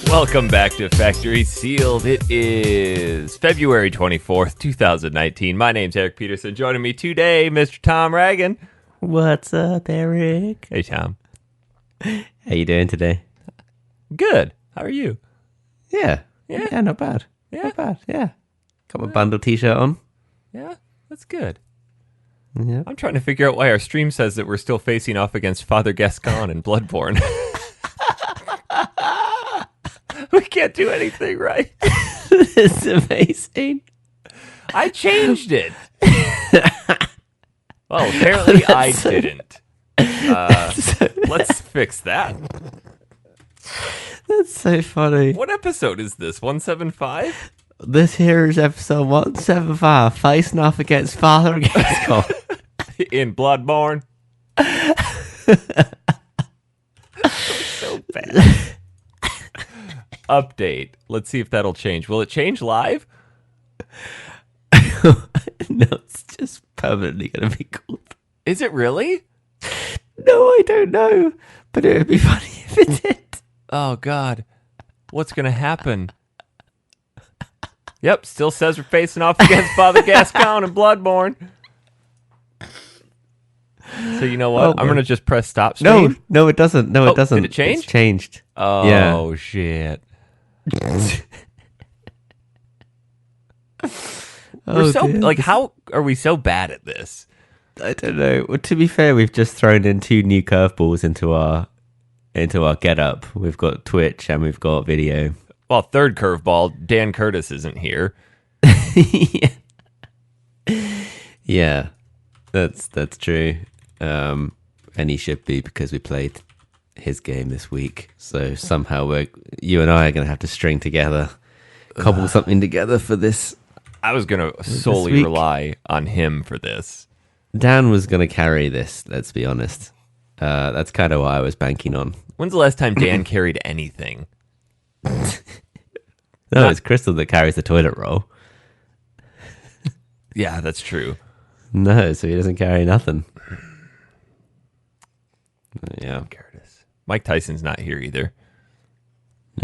Welcome back to Factory Sealed. It is February 24th, 2019. My name's Eric Peterson. Joining me today, Mr. Tom Ragan. What's up, Eric? Hey, Tom. How you doing today? Good. How are you? Yeah, not bad. Not bad, yeah. Got my bundle t-shirt on. Yeah, that's good. Yeah. I'm trying to figure out why our stream says that we're still facing off against Father Gascoigne and Bloodborne. We can't do anything right. It's amazing. I changed it. Well, apparently I didn't. Let's fix that. That's so funny. What episode is this? 175? This here is episode 175, facing off against Father Gascoigne. In Bloodborne. So bad. Update. Let's see if that'll change. Will it change live? No, it's just permanently going to be called. Is it really? No, I don't know. But it would be funny if it did. Oh, God. What's going to happen? Yep, still says we're facing off against Father Gascoigne and Bloodborne. So you know what? I'm going to just press stop stream. No, it doesn't. No, it doesn't. Did it change? It's changed. Oh, yeah. Shit. Dear. How are we so bad at this? I don't know. Well, to be fair, we've just thrown in 2 new curveballs into our get-up. We've got Twitch and we've got video. Well, third curveball, Dan Curtis isn't here. Yeah, that's true. And he should be because we played his game this week. So somehow you and I are going to have to string together, cobble something together for this. I was going to solely rely on him for this. Dan was going to carry this, let's be honest. That's kind of what I was banking on. When's the last time Dan carried anything? No, it's Crystal that carries the toilet roll. Yeah, that's true. No, so he doesn't carry nothing. Yeah. Curtis. Mike Tyson's not here either.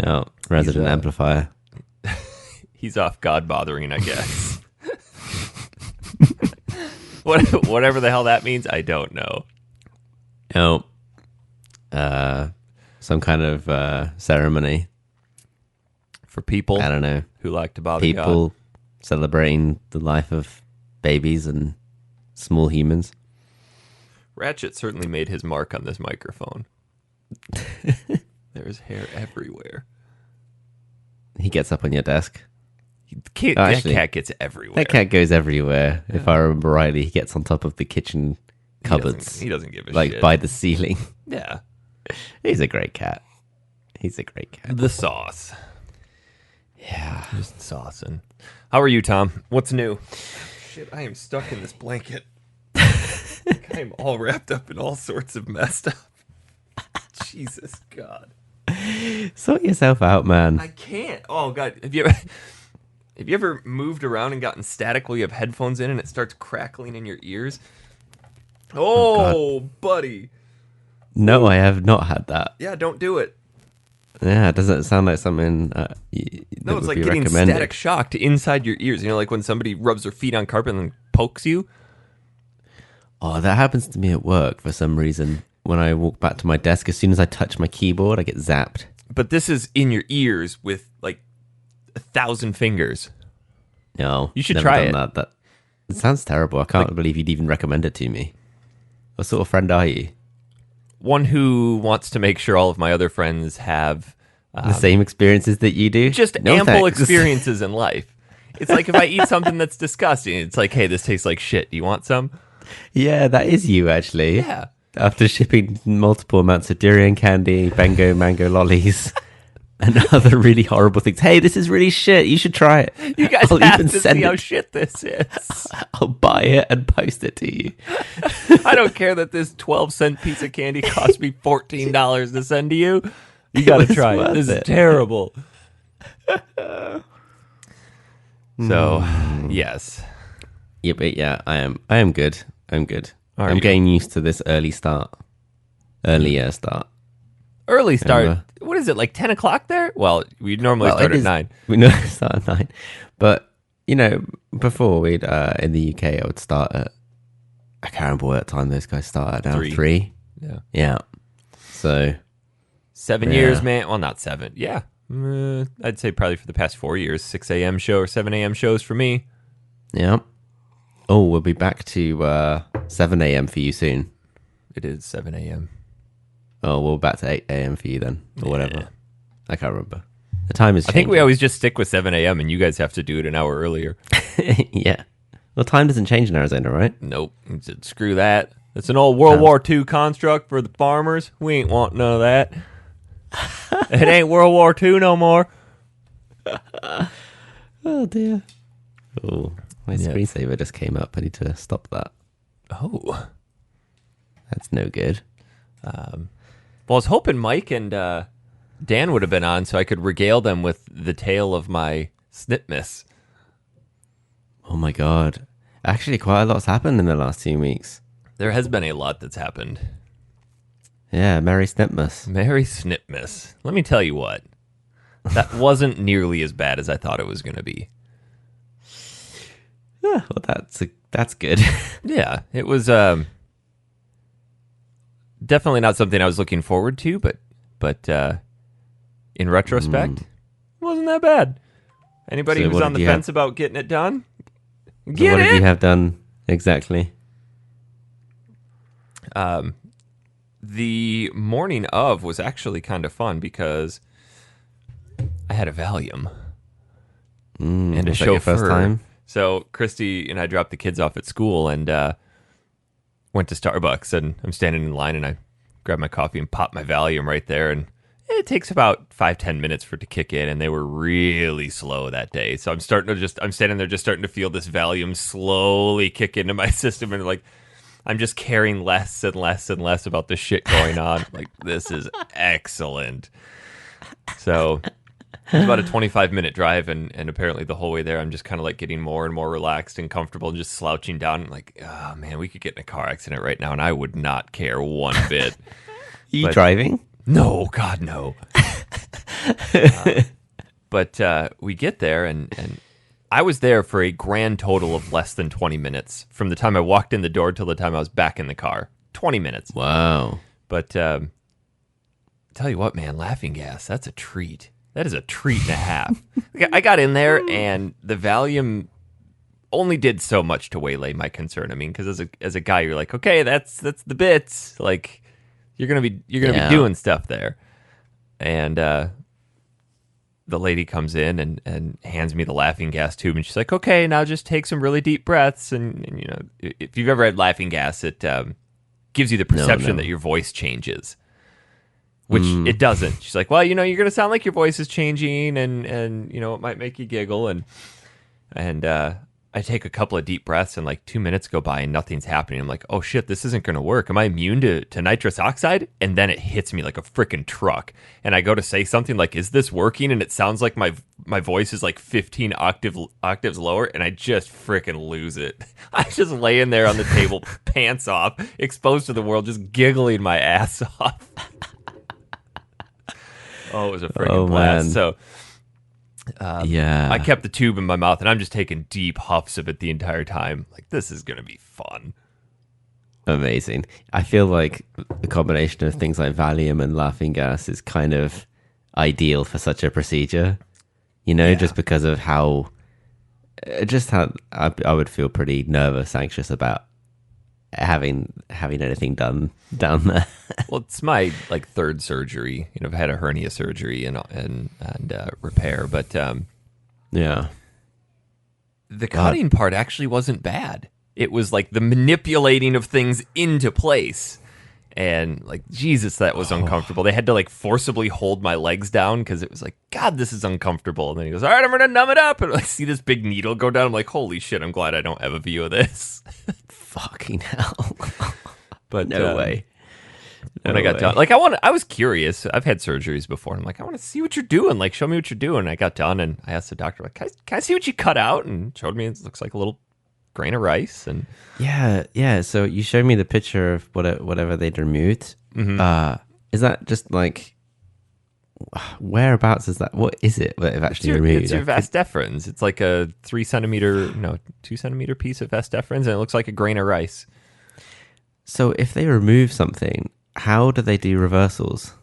No, resident amplifier. He's off God bothering, I guess. Whatever the hell that means, I don't know. No. Some kind of ceremony. For people, I don't know, who like to bother people God. Celebrating the life of babies and small humans. Ratchet certainly made his mark on this microphone. There's hair everywhere. He gets up on your desk. That cat gets everywhere. That cat goes everywhere. Yeah. If I remember rightly, he gets on top of the kitchen cupboards. He doesn't give a shit. Like by the ceiling. Yeah. He's a great cat. The sauce. Yeah. Just saucing. How are you, Tom? What's new? Shit, I am stuck in this blanket. I'm all wrapped up in all sorts of messed up. Jesus God. Sort yourself out, man. I can't. Oh God. Have you ever moved around and gotten static while you have headphones in and it starts crackling in your ears? Oh buddy. No, I have not had that. Yeah, don't do it. Yeah, it doesn't sound like something No, it's like getting static shocked inside your ears. You know, like when somebody rubs their feet on carpet and then pokes you. Oh, that happens to me at work for some reason. When I walk back to my desk, as soon as I touch my keyboard, I get zapped. But this is in your ears with like 1,000 fingers. No, you should try it. That it sounds terrible. I can't believe you'd even recommend it to me. What sort of friend are you? One who wants to make sure all of my other friends have the same experiences that you do. Just ample experiences in life. It's like if I eat something that's disgusting, it's like, hey, this tastes like shit. Do you want some? Yeah, that is you, actually. Yeah. After shipping multiple amounts of durian candy, Bengo mango lollies, and other really horrible things. Hey, this is really shit. You should try it. You guys I'll have even to send see how it. shit this is. I'll buy it and post it to you. I don't care that this 12-cent piece of candy cost me $14 to send to you. You got to was try it. worth This is it. terrible. So, yes. Yeah, but yeah, I am good. I'm good. Are I'm you? getting used to this earlier start. Early start. Remember? What is it, like 10 o'clock there? Well, we normally start it at is- 9. We know it start at 9. But, you know, before we'd, in the UK, I would start at, I can't remember what time those guys start at now. 3. 3? Yeah. Yeah. So, 7 Yeah. years, man. Well, not 7. Yeah. I'd say probably for the past 4 years, 6 a.m. show or 7 a.m. shows for me. yeah. Oh, we'll be back to 7 a.m. for you soon. It is 7 a.m. Oh, we'll back to 8 a.m. for you then, or whatever. I can't remember. The time is I think we changing. always just stick with 7 a.m. and you guys have to do it an hour earlier. Yeah. Well, time doesn't change in Arizona, right? Nope. Screw that. It's an old World War II construct for the farmers. We ain't want none of that. It ain't World War II no more. Oh, dear. Oh, my Yeah. screensaver just came up. I need to stop that. Oh. That's no good. Well, I was hoping Mike and Dan would have been on so I could regale them with the tale of my snitmas. Oh, my God. Actually, quite a lot's happened in the last 2 weeks. There has been a lot that's happened. Yeah, Merry Snipmas. Merry Snipmas. Let me tell you what. That wasn't nearly as bad as I thought it was going to be. Yeah, well, that's good. Yeah, it was definitely not something I was looking forward to, but in retrospect, it wasn't that bad. Anybody So who's what on did the you fence about getting it done, So get what did it. you have done exactly? The morning of was actually kind of fun because I had a Valium and a Was that your chauffeur. first time? So Christy and I dropped the kids off at school and went to Starbucks, and I'm standing in line and I grabbed my coffee and popped my Valium right there, and it takes about 5-10 minutes for it to kick in, and they were really slow that day. So I'm standing there just starting to feel this Valium slowly kick into my system, and like I'm just caring less and less and less about the shit going on. Like, this is excellent. So it's about a 25-minute drive, and apparently the whole way there, I'm just kind of like getting more and more relaxed and comfortable and just slouching down. Like, oh man, we could get in a car accident right now, and I would not care one bit. Are you But- driving? No, God, no. But we get there, and I was there for a grand total of less than 20 minutes from the time I walked in the door till the time I was back in the car. 20 minutes. Wow. But tell you what, man, laughing gas, that's a treat. That is a treat and a half. I got in there, and the Valium only did so much to waylay my concern. I mean, because as a guy, you're like, okay, that's the bits. Like, you're gonna be doing stuff there. And the lady comes in and hands me the laughing gas tube, and she's like, okay, now just take some really deep breaths. And you know, if you've ever had laughing gas, it gives you the perception that your voice changes, which it doesn't. She's like, well, you know, you're going to sound like your voice is changing, and you know, it might make you giggle. And I take a couple of deep breaths, and like 2 minutes go by and nothing's happening. I'm like, oh shit, this isn't going to work. Am I immune to nitrous oxide? And then it hits me like a freaking truck. And I go to say something like, is this working? And it sounds like my voice is like 15 octaves lower, and I just freaking lose it. I just laying there on the table, pants off, exposed to the world, just giggling my ass off. Oh, it was a freaking blast. Man. So Yeah. I kept the tube in my mouth, and I'm just taking deep huffs of it the entire time. Like, this is going to be fun. Amazing. I feel like the combination of things like Valium and laughing gas is kind of ideal for such a procedure. You know, just because of how I would feel pretty nervous, anxious about having anything done down there. Well, it's my like third surgery. You know, I've had a hernia surgery and repair, but Yeah. the cutting part actually wasn't bad. It was like the manipulating of things into place. And like, Jesus, that was uncomfortable. They had to like forcibly hold my legs down because it was like, God, this is uncomfortable. And then he goes, all right, I'm going to numb it up. And I see this big needle go down. I'm like, holy shit, I'm glad I don't have a view of this. Fucking hell. But No way. When I got done, like I was curious. I've had surgeries before. I'm like, I want to see what you're doing. Like, show me what you're doing. I got done and I asked the doctor, like, can I see what you cut out? And showed me. It looks like a little grain of rice. And yeah. So you showed me the picture of whatever they'd removed. Mm-hmm. Is that just like whereabouts is that? What is it that they've actually removed? It's your vas deferens. It's like a 2 centimeter piece of vas deferens, and it looks like a grain of rice. So if they remove something, how do they do reversals?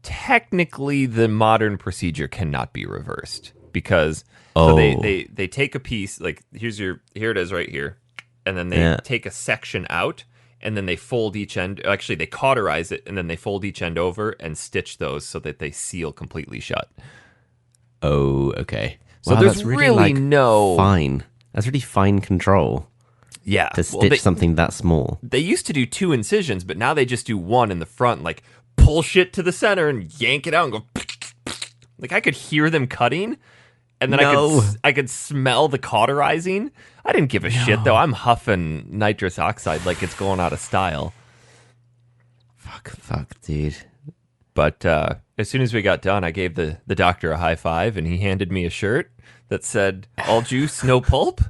Technically, the modern procedure cannot be reversed because so they take a piece, like here it is right here, and then they take a section out, and then they fold each end. Actually, they cauterize it, and then they fold each end over and stitch those so that they seal completely shut. Oh, okay. So wow, there's that's really fine. That's really fine control. Yeah, to stitch something that small. They used to do 2 incisions, but now they just do 1 in the front, like pull shit to the center and yank it out and go. Like I could hear them cutting, and then I could smell the cauterizing. I didn't give a shit though. I'm huffing nitrous oxide like it's going out of style. Fuck, dude. But as soon as we got done, I gave the doctor a high five, and he handed me a shirt that said "All juice, no pulp."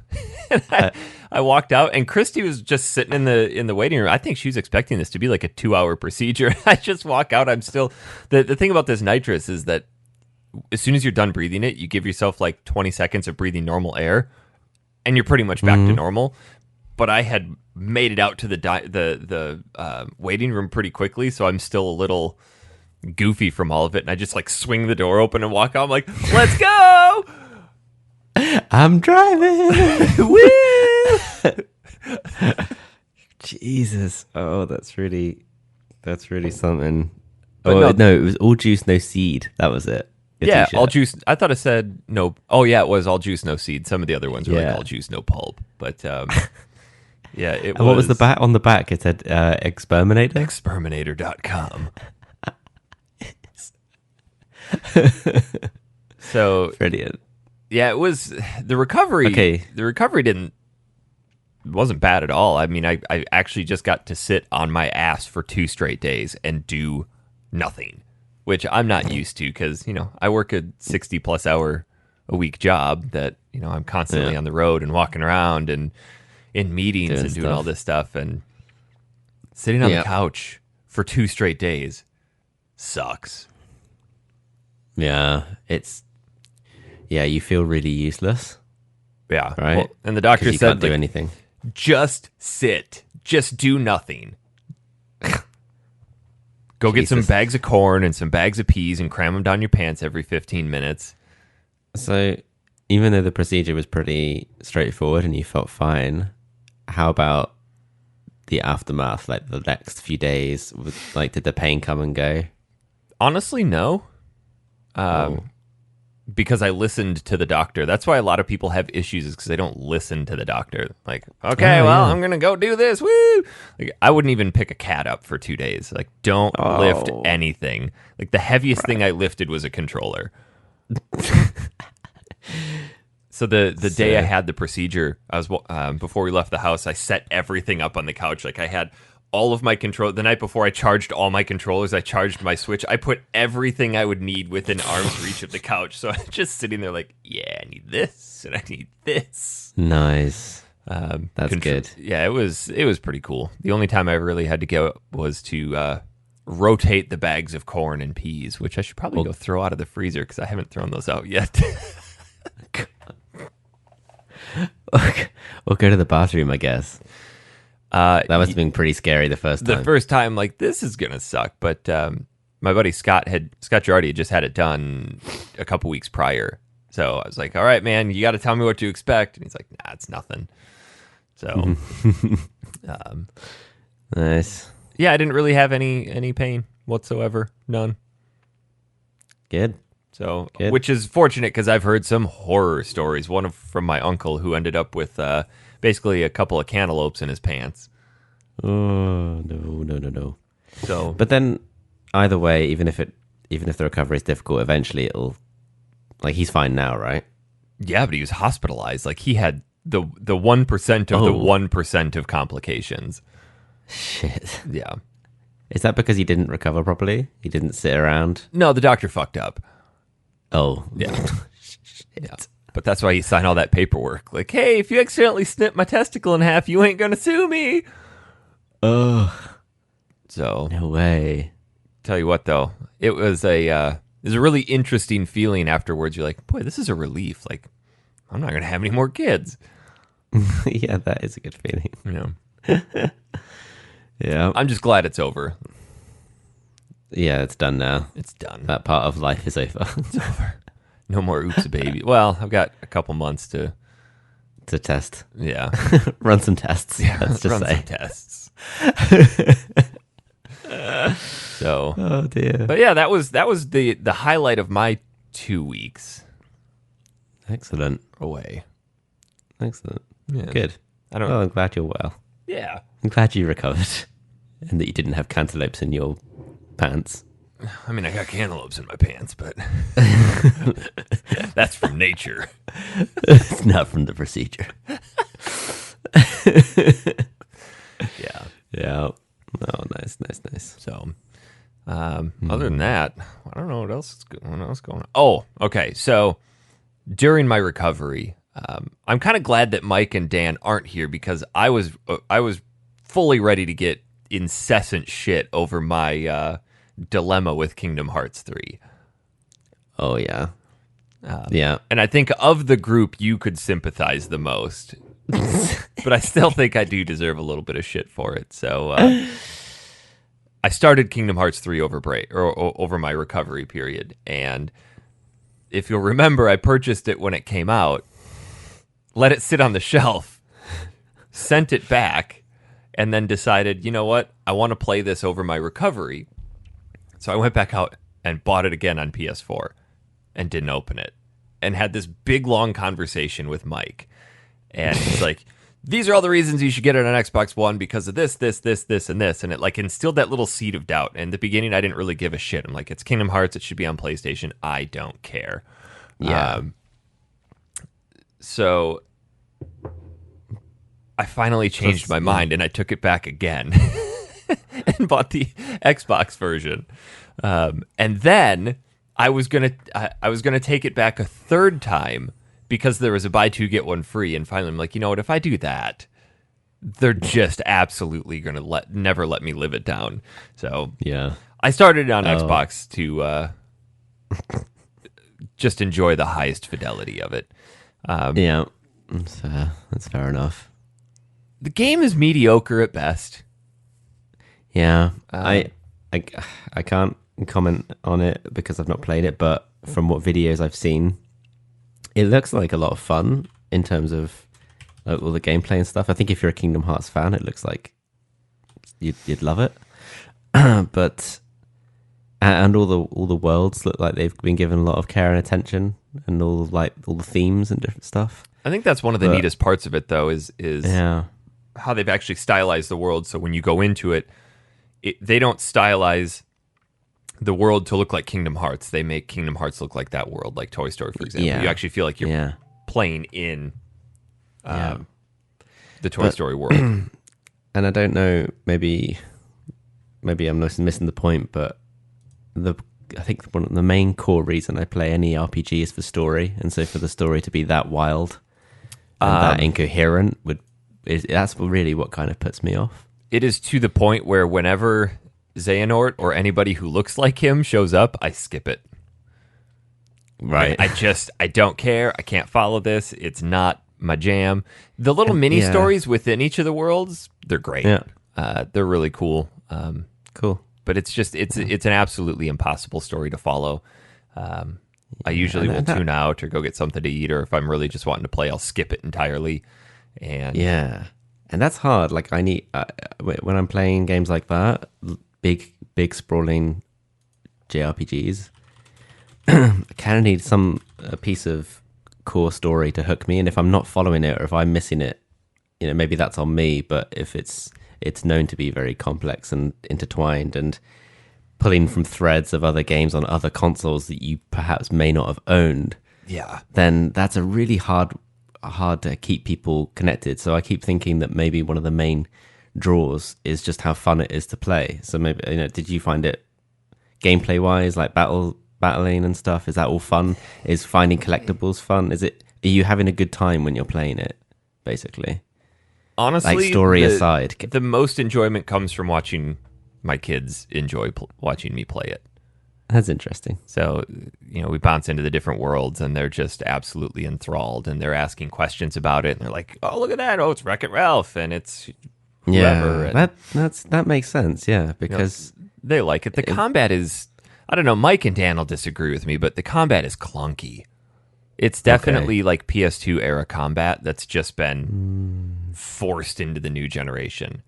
And I walked out, and Christy was just sitting in the waiting room. I think she was expecting this to be like a 2-hour procedure. I just walk out. I'm still the thing about this nitrous is that as soon as you're done breathing it, you give yourself like 20 seconds of breathing normal air, and you're pretty much back to normal. But I had made it out to the waiting room pretty quickly, so I'm still a little goofy from all of it. And I just like swing the door open and walk out. I'm like, let's go. I'm driving. Woo! Jesus. Oh, that's really something. But no, it was all juice, no seed. That was it. Yeah, t-shirt. all juice. I thought it said no. Oh, yeah, it was all juice, no seed. Some of the other ones were like all juice, no pulp. But yeah, it was. And what was the back on the back? It said exterminator. Exterminator.com. So brilliant. Yeah, it was the recovery. Okay. The recovery wasn't bad at all. I mean, I actually just got to sit on my ass for 2 straight days and do nothing, which I'm not used to because, I work a 60+ hour a week job that, I'm constantly on the road and walking around and in meetings and doing all this stuff, and sitting on the couch for 2 straight days sucks. Yeah, you feel really useless. Yeah. Right. Well, and the doctor you said, can't do anything. Just sit. Just do nothing. Go get some bags of corn and some bags of peas and cram them down your pants every 15 minutes. So even though the procedure was pretty straightforward and you felt fine, how about the aftermath, like the next few days? Did the pain come and go? Honestly, no. Because I listened to the doctor. That's why a lot of people have issues, is because they don't listen to the doctor. Like, okay, I'm going to go do this. Woo! Like, I wouldn't even pick a cat up for 2 days. Like, don't lift anything. Like, the heaviest thing I lifted was a controller. So the day I had the procedure, I was before we left the house, I set everything up on the couch. Like, I had all of my control. The night before, I charged all my controllers. I charged my Switch. I put everything I would need within arm's reach of the couch. So I'm just sitting there like, yeah, I need this and I need this. Nice. That's good. Yeah, it was pretty cool. The only time I really had to go was to rotate the bags of corn and peas, which I should probably go throw out of the freezer because I haven't thrown those out yet. Or go to the bathroom, I guess. That must have been pretty scary the first time. The first time, like, this is gonna suck. But my buddy Scott Girardi had just had it done a couple weeks prior. So I was like, all right, man, you got to tell me what to expect. And he's like, nah, it's nothing. So nice. Yeah, I didn't really have any pain whatsoever. None. Good. So, which is fortunate because I've heard some horror stories. One from my uncle who ended up with basically a couple of cantaloupes in his pants. Oh no. So, But then, either way, even if the recovery is difficult, eventually it'll, like, he's fine now, right? yeah, but he was hospitalized. Like, he had the 1% of the Oh. 1% of complications. Shit. Yeah. Is that because he didn't recover properly? He didn't sit around? No, the doctor fucked up. Oh. Yeah. Yeah. But that's why he signed all that paperwork. Like, hey, if you accidentally snip my testicle in half, you ain't gonna sue me. Oh. So, No way. tell you what, though, it was a really interesting feeling afterwards. You're like, boy, this is a relief. Like, I'm not gonna have any more kids. Yeah, that is a good feeling. You know, Yeah. I'm just glad it's over. Yeah, it's done now. It's done. That part of life is over. It's over. No more oops, baby. Well, I've got a couple months to, To test. yeah, Run some tests. Let's just run say. some tests. So, Oh dear. but yeah, that was the highlight of my 2 weeks Excellent. away. Excellent. Yeah. Good. I don't. Well, I'm glad you're well. Yeah. I'm glad you recovered. And that you didn't have cantaloupes in your pants. I mean, I got cantaloupes in my pants, but that's from nature. It's not from the procedure. Yeah. Yeah. Oh, nice. So, other than that, I don't know what else is going on. Oh, okay. So, during my recovery, I'm kind of glad that Mike and Dan aren't here because I was fully ready to get incessant shit over my dilemma with Kingdom Hearts 3. Oh, yeah. Yeah. And I think of the group, you could sympathize the most. But I still think I do deserve a little bit of shit for it. So I started Kingdom Hearts 3 over my recovery period. And if you'll remember, I purchased it when it came out, let it sit on the shelf, sent it back, and then decided, you know what? I want to play this over my recovery. So I went back out and bought it again on PS4 and didn't open it and had this big, long conversation with Mike. And he's like, these are all the reasons you should get it on Xbox One because of this, and this. And it like instilled that little seed of doubt. And in the beginning, I didn't really give a shit. I'm like, it's Kingdom Hearts. It should be on PlayStation. I don't care. Yeah. So I finally changed my mind and I took it back again and bought the Xbox version. And then I was gonna take it back a third time because there was a buy two get one free. And finally, I'm like, you know what? If I do that, they're just absolutely gonna never let me live it down. So Yeah. I started it on Xbox to just enjoy the highest fidelity of it. Yeah. That's fair enough. The game is mediocre at best. Yeah. I can't comment on it because I've not played it, but from what videos I've seen, it looks like a lot of fun in terms of like, all the gameplay and stuff. I think if you're a Kingdom Hearts fan, it looks like you'd love it. But and all the worlds look like they've been given a lot of care and attention, and all the themes and different stuff. I think that's one of the neatest parts of it, though, is Yeah. how they've actually stylized the world. So when you go into it, they don't stylize the world to look like Kingdom Hearts. They make Kingdom Hearts look like that world, like Toy Story, for example. Yeah. You actually feel like you're Yeah. playing in Yeah. the Toy Story world. And I don't know, maybe I'm missing the point, but I think one of the main core reason I play any RPG is for story, and so for the story to be that wild and that incoherent that's really what kind of puts me off. It is to the point where whenever Xehanort or anybody who looks like him shows up, I skip it. Right. I don't care. I can't follow this. It's not my jam. The little mini stories within each of the worlds, they're great. Yeah. They're really cool. Cool. But it's just it's an absolutely impossible story to follow. I usually will tune out or go get something to eat, or if I'm really just wanting to play, I'll skip it entirely. And Yeah. And that's hard. Like I need when I'm playing games like that, big sprawling JRPGs, I kind of need a piece of core story to hook me. And if I'm not following it, or if I'm missing it, maybe that's on me, but if it's known to be very complex and intertwined and pulling from threads of other games on other consoles that you perhaps may not have owned, Yeah. then that's a really hard to keep people connected. So I keep thinking that maybe one of the main draws is just how fun it is to play. So maybe, did you find it gameplay wise, like battling and stuff? Is that all fun? Is finding collectibles fun? Are you having a good time when you're playing it, basically? Honestly, like story aside, the most enjoyment comes from watching my kids enjoy watching me play it. That's interesting. So, we bounce into the different worlds and they're just absolutely enthralled and they're asking questions about it. And they're like, oh, look at that. Oh, it's Wreck-It Ralph. And it's whoever. Yeah, that makes sense. Yeah, because they like it. The combat is, I don't know, Mike and Dan will disagree with me, but the combat is clunky. It's definitely like PS2 era combat that's just been forced into the new generation.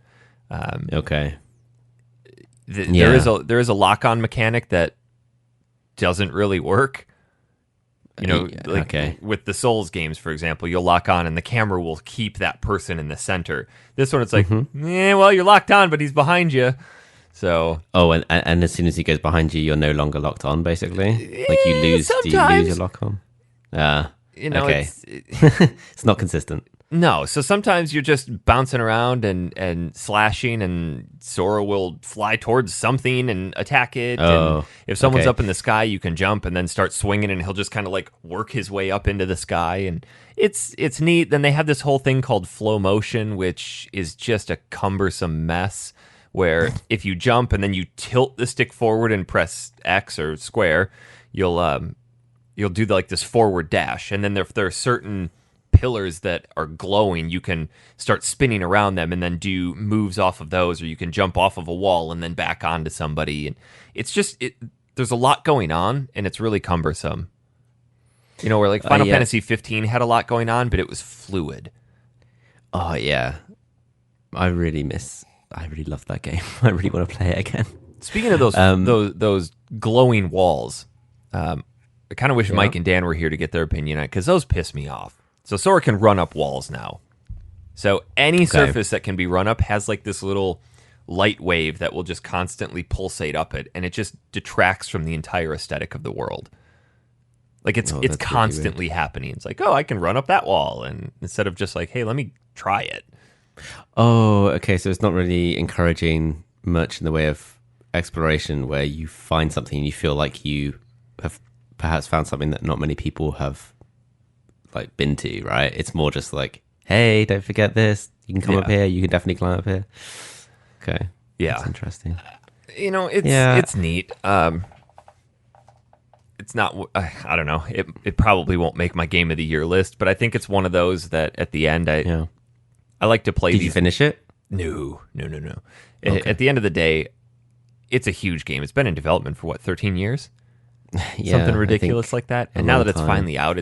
Okay. There is a lock-on mechanic that doesn't really work. With the Souls games, for example, you'll lock on and the camera will keep that person in the center. This one, it's like, well, you're locked on, but he's behind you. So, and as soon as he goes behind you, you're no longer locked on, basically. Like do you lose your lock on? Okay. It's not consistent. No, so sometimes you're just bouncing around and slashing, and Sora will fly towards something and attack it. And if someone's up in the sky, you can jump and then start swinging, and he'll just kind of like work his way up into the sky, and it's neat. Then they have this whole thing called flow motion, which is just a cumbersome mess, where if you jump and then you tilt the stick forward and press X or square, you'll do like this forward dash, and then if there are certain pillars that are glowing, you can start spinning around them and then do moves off of those, or you can jump off of a wall and then back onto somebody. And it's just there's a lot going on, and it's really cumbersome. Where like Final Fantasy 15 had a lot going on, but it was fluid. Oh yeah, I really love that game. I really want to play it again. Speaking of those glowing walls, I kind of wish Mike and Dan were here to get their opinion on it, because those piss me off. So Sora can run up walls now. So any surface that can be run up has like this little light wave that will just constantly pulsate up it, and it just detracts from the entire aesthetic of the world. Like it's constantly happening. It's like, oh, I can run up that wall, and instead of just like, hey, let me try it. Oh, okay. So it's not really encouraging much in the way of exploration, where you find something and you feel like you have perhaps found something that not many people have like been to, right? It's more just like, hey, don't forget this. You can come up here. You can definitely climb up here. Okay. Yeah. That's interesting. It's neat. It's not, I don't know. It probably won't make my game of the year list, but I think it's one of those that at the end, I like to play. Did you finish it? No. Okay. At the end of the day, it's a huge game. It's been in development for 13 years? Something ridiculous like that. And now that it's finally out,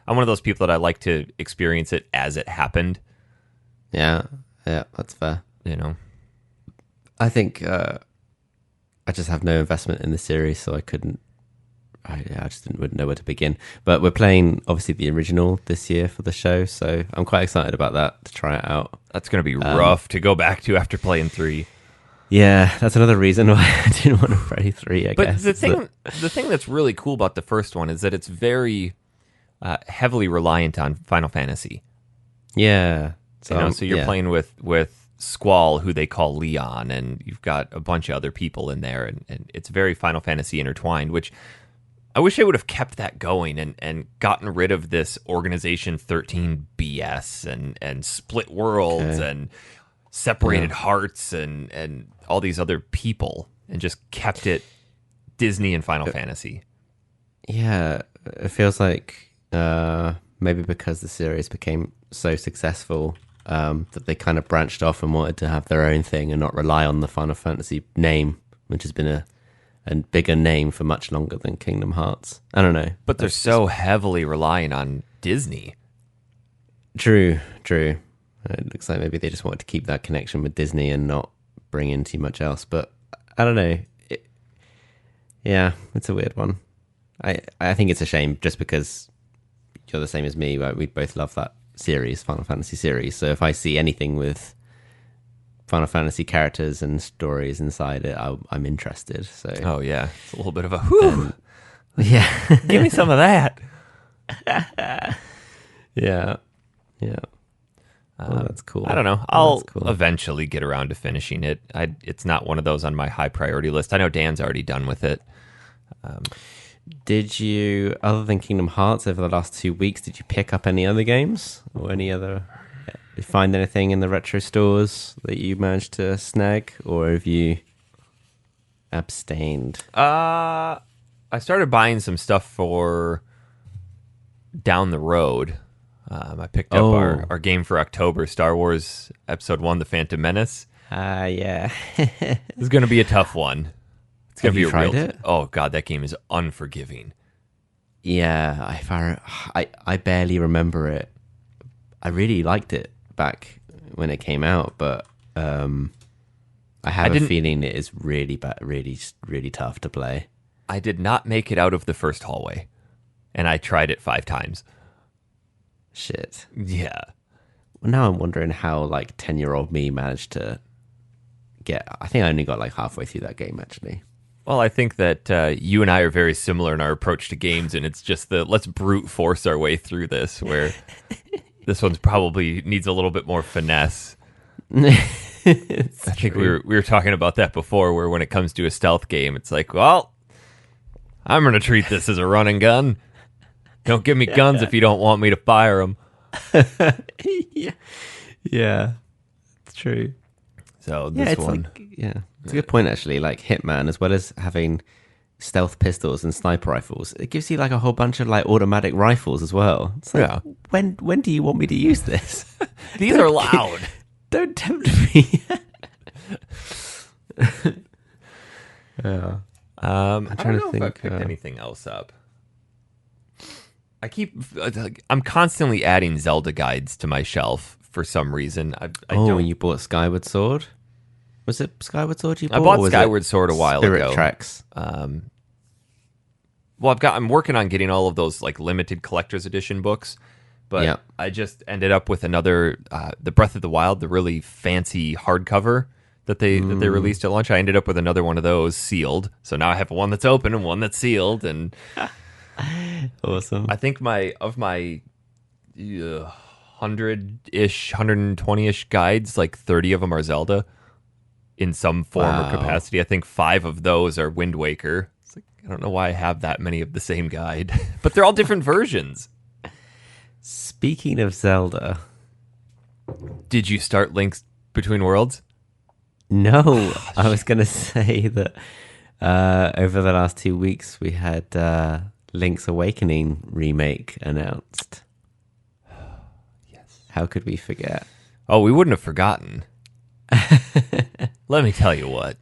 I'm one of those people that I like to experience it as it happened. Yeah, that's fair. I think I just have no investment in the series, so I wouldn't know where to begin. But we're playing, obviously, the original this year for the show, so I'm quite excited about that, to try it out. That's going to be rough to go back to after playing 3. Yeah, that's another reason why I didn't want to play 3, I guess. But the thing that's really cool about the first one is that it's very heavily reliant on Final Fantasy. Yeah. So you're playing with Squall, who they call Leon, and you've got a bunch of other people in there, and it's very Final Fantasy intertwined, which I wish I would have kept that going and gotten rid of this Organization 13 BS and split worlds and separated hearts and all these other people, and just kept it Disney and Final Fantasy. Yeah, it feels like maybe because the series became so successful that they kind of branched off and wanted to have their own thing and not rely on the Final Fantasy name, which has been a bigger name for much longer than Kingdom Hearts. I don't know. But they're so heavily relying on Disney. True. It looks like maybe they just wanted to keep that connection with Disney and not bring in too much else. But I don't know. It's a weird one. I think it's a shame, just because you're the same as me, right? We both love Final Fantasy series. So if I see anything with Final Fantasy characters and stories inside it, I'm interested. So Oh yeah, it's a little bit of a whew. yeah, Give me some of that. yeah. Oh, that's cool. I don't know. Oh, I'll that's cool. eventually get around to finishing it. It's not one of those on my high priority list. I know Dan's already done with it. Did you, other than Kingdom Hearts, over the last 2 weeks, did you pick up any other games or any other? Did you find anything in the retro stores that you managed to snag, or have you abstained? I started buying some stuff for down the road. I picked up our game for October, Star Wars Episode 1, The Phantom Menace. Yeah. It's going to be a tough one. It's going to be you a tried real. it? Oh god, that game is unforgiving. Yeah, I barely remember it. I really liked it back when it came out, but I have a feeling it is really bad, really tough to play. I did not make it out of the first hallway, and I tried it 5 times. Shit. Yeah. Well, now I'm wondering how 10-year-old me managed to get. I think I only got halfway through that game actually. Well, I think that you and I are very similar in our approach to games, and it's just let's brute force our way through this, where this one's probably needs a little bit more finesse. I think we were talking about that before, where when it comes to a stealth game, it's like, well, I'm going to treat this as a run and gun. Don't give me guns if you don't want me to fire them. Yeah, it's true. So this one... it's a good point actually. Hitman, as well as having stealth pistols and sniper rifles, it gives you a whole bunch of automatic rifles as well. It's when do you want me to use this? These are loud. Don't tempt me. Yeah. I'm trying to think. If I picked anything else up. I'm constantly adding Zelda guides to my shelf for some reason. I don't. When you bought Skyward Sword, was it Skyward Sword you bought? I bought Skyward Sword a while ago. Spirit Tracks. Well, I'm working on getting all of those limited collector's edition books, but I just ended up with another the Breath of the Wild, the really fancy hardcover that they released at launch. I ended up with another one of those sealed, so now I have one that's open and one that's sealed, and awesome. I think my 100-ish, 120-ish guides, 30 of them are Zelda in some form or capacity. I think 5 of those are Wind Waker. It's I don't know why I have that many of the same guide, but they're all different versions. Speaking of Zelda, did you start Link's Between Worlds? No, I was going to say that over the last 2 weeks we had Link's Awakening remake announced. Yes. How could we forget? Oh, we wouldn't have forgotten. Let me tell you what.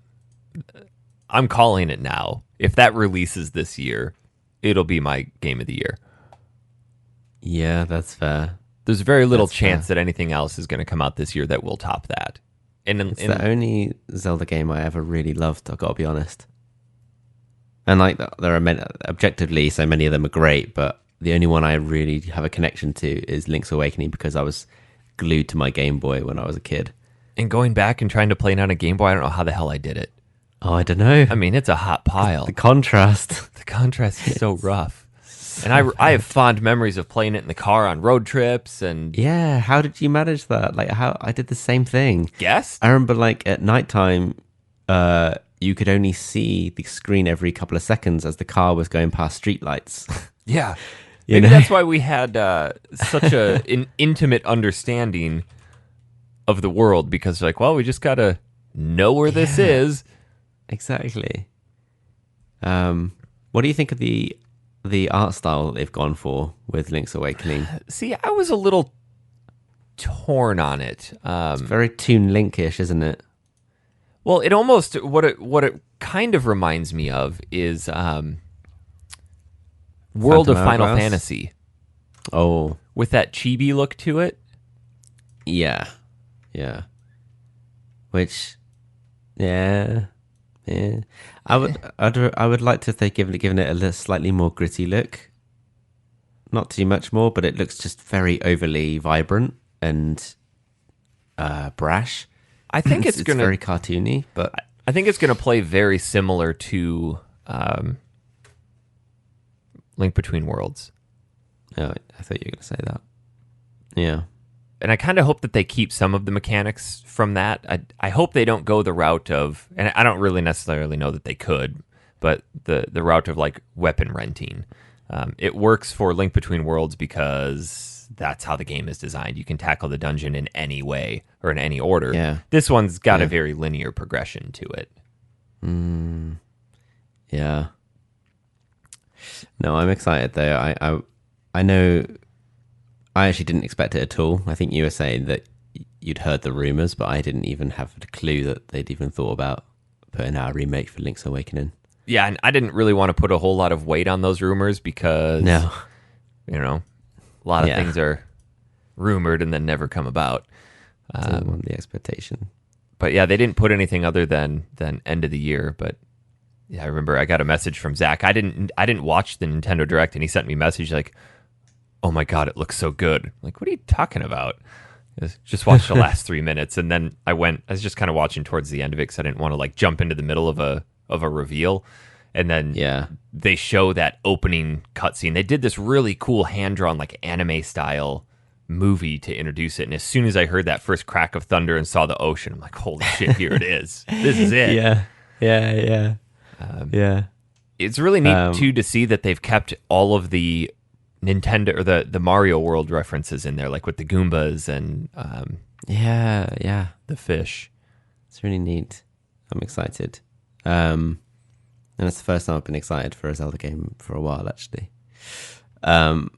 I'm calling it now. If that releases this year, it'll be my game of the year. Yeah, that's fair. There's very little chance that anything else is going to come out this year that will top that. It's the only Zelda game I ever really loved, I've got to be honest. And there are many, objectively, so many of them are great, but the only one I really have a connection to is Link's Awakening because I was glued to my Game Boy when I was a kid. And going back and trying to play it on a Game Boy, I don't know how the hell I did it. Oh, I don't know. I mean, it's a hot pile. The contrast. The contrast is so rough. And I have fond memories of playing it in the car on road trips and... Yeah, how did you manage that? How I did the same thing. Guess? I remember at nighttime, you could only see the screen every couple of seconds as the car was going past streetlights. Yeah. Maybe that's why we had such an intimate understanding of the world, because we just got to know where this is. Exactly. What do you think of the art style that they've gone for with Link's Awakening? See, I was a little torn on it. It's very Toon Link-ish, isn't it? Well, it almost what it kind of reminds me of is World of Final Fantasy. Oh, with that chibi look to it. Yeah. Which, yeah. I would like to think given it a slightly more gritty look. not too much more, but it looks just very overly vibrant and brash. I think it's gonna very cartoony, but I think it's gonna play very similar to Link Between Worlds. oh, I thought you were going to say that. Yeah. And I kind of hope that they keep some of the mechanics from that. I hope they don't go the route of, and I don't really necessarily know that they could, but the route of like weapon renting. It works for Link Between Worlds because that's how the game is designed. You can tackle the dungeon in any way or in any order. Yeah. This one's got a very linear progression to it. Yeah. No, I'm excited though. I know. I actually didn't expect it at all. I think you were saying that you'd heard the rumors, but I didn't even have a clue that they'd even thought about putting out a remake for Link's Awakening. Yeah, and I didn't really want to put a whole lot of weight on those rumors because, a lot of things are rumored and then never come about. The expectation. But yeah, they didn't put anything other than end of the year. But yeah, I remember I got a message from Zach. I didn't watch the Nintendo Direct, and he sent me a message like, "Oh my God, it looks so good." I'm like, what are you talking about? Just watch the last 3 minutes, and then I was just kind of watching towards the end of it because I didn't want to like jump into the middle of a reveal. And then they show that opening cutscene. They did this really cool hand-drawn like anime style movie to introduce it. And as soon as I heard that first crack of thunder and saw the ocean, I'm like, holy shit, here it is. This is it. Yeah. It's really neat too to see that they've kept all of the Nintendo or the Mario World references in there, like with the Goombas and the fish. It's really neat. I'm excited. And it's the first time I've been excited for a Zelda game for a while, actually. But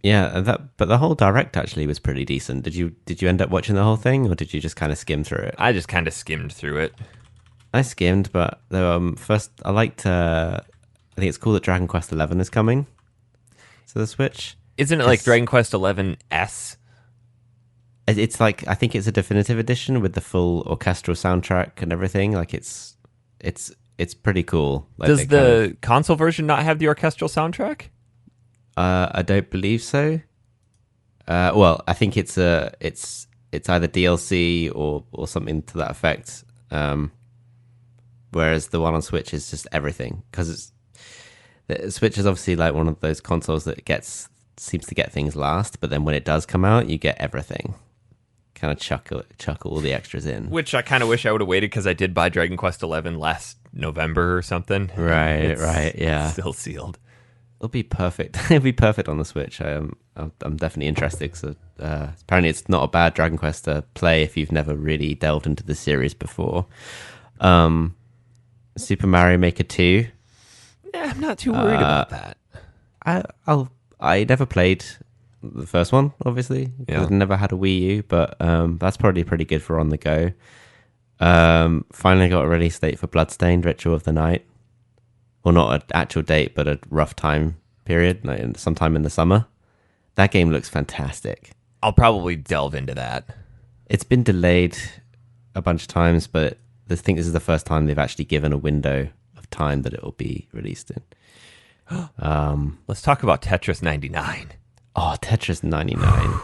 the whole Direct actually was pretty decent. Did you end up watching the whole thing, or did you just kind of skim through it? I just kind of skimmed through it. I skimmed, but first I liked. I think it's cool that Dragon Quest XI is coming to the Switch. Isn't it like Dragon Quest XI S? It's like, I think it's a definitive edition with the full orchestral soundtrack and everything. Like it's pretty cool. Like, does the console version not have the orchestral soundtrack? I don't believe so. Well, I think it's either DLC or something to that effect. Whereas the one on Switch is just everything, because the Switch is obviously like one of those consoles that seems to get things last, but then when it does come out, you get everything. Kind of chuck all the extras in. Which I kind of wish I would have waited, because I did buy Dragon Quest XI last November or something. Right, yeah. Still sealed. It'll be perfect. It'll be perfect on the Switch. I'm definitely interested. So apparently, it's not a bad Dragon Quest to play if you've never really delved into the series before. Super Mario Maker 2. Yeah, I'm not too worried about that. I never played the first one, obviously. I've never had a Wii U, but that's probably pretty good for on the go. Finally got a release date for Bloodstained Ritual of the Night. Well, not an actual date, but a rough time period, like sometime in the summer. That game looks fantastic. I'll probably delve into that. It's been delayed a bunch of times, but I think this is the first time they've actually given a window of time that it will be released in. Let's talk about Tetris 99. Oh, Tetris 99.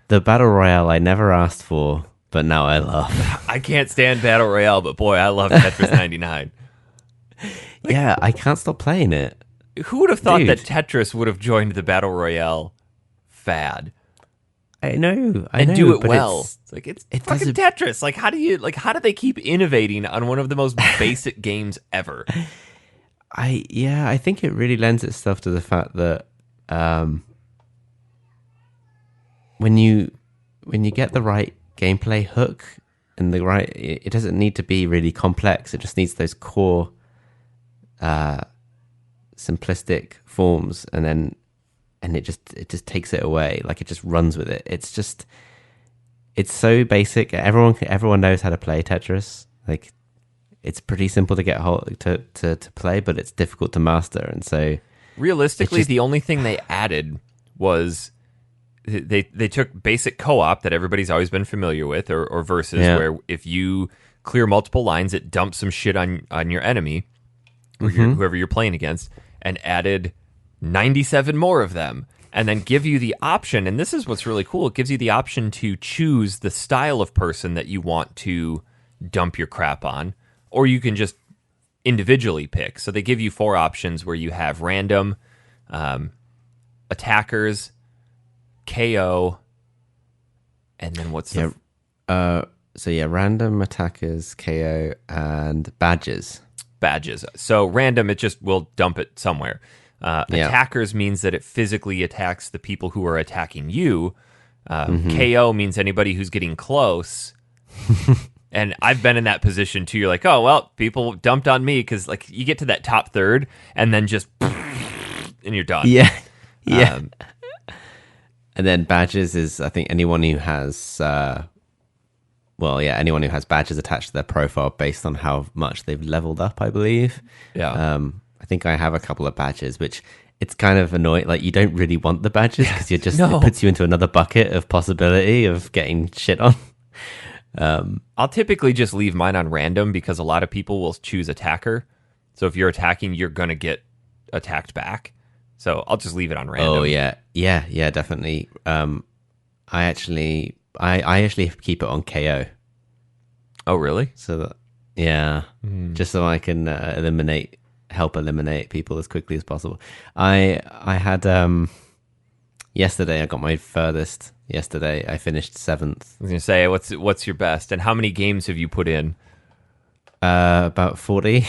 The Battle Royale I never asked for, but now I love. I can't stand Battle Royale, but boy, I love Tetris 99. Yeah, I can't stop playing it. Who would have thought that Tetris would have joined the Battle Royale fad? I know. Do it well. It's fucking Tetris. Like, how do they keep innovating on one of the most basic games ever? I think it really lends itself to the fact that when you get the right gameplay hook and it doesn't need to be really complex. It just needs those core simplistic forms, and it just takes it away. Like, it just runs with it. It's so basic. Everyone knows how to play Tetris. Like, it's pretty simple to get to play, but it's difficult to master. And so, realistically, the only thing they added was they took basic co-op that everybody's always been familiar with, or versus, where if you clear multiple lines, it dumps some shit on your enemy, or whoever you're playing against, and added 97 more of them. and then give you the option. And this is what's really cool. It gives you the option to choose the style of person that you want to dump your crap on, or you can just individually pick. So they give you 4 options where you have random, attackers, KO, and then what's the... random, attackers, KO, and badges. Badges. So random, it just will dump it somewhere. Attackers means that it physically attacks the people who are attacking you. KO means anybody who's getting close. And I've been in that position too. You're like, oh, well, people dumped on me because like you get to that top third and then just and you're done. Yeah. Yeah. And then badges is, I think, anyone who has, anyone who has badges attached to their profile based on how much they've leveled up, I believe. Yeah. I think I have a couple of badges, which it's kind of annoying. Like, you don't really want the badges because you're just, No. it puts you into another bucket of possibility of getting shit on. I'll typically just leave mine on random because a lot of people will choose attacker. So if you're attacking, you're going to get attacked back. So I'll just leave it on random. Oh, yeah. Yeah, definitely. I actually keep it on KO. Oh, really? So that, just so I can help eliminate people as quickly as possible. I had yesterday. I got my furthest. Yesterday, I finished 7th. I was gonna say, what's your best, and how many games have you put in? About 40.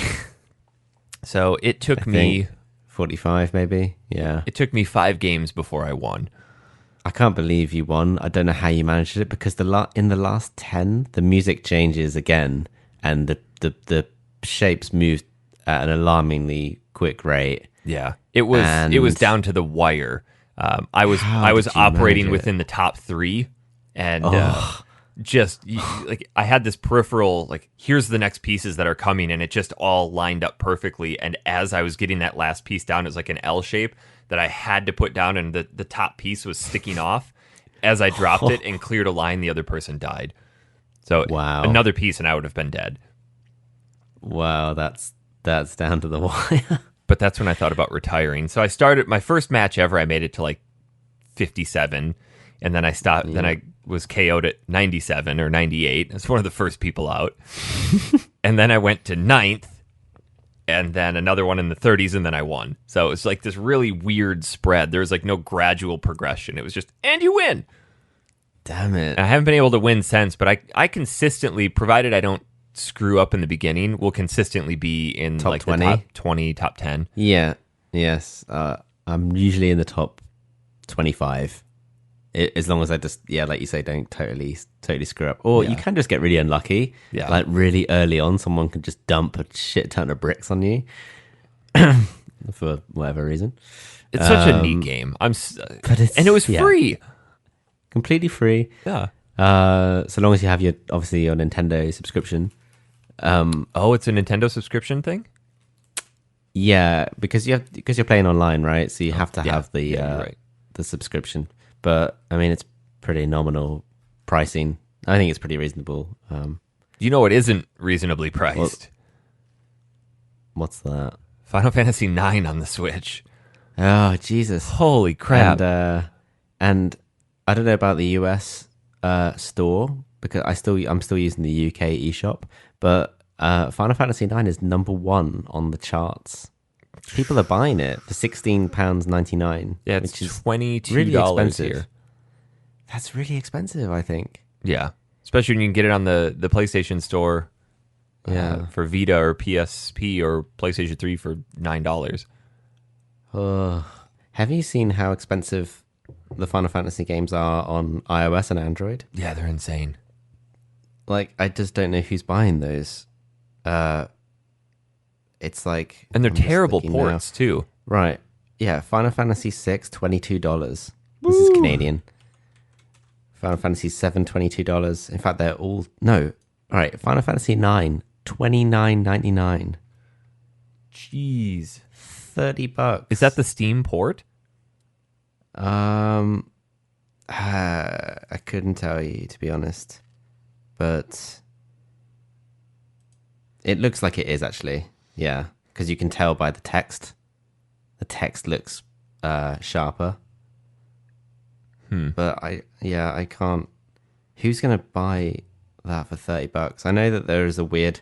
So it took me 45, maybe. Yeah, it took me 5 games before I won. I can't believe you won. I don't know how you managed it because in the last 10, the music changes again, and the shapes moved at an alarmingly quick rate. Yeah, it was down to the wire. I was operating within the top 3, and I had this peripheral, like, here's the next pieces that are coming, and it just all lined up perfectly. And as I was getting that last piece down, it was like an L shape that I had to put down, and the top piece was sticking off. As I dropped it and cleared a line, the other person died. So another piece, and I would have been dead. Wow, that's down to the wire. But that's when I thought about retiring. So I started my first match ever. I made it to like 57, and then I stopped. Yeah. Then I was KO'd at 97 or 98. I was one of the first people out. And then I went to 9th, and then another one in the 30s, and then I won. So it's like this really weird spread. There was like no gradual progression. It was just, and you win. Damn it. And I haven't been able to win since, but I consistently, provided I don't screw up in the beginning, will consistently be in top like 20? The top 20, top 10. Yeah. Yes. I'm usually in the top 25. As long as I just, like you say, don't totally screw up. Or you can just get really unlucky. Yeah. Like really early on, someone can just dump a shit ton of bricks on you for whatever reason. It's such a neat game. And it was free. Completely free. Yeah. So long as you have your Nintendo subscription. It's a Nintendo subscription thing? Yeah, because you're playing online, right? So you have to have the right. the subscription. But I mean, it's pretty nominal pricing. I think it's pretty reasonable. You know what isn't reasonably priced? What's that? Final Fantasy IX on the Switch. Oh, Jesus. Holy crap. And I don't know about the US store, because I'm still using the UK eShop, but Final Fantasy IX is number 1 on the charts. People are buying it for £16.99. Yeah, it's which is $22 really expensive. Here. That's really expensive, I think. Yeah, especially when you can get it on the PlayStation Store. For Vita or PSP or PlayStation 3 for $9. Have you seen how expensive the Final Fantasy games are on iOS and Android? Yeah, they're insane. Like, I just don't know who's buying those. It's like... And they're terrible ports, too. Right. Yeah, Final Fantasy VI, $22. This is Canadian. Final Fantasy VII, $22. In fact, they're all... No. All right, Final Fantasy IX, $29.99. Jeez. $30. Is that the Steam port? I couldn't tell you, to be honest. But it looks like it is, actually. Yeah, because you can tell by the text. The text looks sharper. But I can't. Who's going to buy that for $30? I know that there is a weird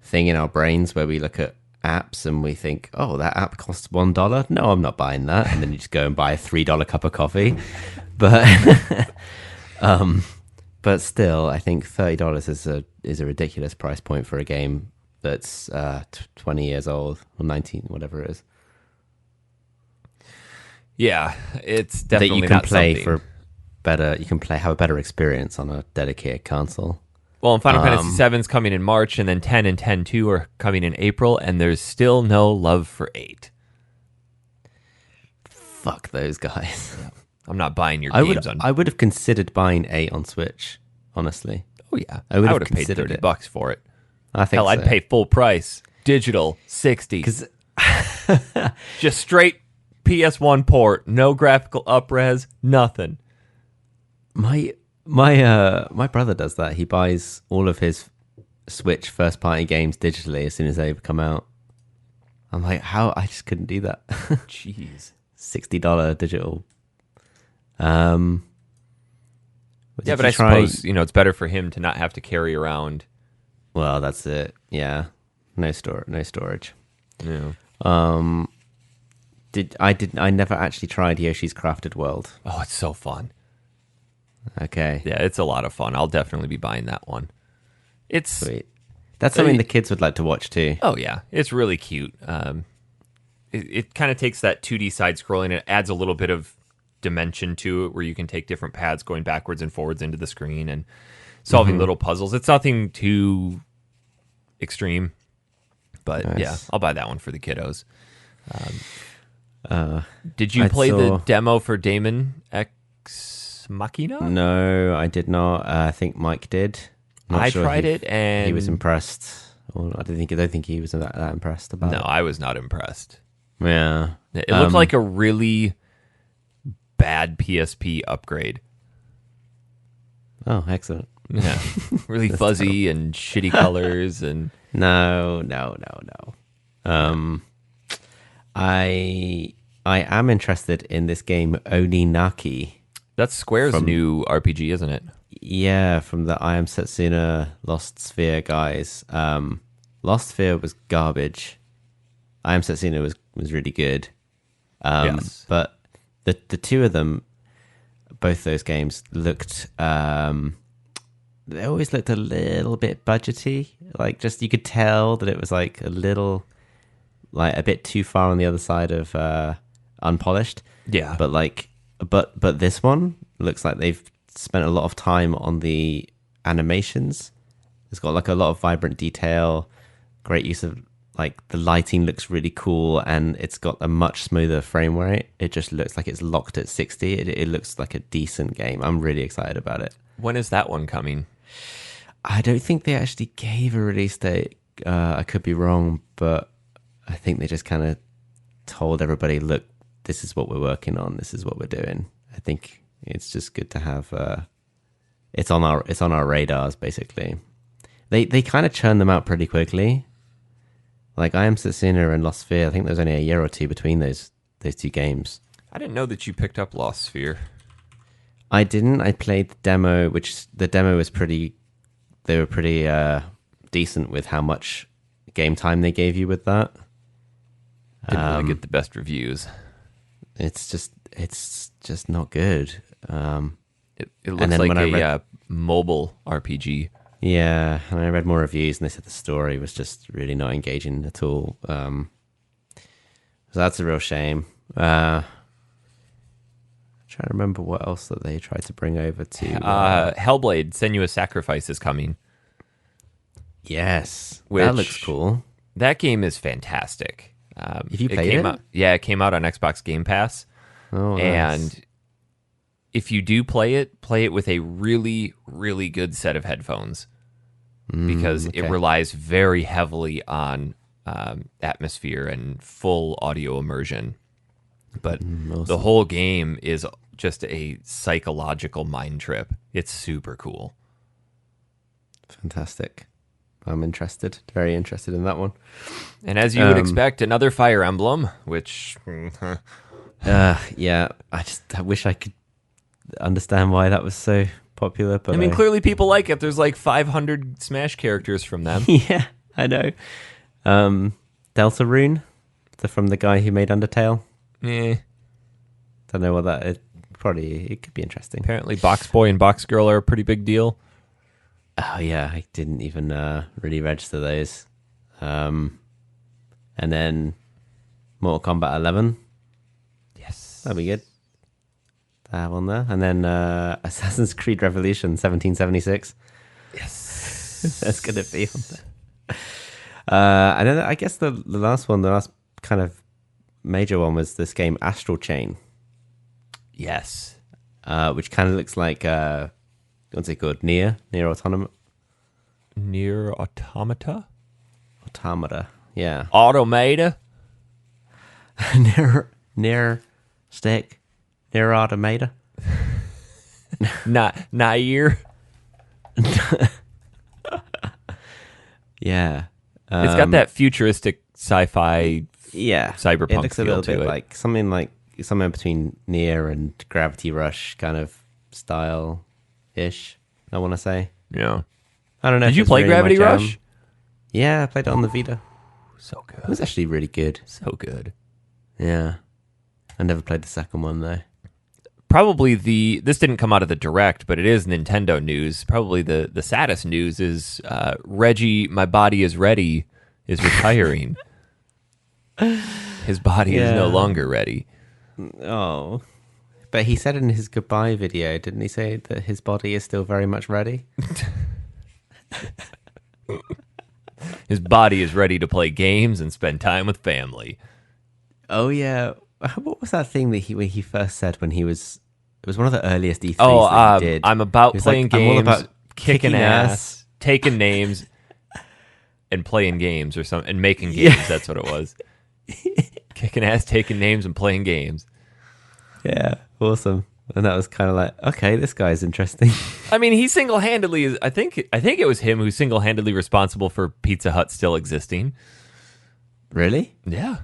thing in our brains where we look at apps and we think, oh, that app costs $1. No, I'm not buying that. And then you just go and buy a $3 cup of coffee. But but still, I think $30 is a ridiculous price point for a game that's 20 years old or 19, whatever it is. Yeah, it's definitely that you can not play something. for better. You can have a better experience on a dedicated console. Well, and Final Fantasy VII is coming in March, and then 10 and 10-2 are coming in April, and there's still no love for 8. Fuck those guys. I'm not buying your games on. I would have considered buying 8 on Switch. Honestly, Oh yeah, I would have have paid considered $30 for it. I think. Hell, I'd so. pay full price, digital, 60. Because Just straight PS1 port, no graphical upres, nothing. my brother does that. He buys all of his Switch first party games digitally as soon as they come out. I'm like, how? I just couldn't do that. Jeez. $60 digital. Yeah, but I suppose it's better for him to not have to carry around. Well, that's it. Yeah, no storage. Yeah. I never actually tried Yoshi's Crafted World. Oh, it's so fun. Okay. Yeah, it's a lot of fun. I'll definitely be buying that one. It's Sweet. That's something the kids would like to watch too. Oh yeah, it's really cute. It kind of takes that 2D side scrolling. It adds a little bit of dimension to it, where you can take different paths going backwards and forwards into the screen and solving little puzzles. It's nothing too extreme, but Nice. yeah, I'll buy that one for the kiddos. Did you play saw- the demo for Damon X Machina? No, I did not. I think Mike did. Not I sure tried it, and he was impressed. Well, I don't think he was that impressed about no, it. I was not impressed. Yeah. It looked like a really bad PSP upgrade. Oh, excellent. Yeah, really fuzzy and shitty colors, and No. I am interested in this game Oninaki. that's Square's new RPG, isn't it? Yeah, from the I Am Setsuna Lost Sphere guys. Lost Sphere was garbage. I Am Setsuna was really good. Yes. But the two of them, both those games looked. They always looked a little bit budgety. Like, just you could tell that it was like a little, like a bit too far on the other side of unpolished. Yeah, But this one looks like they've spent a lot of time on the animations. It's got like a lot of vibrant detail, great use of like the lighting looks really cool, and it's got a much smoother frame rate. It just looks like it's locked at 60. It looks like a decent game. I'm really excited about it. when is that one coming? I don't think they actually gave a release date. I could be wrong, but I think they just kind of told everybody, look, this is what we're working on. This is what we're doing. I think it's just good to have. It's on our radars, basically. They kind of churn them out pretty quickly. Like I Am Setsuna and Lost Sphere, I think there's only a year or two between those two games. I didn't know that you picked up Lost Sphere. I didn't. I played the demo, which the demo was pretty. They were pretty decent with how much game time they gave you with that. Didn't really get the best reviews. It's just not good. It looks then like when I a mobile RPG. Yeah, and I read more reviews, and they said the story was just really not engaging at all. So that's a real shame. I'm trying to remember what else that they tried to bring over to. Hellblade: Senua's Sacrifice is coming. Yes, Which- that looks cool. That game is fantastic. Have you played came it? Out, yeah, it came out on Xbox Game Pass. Oh, nice. And if you do play it with a really, really good set of headphones, because it okay. relies very heavily on atmosphere and full audio immersion. But awesome. the whole game is just a psychological mind trip. It's super cool. Fantastic. I'm interested. Very interested in that one. And as you would expect, another Fire Emblem, which Yeah, I wish I could understand why that was so popular. But I mean, clearly people like it. There's like 500 Smash characters from them. yeah, I know. Deltarune, from the guy who made Undertale. Eh. Don't know what that is. Probably it could be interesting. Apparently, Box Boy and Box Girl are a pretty big deal. Oh yeah, I didn't even really register those. And then Mortal Kombat 11. Yes, That'd be good to have on there. And then Assassin's Creed Revolution 1776. Yes, That's gonna be on there. And then I guess the last kind of major one was this game Astral Chain. yes. Which kind of looks like what's it called? Near Automata. Near Automata. Yeah. Automata. near stick. Near Automata. Nair. Yeah. It's got that futuristic sci-fi, yeah, cyberpunk it looks a feel little to bit it. like somewhere between Near and Gravity Rush kind of style ish. I want to say. Yeah. I don't know. Did if you it's play really my Gravity jam. Rush? Yeah, I played it on the Vita. So good. It was actually really good. So good. Yeah, I never played the second one though. Probably this didn't come out of the direct, but it is Nintendo news. Probably the saddest news is Reggie, my body is ready, is retiring. His body is no Yeah. longer ready. Oh, but he said in his goodbye video, didn't he say that his body is still very much ready? His body is ready to play games and spend time with family. Oh yeah, what was that thing that he first said when he was? It was one of the earliest E3s Oh, that he did. I'm about He was playing like, I'm all games, about kicking kicking ass, taking names, and playing games or something, and making games. Yeah. That's what it was. Kicking ass, taking names, and playing games. Yeah, awesome. And that was kind of like, okay, this guy's interesting. I mean, he single-handedly is. I think it was him who's single-handedly responsible for Pizza Hut still existing. Really? Yeah,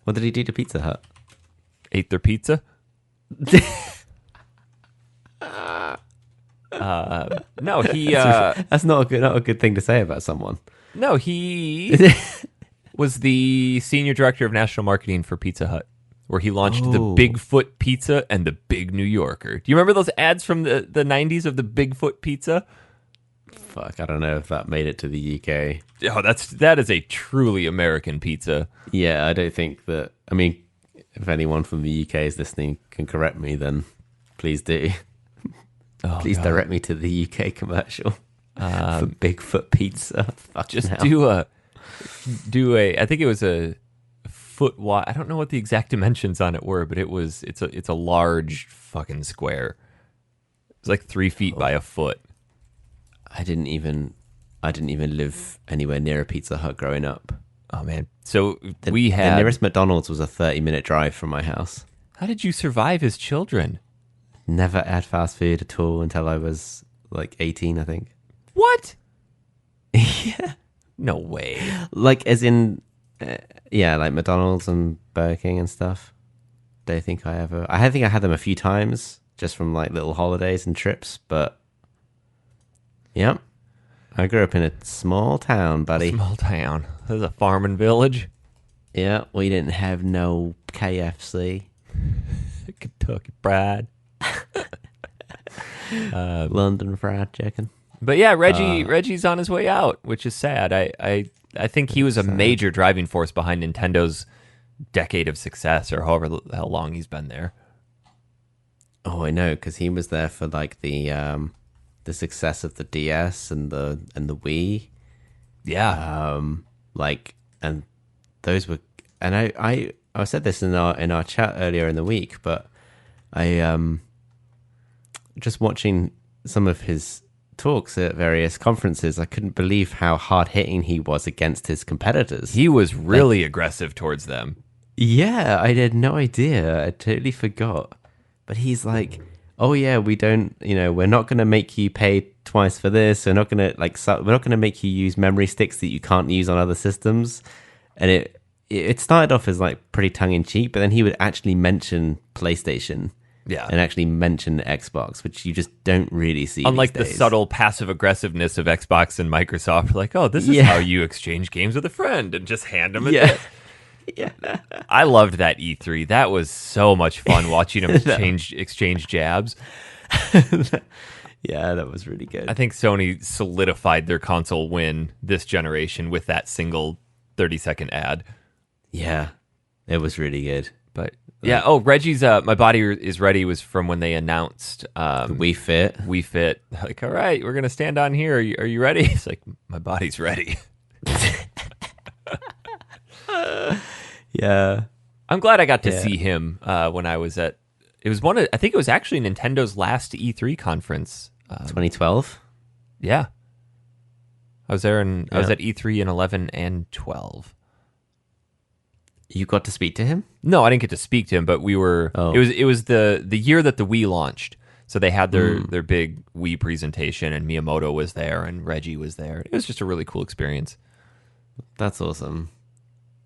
What did he do to Pizza Hut? ate their pizza. No, he. That's not a good thing to say about someone. No, he was the senior director of national marketing for Pizza Hut, where he launched the Oh. Bigfoot Pizza and the Big New Yorker. Do you remember those ads from the 90s of the Bigfoot Pizza? Fuck, I don't know if that made it to the UK. Oh, that is a truly American pizza. Yeah, I don't think that. I mean, if anyone from the UK is listening can correct me, then please do. Oh, Please God. direct me to the UK commercial for Bigfoot Pizza. Fuck Just hell. do a. I think it was a foot wide. I don't know what the exact dimensions on it were, but it's a large fucking square. It's like 3 feet by a foot. I didn't even live anywhere near a Pizza Hut growing up. Oh man! So The the nearest McDonald's was a 30-minute drive from my house. How did you survive as children? Never had fast food at all until I was like 18, I think. What? Yeah. No way. Like, as in, yeah, like McDonald's and Burger King and stuff. Don't think I think I had them a few times just from like little holidays and trips, but yeah. I grew up in a small town, buddy. Small town. There's a farming village. Yeah, we didn't have no KFC. Kentucky Pride. London Fried Chicken. But yeah, Reggie's on his way out, which is sad. I think he was a major driving force behind Nintendo's decade of success, or however how long he's been there. Oh, I know, because he was there for like the success of the DS and the Wii. Yeah. And those were, and I said this in our chat earlier in the week, but I just watching some of his talks at various conferences, I couldn't believe how hard hitting he was against his competitors. He was really aggressive towards them. Yeah, I had no idea. I totally forgot. But he's like, oh yeah, we don't, we're not going to make you pay twice for this. We're not going to we're not going to make you use memory sticks that you can't use on other systems. And it started off as like pretty tongue in cheek, but then he would actually mention PlayStation Yeah. and actually mention Xbox, which you just don't really see. Unlike these the days. subtle passive aggressiveness of Xbox and Microsoft, like, oh, this is Yeah. how you exchange games with a friend and just hand them a Yeah. disc. Yeah. I loved that E3. That was so much fun watching them exchange jabs. Yeah, that was really good. I think Sony solidified their console win this generation with that single 30-second ad. Yeah, it was really good. But yeah, Reggie's My Body Is Ready was from when they announced We Fit. We Fit. Like, all right, we're going to stand on here. Are you ready? It's like, my body's ready. Yeah. I'm glad I got to see him when I was at. It was I think it was actually Nintendo's last E3 conference. 2012. Yeah, I was there, and I was at E3 in 11 and 12. You got to speak to him? No, I didn't get to speak to him, but we were. Oh. It was the year that the Wii launched, so they had their big Wii presentation, and Miyamoto was there, and Reggie was there. It was just a really cool experience. That's awesome.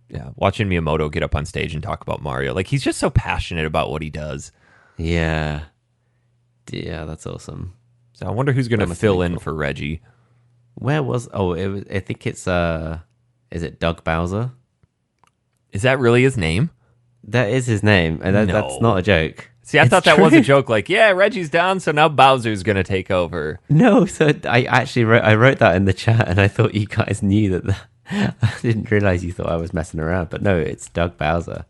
Yeah, watching Miyamoto get up on stage and talk about Mario, like he's just so passionate about what he does. Yeah. Yeah, that's awesome. So I wonder who's going to must fill be in cool. for Reggie. Where was? Oh, it was. I think it's. Is it Doug Bowser? Is that really his name? That is his name, and No. that's not a joke. See, I It's thought that was a true. joke. Like, yeah, Reggie's down, so now Bowser's going to take over. No, so I actually wrote that in the chat, and I thought you guys knew that. I didn't realize you thought I was messing around, but no, it's Doug Bowser.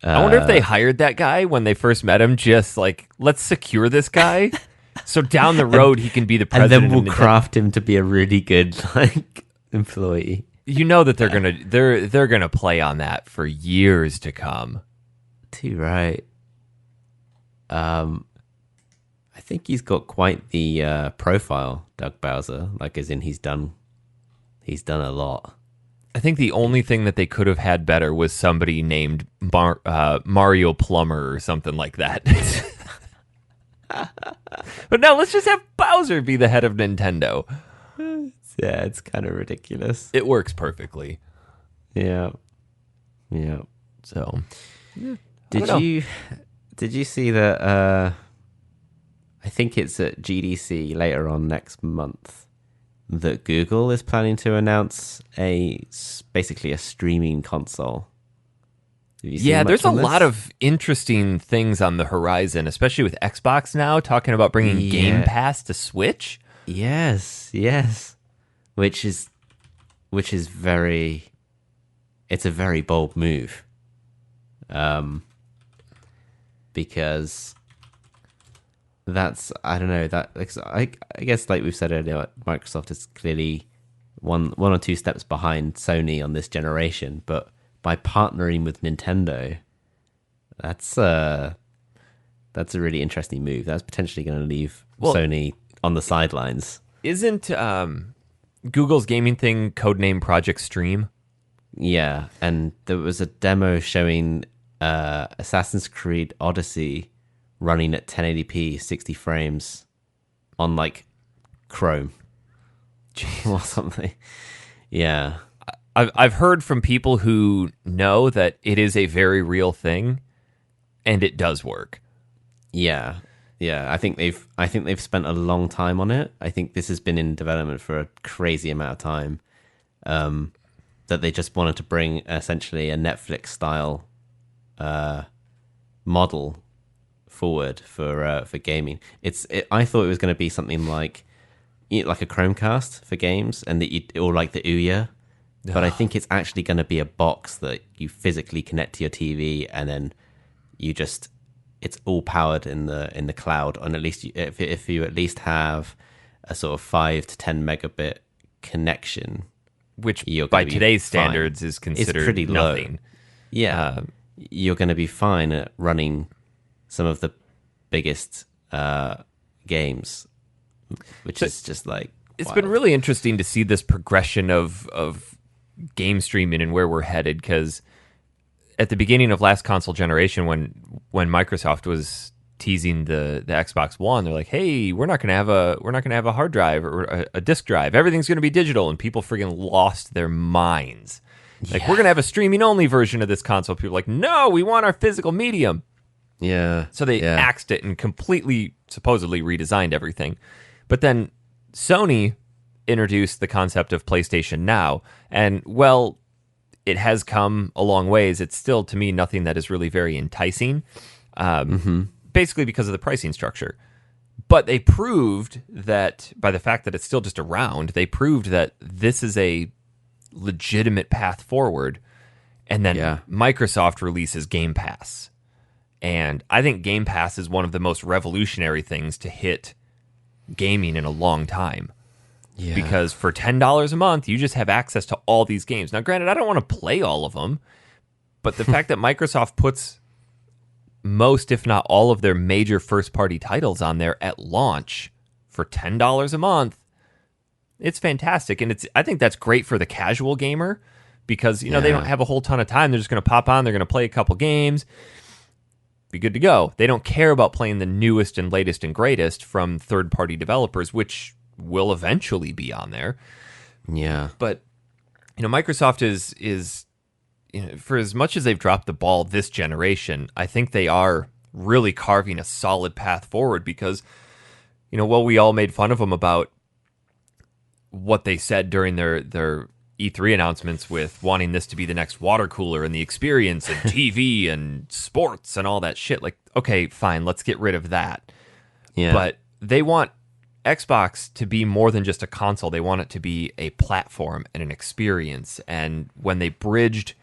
I wonder if they hired that guy when they first met him, just like, let's secure this guy, so down the road he can be the And president. then we'll of Nintendo. craft him to be a really good employee. You know that they're gonna play on that for years to come. Too right. I think he's got quite the profile, Doug Bowser. Like, as in he's done a lot. I think the only thing that they could have had better was somebody named Mario Plumber or something like that. But no, let's just have Bowser be the head of Nintendo. Yeah, it's kind of ridiculous. It works perfectly. Yeah. So, Did you see that? I think it's at GDC later on next month that Google is planning to announce basically a streaming console. Have you seen yeah, much there's a on this? lot of interesting things on the horizon, especially with Xbox now talking about bringing Game Pass to Switch. Yes, which is very. It's a very bold move. Because that's, I don't know, that I guess, like we've said earlier, Microsoft is clearly one or two steps behind Sony on this generation, but by partnering with Nintendo, that's a really interesting move. That's potentially going to leave Sony on the sidelines. Isn't Google's gaming thing codename Project Stream? Yeah, and there was a demo showing Assassin's Creed Odyssey running at 1080p 60 frames on like Chrome or something. Yeah. I've heard from people who know that it is a very real thing, and it does work. Yeah. I think they've spent a long time on it. I think this has been in development for a crazy amount of time. That they just wanted to bring essentially a Netflix style model forward for gaming. I thought it was going to be something like a Chromecast for games, and or like the Ouya. But I think it's actually going to be a box that you physically connect to your TV, and then it's all powered in the cloud. And at least if you at least have a sort of 5 to 10 megabit connection, which you're by gonna be today's fine. standards is considered It's pretty low. nothing. Yeah, you're going to be fine at running some of the biggest games, which is just like It's wild. been really interesting to see this progression of game streaming and where we're headed, because at the beginning of last console generation, when Microsoft was teasing the Xbox One, they're like, "Hey, we're not gonna have a hard drive or a disk drive. Everything's gonna be digital," and people friggin' lost their minds. Like, we're gonna have a streaming only version of this console. People are like, "No, we want our physical medium." Yeah. So they axed it and completely, supposedly, redesigned everything. But then Sony introduced the concept of PlayStation Now. And, well, it has come a long ways. It's still, to me, nothing that is really very enticing, basically because of the pricing structure. But they proved that, by the fact that it's still just around, they proved that this is a legitimate path forward. And then Microsoft releases Game Pass. And I think Game Pass is one of the most revolutionary things to hit gaming in a long time. Yeah. Because for $10 a month, you just have access to all these games. Now, granted, I don't want to play all of them, but the fact that Microsoft puts most, if not all, of their major first-party titles on there at launch for $10 a month, it's fantastic. And I think that's great for the casual gamer because, they don't have a whole ton of time. They're just going to pop on, they're going to play a couple games, be good to go. They don't care about playing the newest and latest and greatest from third-party developers, which will eventually be on there. Yeah. But, Microsoft is for as much as they've dropped the ball this generation, I think they are really carving a solid path forward because, while we all made fun of them about what they said during their E3 announcements with wanting this to be the next water cooler and the experience and TV and sports and all that shit. Like, okay, fine, let's get rid of that. Yeah. But they want Xbox to be more than just a console. They want it to be a platform and an experience. And when they bridged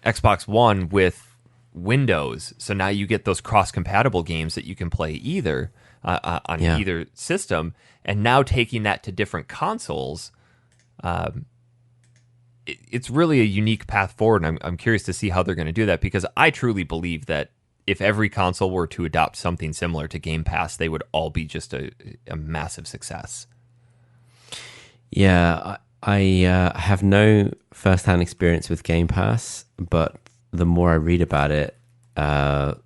Xbox One with Windows, so now you get those cross-compatible games that you can play either on either system, and now taking that to different consoles, it's really a unique path forward, and I'm curious to see how they're going to do that, because I truly believe that if every console were to adopt something similar to Game Pass, they would all be just a massive success. Yeah, I have no first-hand experience with Game Pass, but the more I read about it, the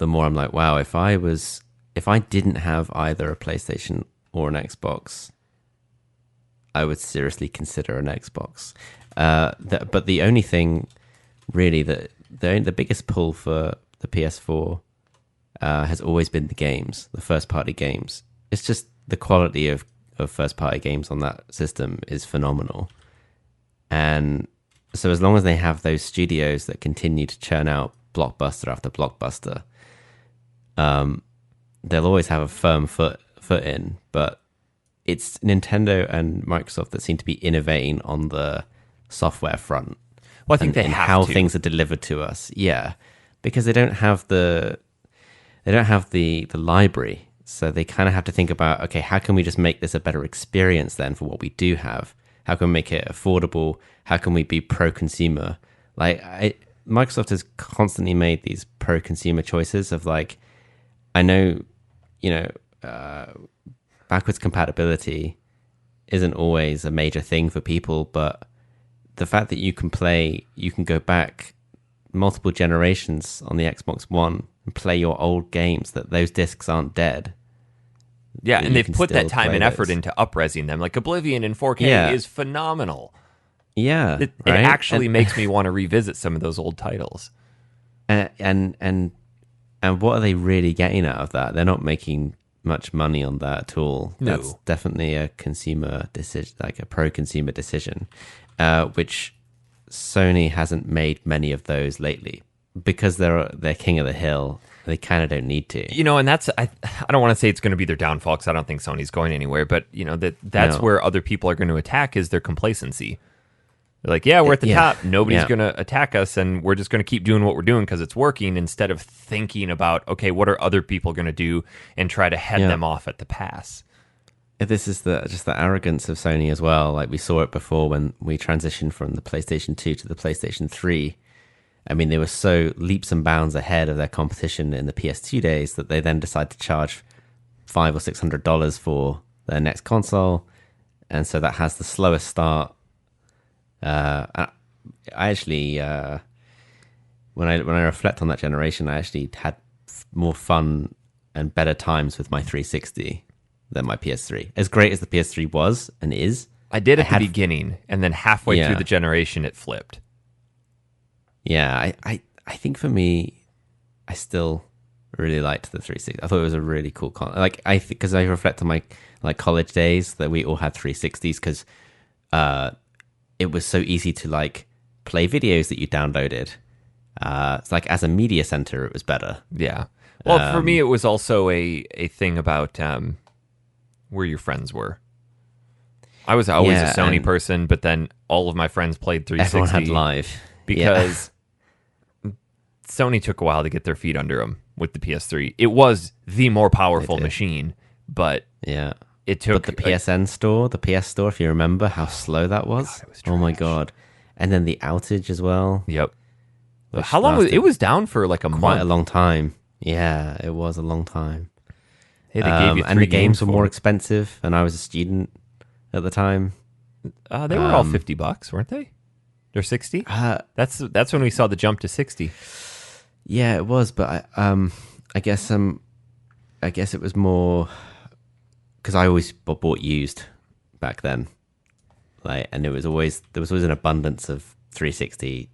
more I'm like, wow, if I didn't have either a PlayStation or an Xbox, I would seriously consider an Xbox. But the only thing really the biggest pull for the PS4 has always been the games, the first-party games. It's just the quality of first-party games on that system is phenomenal. And so as long as they have those studios that continue to churn out blockbuster after blockbuster, they'll always have a firm foot in. But it's Nintendo and Microsoft that seem to be innovating on the software front. Well, I think they have how to. Things are delivered to us. Yeah, because they don't have the library, so they kind of have to think about, okay, how can we just make this a better experience then for what we do have? How can we make it affordable? How can we be pro-consumer? Microsoft has constantly made these pro-consumer choices of like, I know, backwards compatibility isn't always a major thing for people, but the fact that you can go back multiple generations on the Xbox One and play your old games, that those discs aren't dead. Yeah, and they've put that time and effort into up-resing them. Like Oblivion in 4K is phenomenal. Yeah, it actually makes me want to revisit some of those old titles. And what are they really getting out of that? They're not making much money on that at all. No. That's definitely a consumer decision, like a pro-consumer decision, which Sony hasn't made many of those lately because they're king of the hill. They kind of don't need to, and that's I don't want to say it's going to be their downfall because I don't think Sony's going anywhere. But that's where other people are going to attack is their complacency. They're like, yeah, we're at the top. Nobody's going to attack us, and we're just going to keep doing what we're doing because it's working. Instead of thinking about, okay, what are other people going to do and try to head them off at the pass. This is just the arrogance of Sony as well. Like we saw it before when we transitioned from the PlayStation 2 to the PlayStation 3. I mean, they were so leaps and bounds ahead of their competition in the PS2 days that they then decided to charge $500 or $600 for their next console, and so that has the slowest start. I actually, when I reflect on that generation, I actually had more fun and better times with my 360 than my PS3. As great as the PS3 was and is, I did at the beginning, and then halfway through the generation, it flipped. Yeah, I think for me, I still really liked the 360. I thought it was a really cool like because I reflect on my like college days that we all had 360s because it was so easy to like play videos that you downloaded. It's like as a media center, it was better. Yeah. Well, for me, it was also a thing about where your friends were. I was always a Sony person, but then all of my friends played 360. Everyone had live. Because Sony took a while to get their feet under them with the PS3. It was the more powerful machine, but it took... But the PSN store, the PS store, if you remember how slow that was. God, it was oh my God. And then the outage as well. Yep. How long was it? It was down for like a month. Quite a long time. Yeah, it was a long time. Hey, they gave you 3 and the games were for more it. expensive, and I was a student at the time. They were all $50, weren't they? Or 60? That's when we saw the jump to 60. Yeah, it was, but I guess it was more because I always bought used back then, like, and there was always an abundance of 360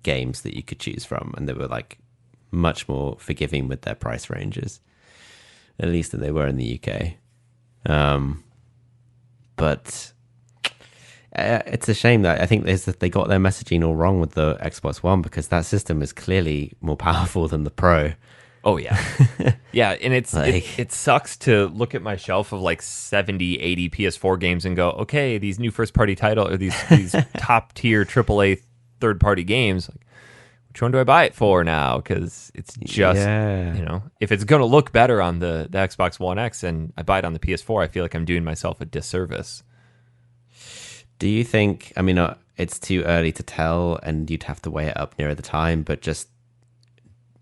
games that you could choose from, and they were like much more forgiving with their price ranges, at least than they were in the UK. But it's a shame that I think they got their messaging all wrong with the Xbox One, because that system is clearly more powerful than the Pro. Oh yeah. Yeah, and it sucks to look at my shelf of like 70, 80 PS4 games and go, okay, these new first party title or these top tier AAA third party games, like, which one do I buy it for now? Because it's just, if it's going to look better on the Xbox One X and I buy it on the PS4, I feel like I'm doing myself a disservice. Do you think, I mean, it's too early to tell and you'd have to weigh it up nearer the time, but just,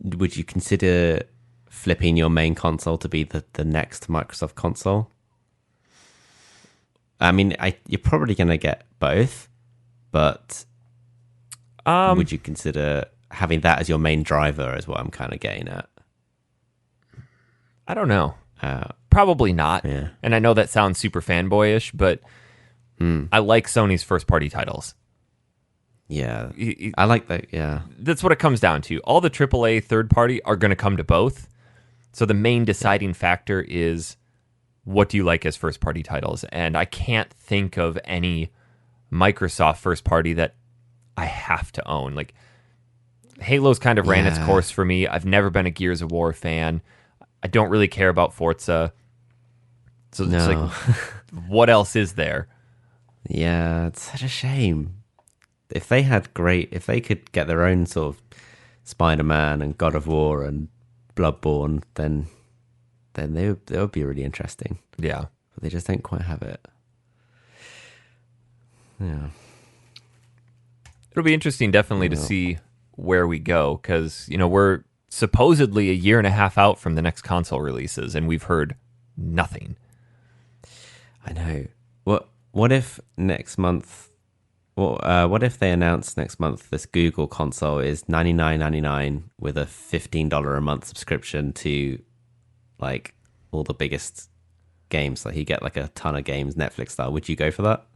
would you consider flipping your main console to be the next Microsoft console? I mean, you're probably going to get both, but would you consider having that as your main driver, is what I'm kind of getting at? I don't know. Probably not. Yeah. And I know that sounds super fanboyish, but I like Sony's first-party titles. Yeah, I like that, yeah. That's what it comes down to. All the AAA third-party are going to come to both. So the main deciding factor is, what do you like as first-party titles? And I can't think of any Microsoft first-party that I have to own. Like, Halo's kind of ran its course for me. I've never been a Gears of War fan. I don't really care about Forza. So it's like, what else is there? Yeah, it's such a shame. If they could get their own sort of Spider-Man and God of War and Bloodborne, then they would be really interesting. Yeah. But they just don't quite have it. Yeah. It'll be interesting, definitely, to see where we go, because, we're supposedly a year and a half out from the next console releases, and we've heard nothing. I know. What if next month? What if they announce next month this Google console is $99.99 with a $15 a month subscription to like all the biggest games? Like you get like a ton of games, Netflix style. Would you go for that?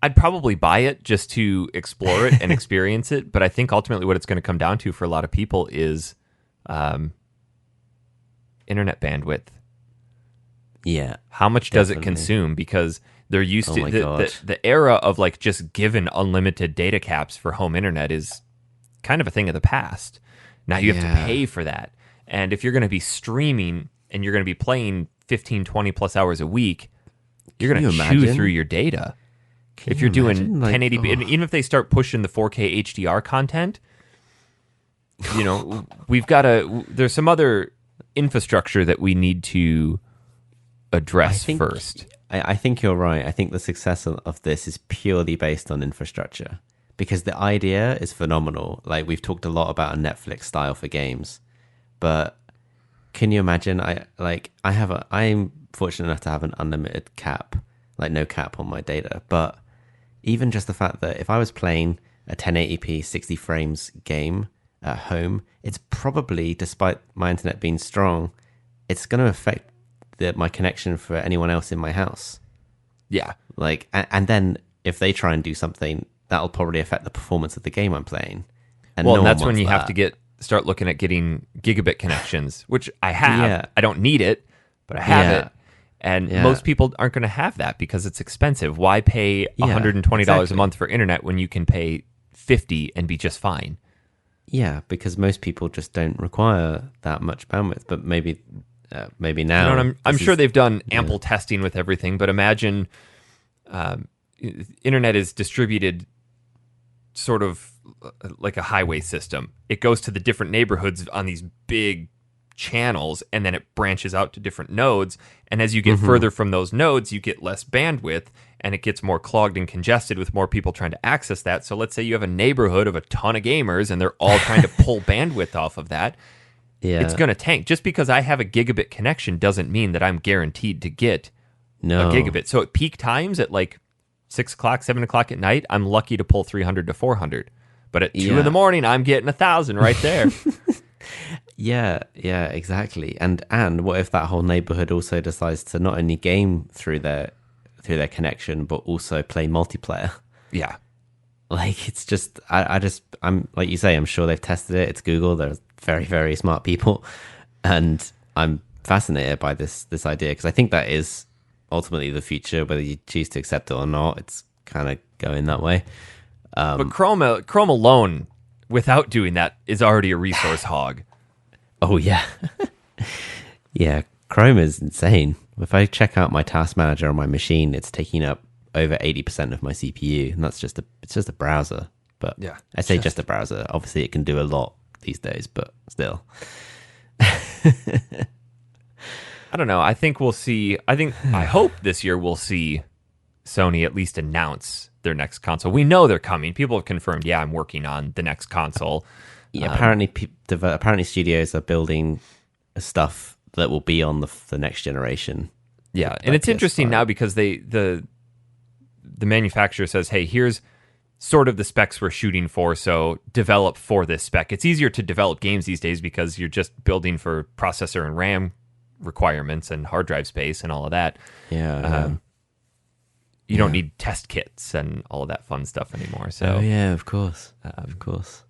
I'd probably buy it just to explore it and experience it, but I think ultimately what it's going to come down to for a lot of people is internet bandwidth. Yeah. How much does it consume? Because they're used to the era of like just given unlimited data caps for home internet is kind of a thing of the past. Now you have to pay for that. And if you're going to be streaming and you're going to be playing 15, 20 plus hours a week, you're going to chew through your data. If you're doing 1080p, and even if they start pushing the 4K HDR content, there's some other infrastructure that we need to address first. I think you're right. I think the success of this is purely based on infrastructure, because the idea is phenomenal. Like, we've talked a lot about a Netflix style for games, but can you imagine? I'm fortunate enough to have an unlimited cap, like no cap on my data. But even just the fact that if I was playing a 1080p 60 frames game at home, it's probably, despite my internet being strong, it's going to affect my connection for anyone else in my house. Yeah. Like, and then if they try and do something, that'll probably affect the performance of the game I'm playing. And that's when you have to get start looking at getting gigabit connections, which I have. Yeah. I don't need it, but I have Yeah. it. And Yeah. most people aren't going to have that because it's expensive. Why pay $120 exactly. a month for internet when you can pay $50 and be just fine? Yeah, because most people just don't require that much bandwidth. But maybe now. You know, and I'm sure they've done ample testing with everything, but imagine internet is distributed sort of like a highway system. It goes to the different neighborhoods on these big channels, and then it branches out to different nodes. And as you get further from those nodes, you get less bandwidth, and it gets more clogged and congested with more people trying to access that. So let's say you have a neighborhood of a ton of gamers, and they're all trying to pull bandwidth off of that. Yeah. It's going to tank. Just because I have a gigabit connection doesn't mean that I'm guaranteed to get No. a gigabit. So at peak times at like 6 o'clock, 7 o'clock at night, I'm lucky to pull 300 to 400. But at 2 in the morning, I'm getting 1,000 right there. Yeah, exactly. And what if that whole neighborhood also decides to not only game through their connection, but also play multiplayer? Yeah. Like, it's just, I'm like you say, I'm sure they've tested it. It's Google. They're very, very smart people. And I'm fascinated by this idea, because I think that is ultimately the future, whether you choose to accept it or not. It's kind of going that way. But Chrome alone, without doing that, is already a resource hog. Oh, yeah. Yeah, Chrome is insane. If I check out my task manager on my machine, it's taking up over 80% of my CPU, and it's just a browser. But Yeah, I say just a browser. Obviously, it can do a lot these days, but still. I don't know. I think we'll see. I hope this year we'll see Sony at least announce their next console. We know they're coming. People have confirmed, yeah, I'm working on the next console. Yeah, apparently studios are building stuff that will be on the next generation. Yeah, like and it's interesting PS5. now because the manufacturer says, hey, here's sort of the specs we're shooting for, so develop for this spec. It's easier to develop games these days because you're just building for processor and RAM requirements and hard drive space and all of that. Yeah. You don't need test kits and all of that fun stuff anymore. So of course. Of course.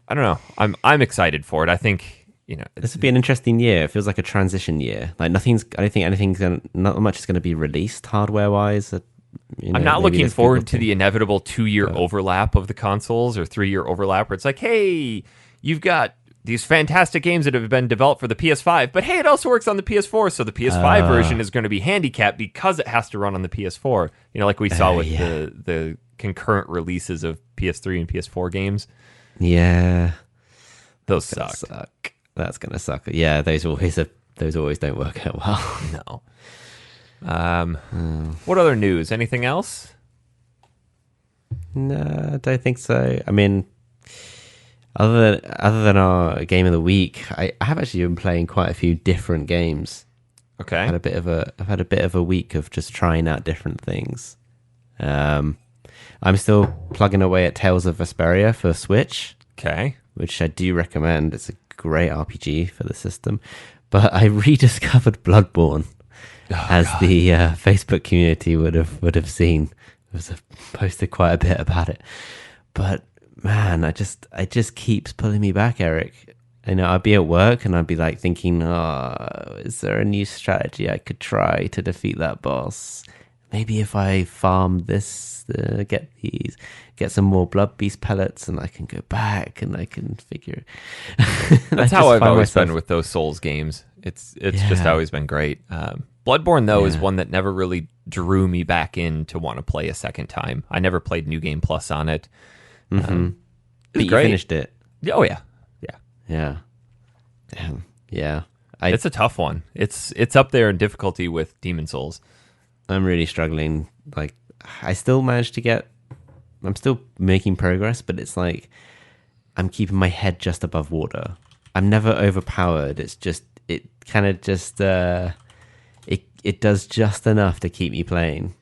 I don't know. I'm excited for it. I think, This would be an interesting year. It feels like a transition year. Like I don't think anything's not much is going to be released hardware wise. I'm not looking forward to the inevitable 2-year overlap of the consoles or 3-year overlap where it's like, hey, you've got these fantastic games that have been developed for the PS5, but hey, it also works on the PS4, so the PS5 version is going to be handicapped because it has to run on the PS4. Like we saw with the concurrent releases of PS3 and PS4 games. Yeah. Those suck. That's going to suck. Yeah, those always don't work out well. No. What other news? Anything else? No, I don't think so. I mean, other than our game of the week, I have actually been playing quite a few different games. Okay. I've had a bit of a week of just trying out different things. I'm still plugging away at Tales of Vesperia for Switch. Okay. Which I do recommend. It's a great RPG for the system. But I rediscovered Bloodborne, as the Facebook community would have seen. It was posted quite a bit about it. But man, it just keeps pulling me back, Eric. I'd be at work and I'd be like thinking, is there a new strategy I could try to defeat that boss? Maybe if I farm this, get some more blood beast pellets, and I can go back and I can figure. That's how I've always been with those Souls games. It's just always been great. Bloodborne though is one that never really drew me back in to want to play a second time. I never played New Game Plus on it. But you great. finished it. Oh yeah. Yeah. Damn. Yeah. It's a tough one. It's up there in difficulty with Demon Souls. I'm really struggling. Like, I still managed to I'm still making progress, but it's like I'm keeping my head just above water. I'm never overpowered. It's just, it kind of just, it does just enough to keep me playing.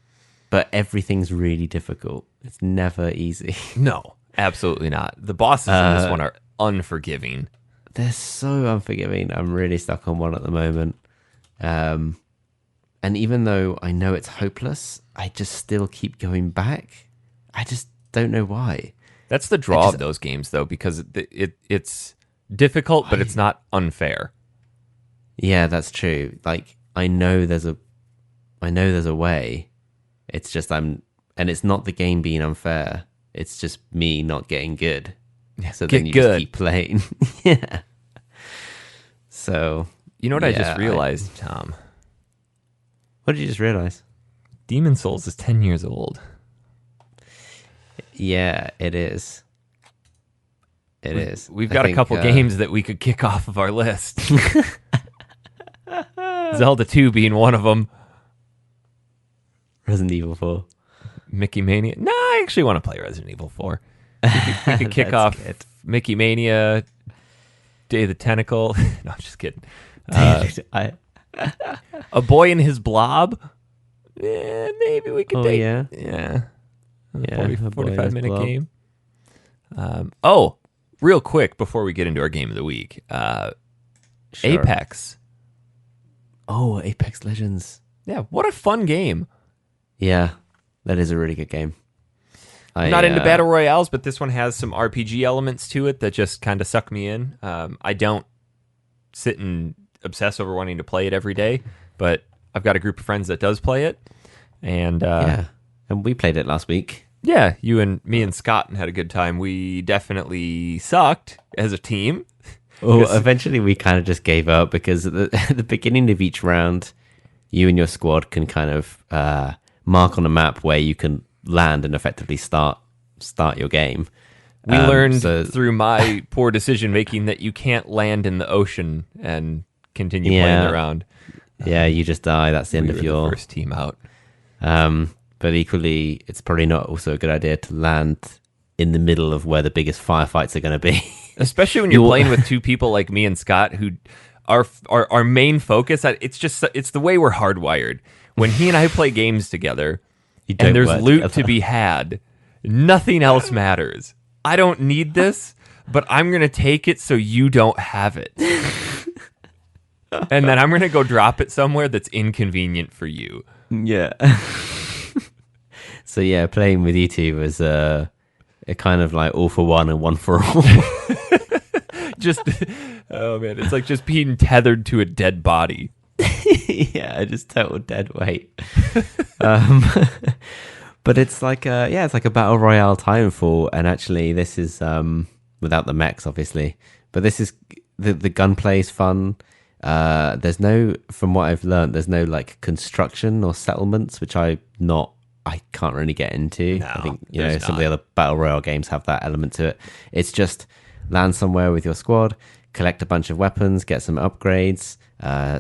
But everything's really difficult. It's never easy. No, absolutely not. The bosses in this one are unforgiving. They're so unforgiving. I'm really stuck on one at the moment. And even though I know it's hopeless, I just still keep going back. I just don't know why. That's the draw of those games, though, because it's difficult, but it's not unfair. Yeah, that's true. Like, I know there's a way. It's just and it's not the game being unfair. It's just me not getting good. So then you just keep playing. Yeah. So, you know what I just realized, Tom? What did you just realize? Demon Souls is 10 years old. Yeah, it is. It is. We've got a couple games that we could kick off of our list. Zelda 2 being one of them. Resident Evil 4. Mickey Mania. No, I actually want to play Resident Evil 4. We could kick off Mickey Mania, Day of the Tentacle. No, I'm just kidding. A Boy and His Blob. Maybe we could take. Yeah. 45-minute game. Real quick before we get into our game of the week. Sure. Apex. Oh, Apex Legends. Yeah, what a fun game. Yeah, that is a really good game. I'm not into battle royales, but this one has some RPG elements to it that just kind of suck me in. I don't sit and obsess over wanting to play it every day, but I've got a group of friends that does play it. And and we played it last week. Yeah, you and me and Scott had a good time. We definitely sucked as a team. Well, eventually we kind of just gave up because at the beginning of each round, you and your squad can kind of mark on a map where you can land and effectively start your game. We learned through my poor decision making that you can't land in the ocean and continue playing the round. Yeah, you just die. That's the end of your first team out. But equally, it's probably not also a good idea to land in the middle of where the biggest firefights are going to be. Especially when you're playing with two people like me and Scott, who our main focus. It's the way we're hardwired. When he and I play games together, and there's loot to be had, nothing else matters. I don't need this, but I'm going to take it so you don't have it. And then I'm going to go drop it somewhere that's inconvenient for you. Yeah. So yeah, playing with you two was a kind of like all for one and one for all. Oh man, it's like just being tethered to a dead body. Yeah, just total dead weight. But it's like it's like a battle royale Titanfall, and actually this is without the mechs, obviously. But this is the gunplay is fun. From what I've learned, there's no like construction or settlements, which I can't really get into. No, I think some of the other battle royale games have that element to it. It's just land somewhere with your squad, collect a bunch of weapons, get some upgrades,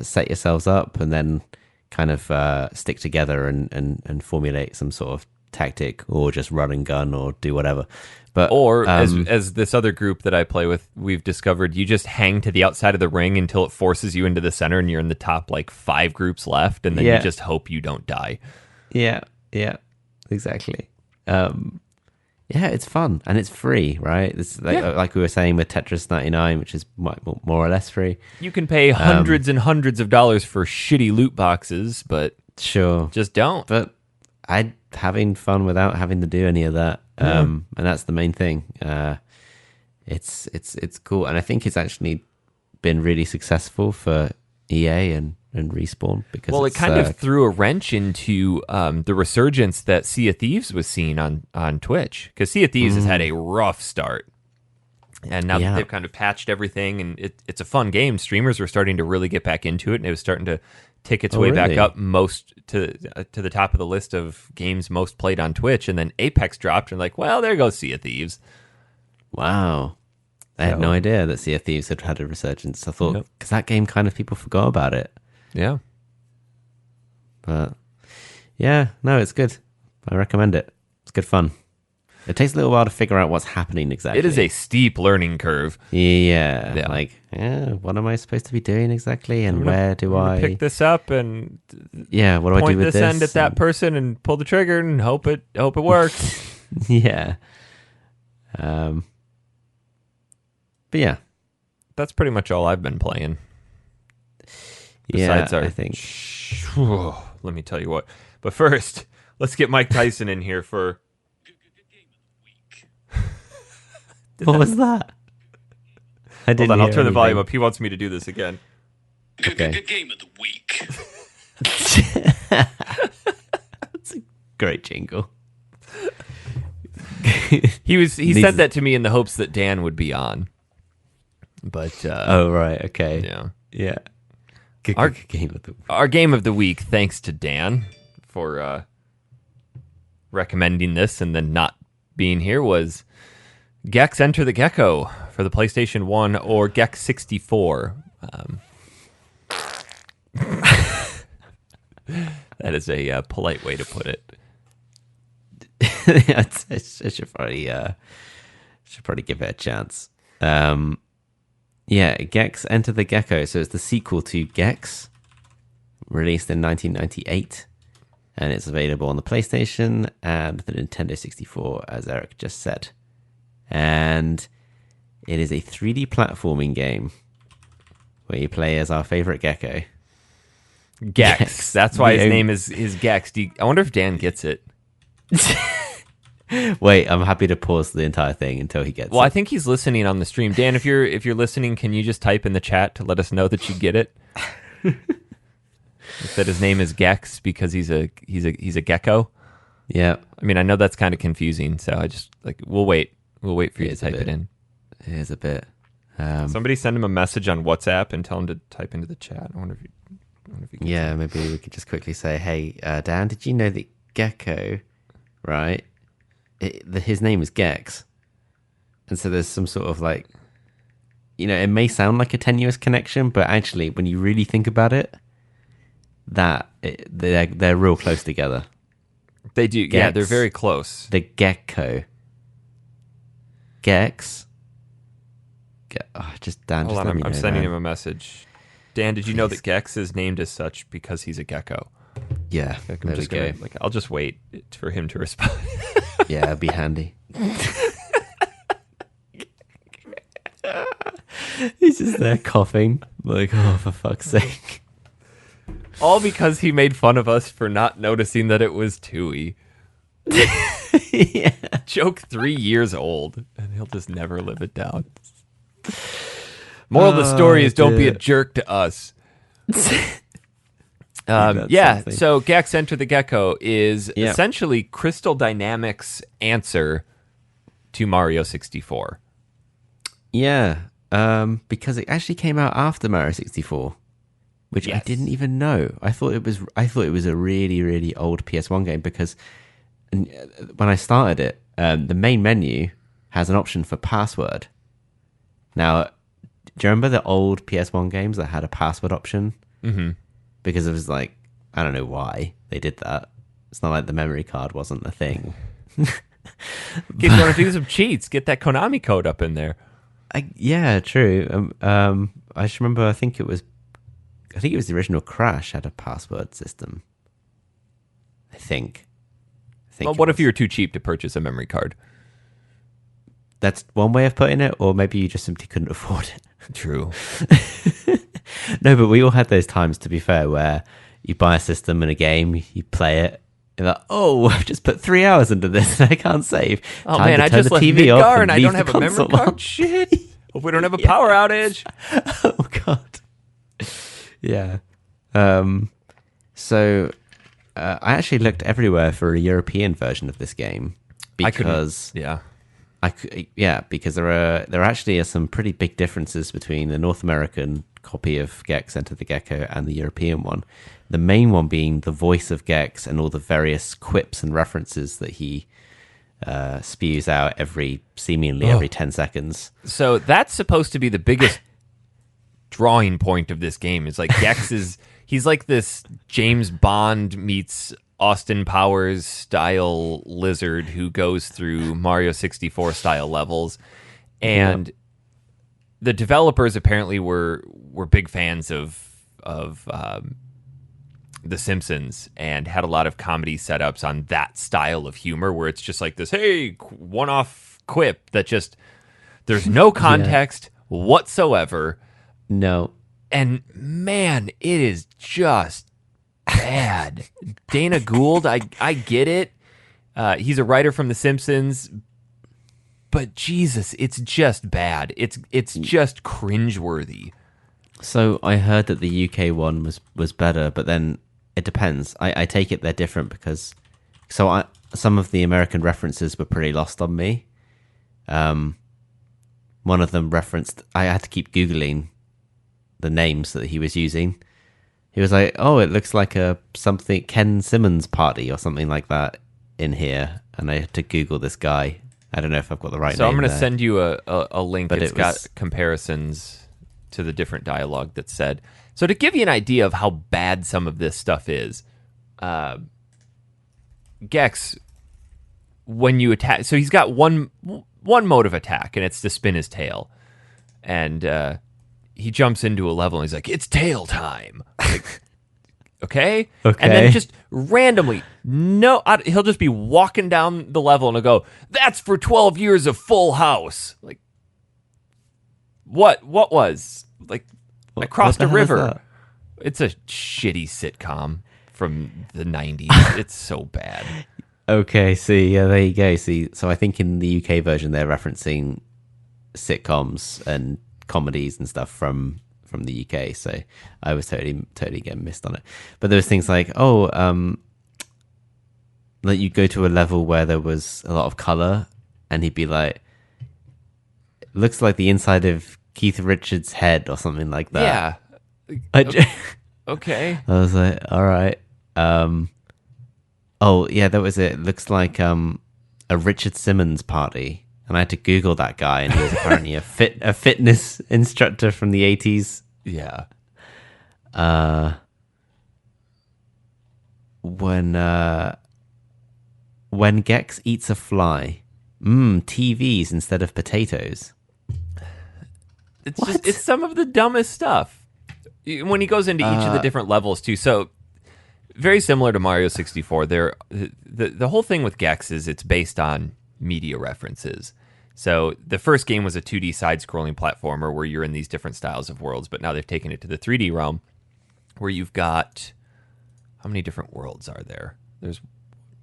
set yourselves up, and then kind of stick together and formulate some sort of tactic, or just run and gun, or do whatever. But as this other group that I play with, we've discovered, you just hang to the outside of the ring until it forces you into the center, and you're in the top like 5 groups left, and then you just hope you don't die. Yeah, exactly. It's fun and it's free, right? It's like we were saying with Tetris 99, which is more or less free. You can pay hundreds and hundreds of dollars for shitty loot boxes, but sure, just don't. But I'm having fun without having to do any of that, and that's the main thing. It's cool, and I think it's actually been really successful for EA and Respawn, because it kind of threw a wrench into the resurgence that Sea of Thieves was seeing on Twitch, because Sea of Thieves has had a rough start, and now that they've kind of patched everything, and it's a fun game. Streamers were starting to really get back into it, and it was starting to tick its way back up most to the top of the list of games most played on Twitch. And then Apex dropped, and like, well, there goes Sea of Thieves. Wow. I had no idea that Sea of Thieves had a resurgence. I thought, because that game kind of people forgot about it. Yeah. But yeah, no, it's good. I recommend it. It's good fun. It takes a little while to figure out what's happening exactly. It is a steep learning curve. Yeah. Like, what am I supposed to be doing exactly? And where do I pick this up and what do I do with point this? End at that person and pull the trigger and hope it works. Yeah. But yeah. That's pretty much all I've been playing. Besides I think. Let me tell you what. But first, let's get Mike Tyson in here for. What was that? Hold on, I'll turn the volume up. He wants me to do this again. Okay. Game of the week. That's a great jingle. He sent that to me in the hopes that Dan would be on. But oh right, okay. Yeah. Our game of the week. Our game of the week, thanks to Dan for recommending this and then not being here, was Gex Enter the Gecko for the PlayStation 1 or Gex 64. That is a polite way to put it. I should probably give it a chance. Gex Enter the Gecko. So it's the sequel to Gex, released in 1998, and it's available on the PlayStation and the Nintendo 64, as Eric just said. And it is a 3D platforming game where you play as our favorite gecko. Gex. That's why his name is Gex. I wonder if Dan gets it. Wait, I'm happy to pause the entire thing until he gets it. Well, I think he's listening on the stream. Dan, if you're listening, can you just type in the chat to let us know that you get it? That his name is Gex because he's a gecko. Yeah. I mean, I know that's kind of confusing, so I just we'll wait for you to type it in. Here's a bit. Somebody send him a message on WhatsApp and tell him to type into the chat. I wonder if he gets it. Maybe we could just quickly say, hey, Dan, did you know that Gecko, right? His name is Gex. And so there's some sort of it may sound like a tenuous connection, but actually, when you really think about it, they're real close together. They do. Gex, yeah, they're very close. The Gecko. Gex. Dan, hold on, I'm sending him a message. Dan, did you know that Gex is named as such because he's a gecko? Yeah, I'm just gonna, I'll just wait for him to respond. Yeah, it'd be handy. He's just there coughing, oh, for fuck's sake. All because he made fun of us for not noticing that it was Tui. Yeah. Joke 3 years old, and he'll just never live it down. Moral of the story is don't be a jerk to us. So Gex Enter the Gecko is essentially Crystal Dynamics' answer to Mario 64. Yeah, because it actually came out after Mario 64, which I didn't even know. I thought it was a really, really old PS1 game because when I started it, the main menu has an option for password. Now, do you remember the old PS1 games that had a password option? Mm-hmm. Because it was I don't know why they did that. It's not like the memory card wasn't a thing. In case you want to do some cheats, get that Konami code up in there. Yeah, true. I just remember. I think it was the original Crash had a password system. I think. Well, what if you were too cheap to purchase a memory card? That's one way of putting it, or maybe you just simply couldn't afford it. True. No, but we all had those times, to be fair, where you buy a system and a game, you play it, and you're like, oh, I've just put 3 hours into this and I can't save. Oh, Time man, to I turn just the left TV off Midgar and I leave don't the have a memory console card. on. Shit. Hope we don't have a power outage. Oh, God. Yeah. So I actually looked everywhere for a European version of this game because because there actually are some pretty big differences between the North American copy of Gex Enter the Gecko and the European one. The main one being the voice of Gex and all the various quips and references that he spews out seemingly every 10 seconds. So that's supposed to be the biggest drawing point of this game. Is Gex he's like this James Bond meets Austin Powers style lizard who goes through Mario 64 style levels, and the developers apparently were big fans of The Simpsons and had a lot of comedy setups on that style of humor where it's just like this, hey, one-off quip that just there's no context whatsoever. No. And man, it is just bad. Dana Gould, I get it. He's a writer from The Simpsons, but Jesus, it's just bad. It's just cringeworthy. So I heard that the UK one was better, but then it depends. I take it they're different because some of the American references were pretty lost on me. One of them referenced, I had to keep Googling the names that he was using. He was like, "Oh, it looks like a something Ken Simmons party or something like that in here," and I had to Google this guy. I don't know if I've got the right name. So I'm going to there. send you a link. But It's got comparisons to the different dialogue that's said. So to give you an idea of how bad some of this stuff is, Gex, when you attack, so he's got one mode of attack, and it's to spin his tail, and he jumps into a level, and he's like, "It's tail time." Like, okay, and then just randomly, he'll just be walking down the level, and he'll go, "That's for 12 years of Full House." Like, what was like? I crossed a river. It's a shitty sitcom from the 90s. It's so bad. Okay, see, yeah, there you go. See, so I think in the UK version they're referencing sitcoms and comedies and stuff from the UK. So I was totally getting missed on it. But there was things like, like you go to a level where there was a lot of color, and he'd be like, "Looks like the inside of Keith Richards' head," or something like that. Yeah. Okay. I was like, all right. Oh, yeah, that was it. Looks like a Richard Simmons party. And I had to Google that guy, and he was apparently a fitness instructor from the 80s. Yeah. When Gex eats a fly, TVs instead of potatoes. It's some of the dumbest stuff. When he goes into each of the different levels too. So very similar to Mario 64. The whole thing with Gex is it's based on media references. So the first game was a 2D side-scrolling platformer where you're in these different styles of worlds, but now they've taken it to the 3D realm where you've got, how many different worlds are there? There's 1,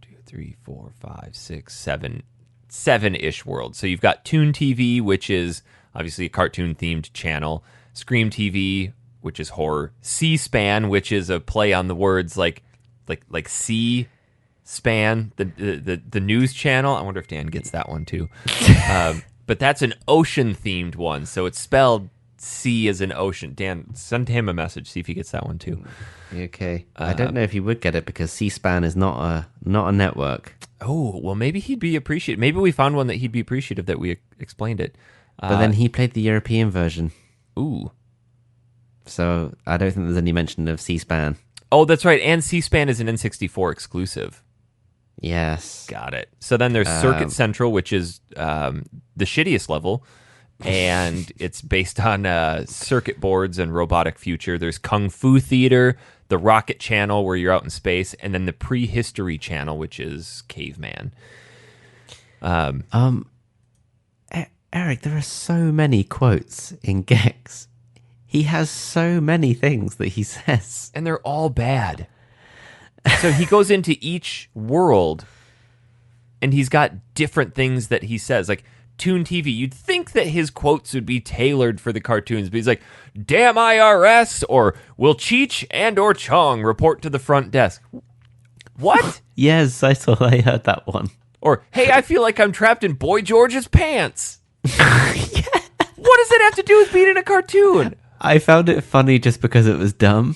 2, 3, 4, 5, 6, 7, 7-ish worlds. So you've got Toon TV, which is obviously a cartoon-themed channel, Scream TV, which is horror, C-SPAN, which is a play on the words like C-SPAN, the news channel. I wonder if Dan gets that one too. But that's an ocean-themed one, so it's spelled C as an ocean. Dan, send him a message, see if he gets that one too. Okay. I don't know if he would get it because C-SPAN is not a network. Oh, well, maybe he'd be appreciative. Maybe we found one that he'd be appreciative that we explained it. But then he played the European version. Ooh. So I don't think there's any mention of C-SPAN. Oh, that's right. And C-SPAN is an N64 exclusive. Yes. Got it. So then there's Circuit Central, which is the shittiest level. And it's based on circuit boards and robotic future. There's Kung Fu Theater, the Rocket Channel, where you're out in space, and then the Prehistory Channel, which is Caveman. Eric, there are so many quotes in Gex. He has so many things that he says. And they're all bad. So he goes into each world, and he's got different things that he says. Like, Toon TV, you'd think that his quotes would be tailored for the cartoons, but he's like, "Damn IRS," or "Will Cheech and or Chong report to the front desk?" What? Yes, I heard that one. Or, "Hey, I feel like I'm trapped in Boy George's pants." Yeah. What does it have to do with being in a cartoon? I found it funny just because it was dumb.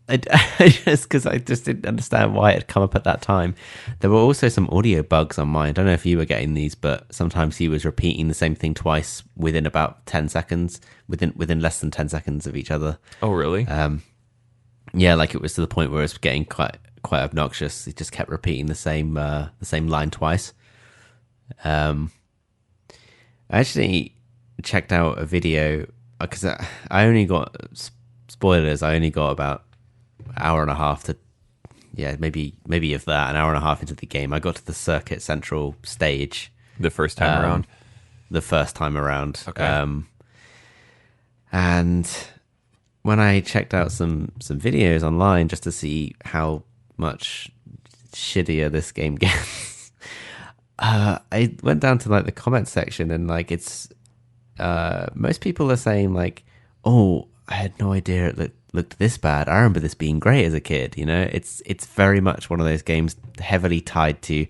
Because I just didn't understand why it had come up at that time. There were also some audio bugs on mine. I don't know if you were getting these, but sometimes he was repeating the same thing twice within about 10 seconds, within less than 10 seconds of each other. Oh, really? Yeah, like it was to the point where it was getting quite obnoxious. He just kept repeating the same line twice. I actually checked out a video because I only got spoilers. I only got about an hour and a half to, maybe of that, an hour and a half into the game. I got to the Circuit Central stage The first time around? The first time around. Okay. And when I checked out some videos online just to see how much shittier this game gets, I went down to like the comment section, and like it's most people are saying like, "Oh, I had no idea it looked this bad. I remember this being great as a kid." You know, it's very much one of those games heavily tied to,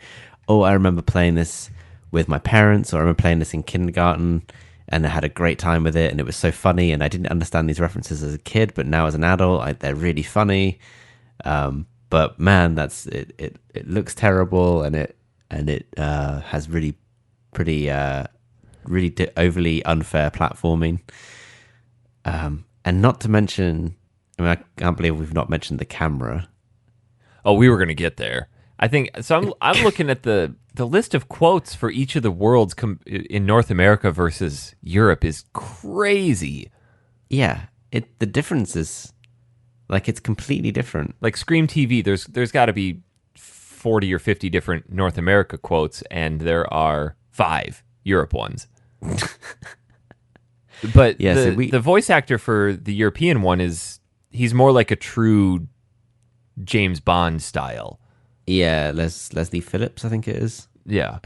"Oh, I remember playing this with my parents, or I remember playing this in kindergarten, and I had a great time with it, and it was so funny, and I didn't understand these references as a kid, but now as an adult, they're really funny." But man, that's it. It looks terrible, and it has really pretty overly unfair platforming. And not to mention, I mean, I can't believe we've not mentioned the camera. Oh, we were going to get there. I think so. I'm looking at the list of quotes for each of the worlds in North America versus Europe is crazy. Yeah, the difference is like it's completely different. Like Scream TV, there's got to be 40 or 50 different North America quotes, and there are 5 Europe ones. But yeah, the voice actor for the European one he's more like a true James Bond style. Yeah, Leslie Phillips, I think it is. Yeah.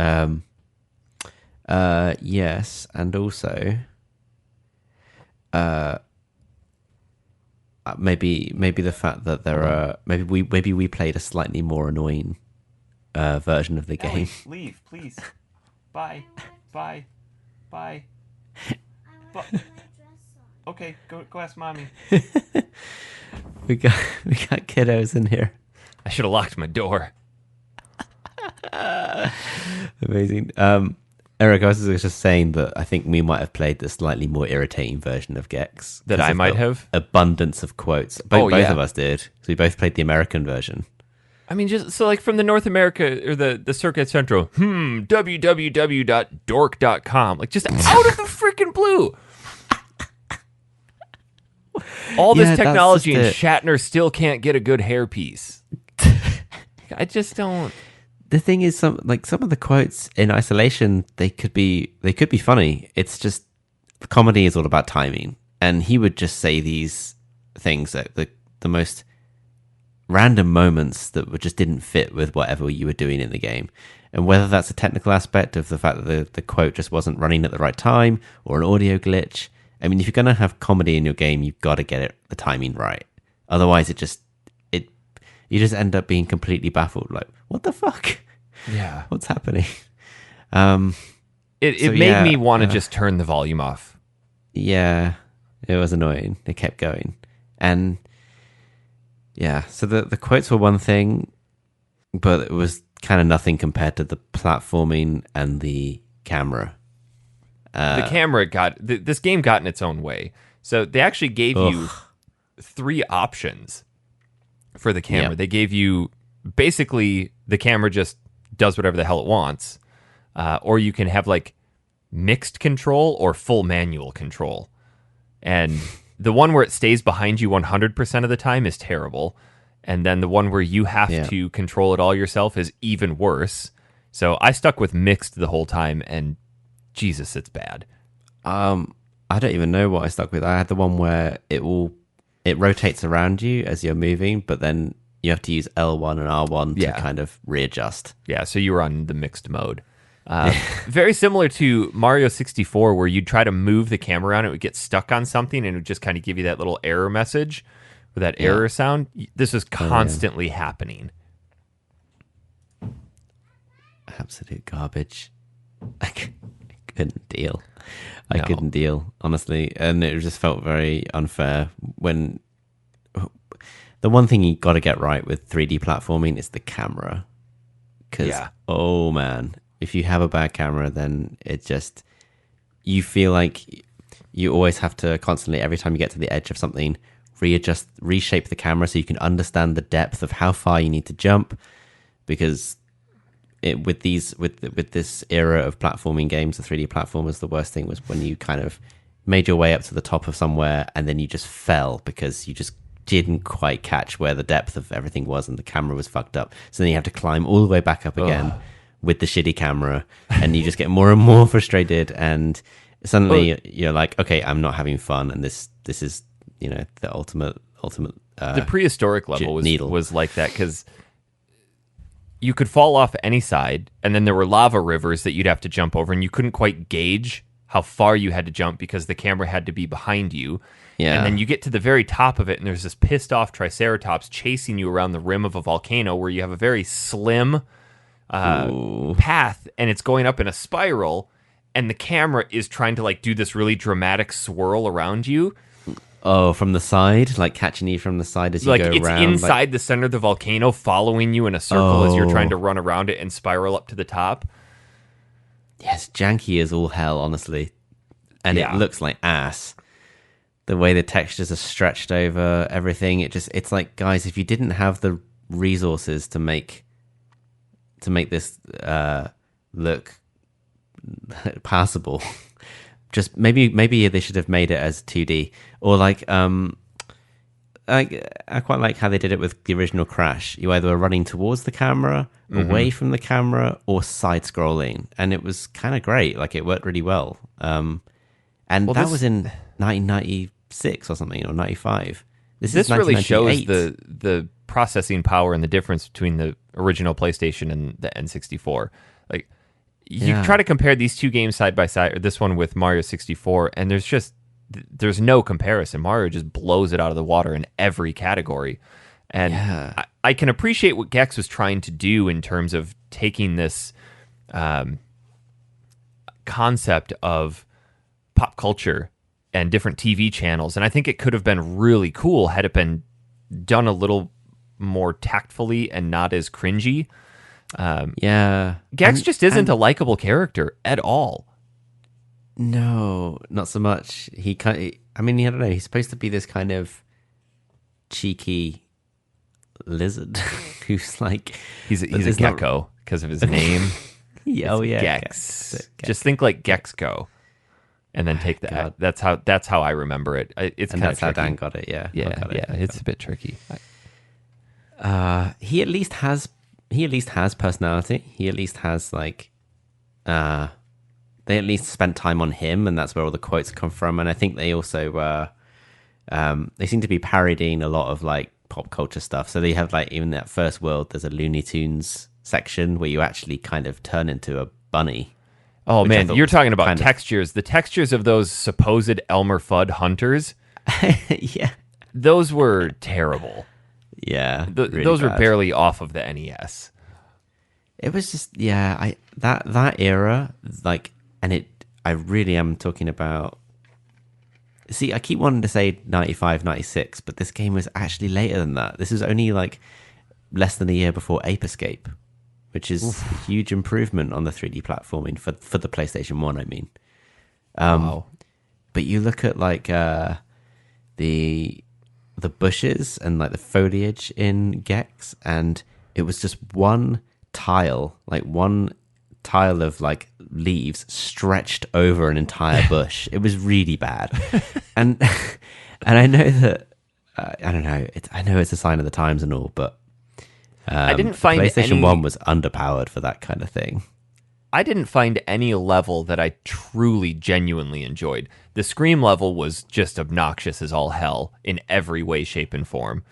Yes, and also, maybe the fact that there are maybe we played a slightly more annoying version of the game. Ellie, leave, please. Bye. Okay, go ask mommy. we got kiddos in here. I should have locked my door. Amazing. Eric, I was just saying that I think we might have played the slightly more irritating version of Gex. That I might have? Abundance of quotes. Both of us did. So we both played the American version. I mean, just so like from the North America or the Circuit Central, www.dork.com. Like just out of the freaking blue. All this technology and Shatner still can't get a good hairpiece. I just don't. The thing is, some of the quotes in isolation, they could be funny. It's just the comedy is all about timing, and he would just say these things at the most random moments that just didn't fit with whatever you were doing in the game. And whether that's a technical aspect of the fact that the quote just wasn't running at the right time, or an audio glitch. I mean, if you're going to have comedy in your game, you've got to get the timing right. Otherwise, you just end up being completely baffled. Like, what the fuck? Yeah. What's happening? It made me want to just turn the volume off. Yeah, it was annoying. It kept going. And yeah, so the quotes were one thing, but it was kind of nothing compared to the platforming and the camera. The camera this game got in its own way. So they actually gave you 3 options for the camera. Yep. They gave you basically the camera just does whatever the hell it wants, or you can have like mixed control or full manual control. And the one where it stays behind you 100% of the time is terrible. And then the one where you have to control it all yourself is even worse. So I stuck with mixed the whole time, and Jesus, it's bad. I don't even know what I stuck with. I had the one where it rotates around you as you're moving, but then you have to use L1 and R1 to kind of readjust. Yeah, so you were on the mixed mode. Very similar to Mario 64, where you'd try to move the camera around, it would get stuck on something, and it would just kind of give you that little error message with that error sound. This is constantly happening. Absolute garbage. I couldn't deal. I couldn't deal, honestly. And it just felt very unfair when... The one thing you got to get right with 3D platforming is the camera. Because, oh man, if you have a bad camera, then it just... You feel like you always have to constantly, every time you get to the edge of something, reshape the camera so you can understand the depth of how far you need to jump. Because with this era of platforming games, the 3D platformers, the worst thing was when you kind of made your way up to the top of somewhere and then you just fell because you just didn't quite catch where the depth of everything was and the camera was fucked up. So then you have to climb all the way back up again with the shitty camera, and you just get more and more frustrated, and suddenly you're like, okay, I'm not having fun, and this is, the ultimate the prehistoric level was like that, because you could fall off any side, and then there were lava rivers that you'd have to jump over, and you couldn't quite gauge how far you had to jump because the camera had to be behind you. Yeah. And then you get to the very top of it, and there's this pissed off Triceratops chasing you around the rim of a volcano where you have a very slim path, and it's going up in a spiral, and the camera is trying to like do this really dramatic swirl around you. Oh, from the side, like catching you from the side as you Like go it's around. inside the center of the volcano, following you in a circle as you're trying to run around it and spiral up to the top. Yes, janky as all hell, honestly. And Yeah. it looks like ass. The way the textures are stretched over everything, it's like, guys, if you didn't have the resources to make this look passable, just maybe they should have made it as 2D, or like I quite like how they did it with the original Crash. You either were running towards the camera, away from the camera, or side scrolling, and it was kind of great. Like it worked really well. And that was in 1996 or something, or 95. This really shows 1998. the processing power and the difference between the original PlayStation and the N64. Like you try to compare these two games side by side, or this one with Mario 64, and there's no comparison. Mario just blows it out of the water in every category. And I can appreciate what Gex was trying to do in terms of taking this concept of pop culture and different TV channels. And I think it could have been really cool had it been done a little more tactfully and not as cringy. Gex just isn't a likable character at all. No, not so much. I don't know. He's supposed to be this kind of cheeky lizard who's like he's a gecko because of his name. Gex. Just think like Gexco, and then take that. That's how I remember it. It's kind of that's how Dan got it. Yeah, It's a bit tricky. He at least has personality. He at least has like they at least spent time on him, and that's where all the quotes come from. And I think they also they seem to be parodying a lot of like pop culture stuff. So they have like, even that first world, there's a Looney Tunes section where you actually kind of turn into a bunny. Oh man, you're talking about textures. The textures of those supposed Elmer Fudd hunters. Yeah, those were terrible. Yeah, really those were bad. barely off of the NES. It was just that era, like, and I really am talking about. See, I keep wanting to say 95, 96, but this game was actually later than that. This is only like less than a year before Ape Escape, which is a huge improvement on the 3D platforming for the PlayStation 1, I mean. Wow. But you look at like the bushes and like the foliage in Gex, and it was just one tile of like leaves stretched over an entire bush. It was really bad. and I know that I don't know, I know it's a sign of the times and all, but I didn't find PlayStation 1 was underpowered for that kind of thing. I didn't find any level that I truly, genuinely enjoyed. The Scream level was just obnoxious as all hell in every way, shape, and form.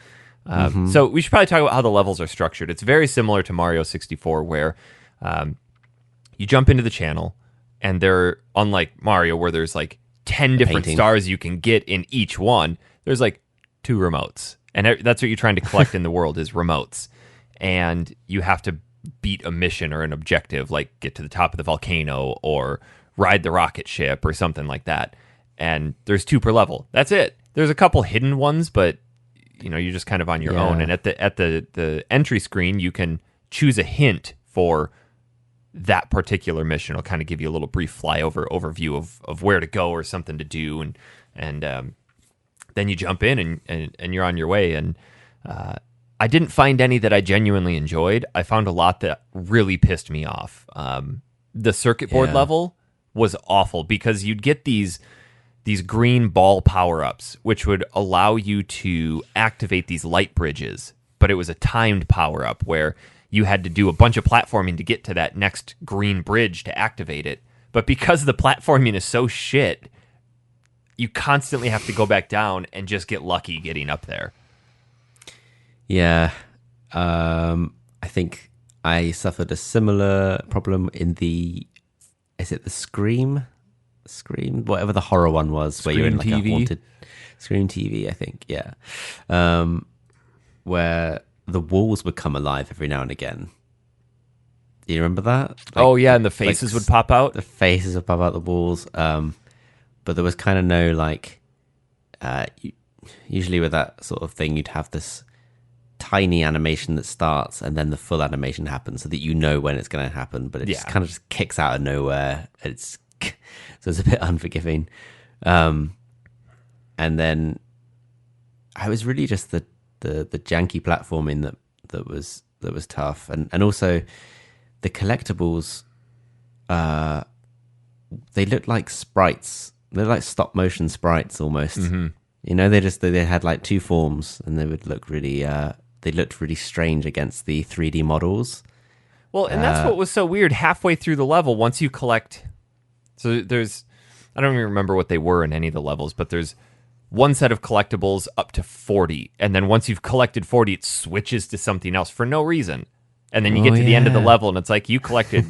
So we should probably talk about how the levels are structured. It's very similar to Mario 64, where you jump into the channel, and they're, unlike Mario, where there's like 10 different stars you can get in each one, there's like 2 remotes. And that's what you're trying to collect in the world is remotes. And you have to beat a mission or an objective, like get to the top of the volcano or ride the rocket ship or something like that. And there's 2 per level. That's it. There's a couple hidden ones, but you know, you're just kind of on your own. And at the entry screen, you can choose a hint for that particular mission. It'll kind of give you a little brief overview of where to go or something to do, and then you jump in and you're on your way. And I didn't find any that I genuinely enjoyed. I found a lot that really pissed me off. The circuit board level was awful because you'd get these green ball power-ups, which would allow you to activate these light bridges, but it was a timed power-up where you had to do a bunch of platforming to get to that next green bridge to activate it. But because the platforming is so shit, you constantly have to go back down and just get lucky getting up there. Yeah. I think I suffered a similar problem in is it the Scream, whatever the horror one was, where you're in like Scream TV? a haunted Scream TV, I think, yeah, where the walls would come alive every now and again. Do you remember that? Oh yeah, and the faces would pop out. The faces would pop out the walls, but there was kind of no like. Usually with that sort of thing, you'd have this tiny animation that starts and then the full animation happens so that you know when it's going to happen, but it just kind of just kicks out of nowhere. So it's a bit unforgiving. And then I was really just the janky platforming that was tough. And also the collectibles, they looked like sprites. They're like stop motion sprites almost. Mm-hmm. You know, they had like two forms and they would look really, they looked really strange against the 3D models. Well, and that's what was so weird. Halfway through the level, once you collect, so there's, I don't even remember what they were in any of the levels, but there's one set of collectibles up to 40. And then once you've collected 40, it switches to something else for no reason. And then you get to the end of the level and it's like you collected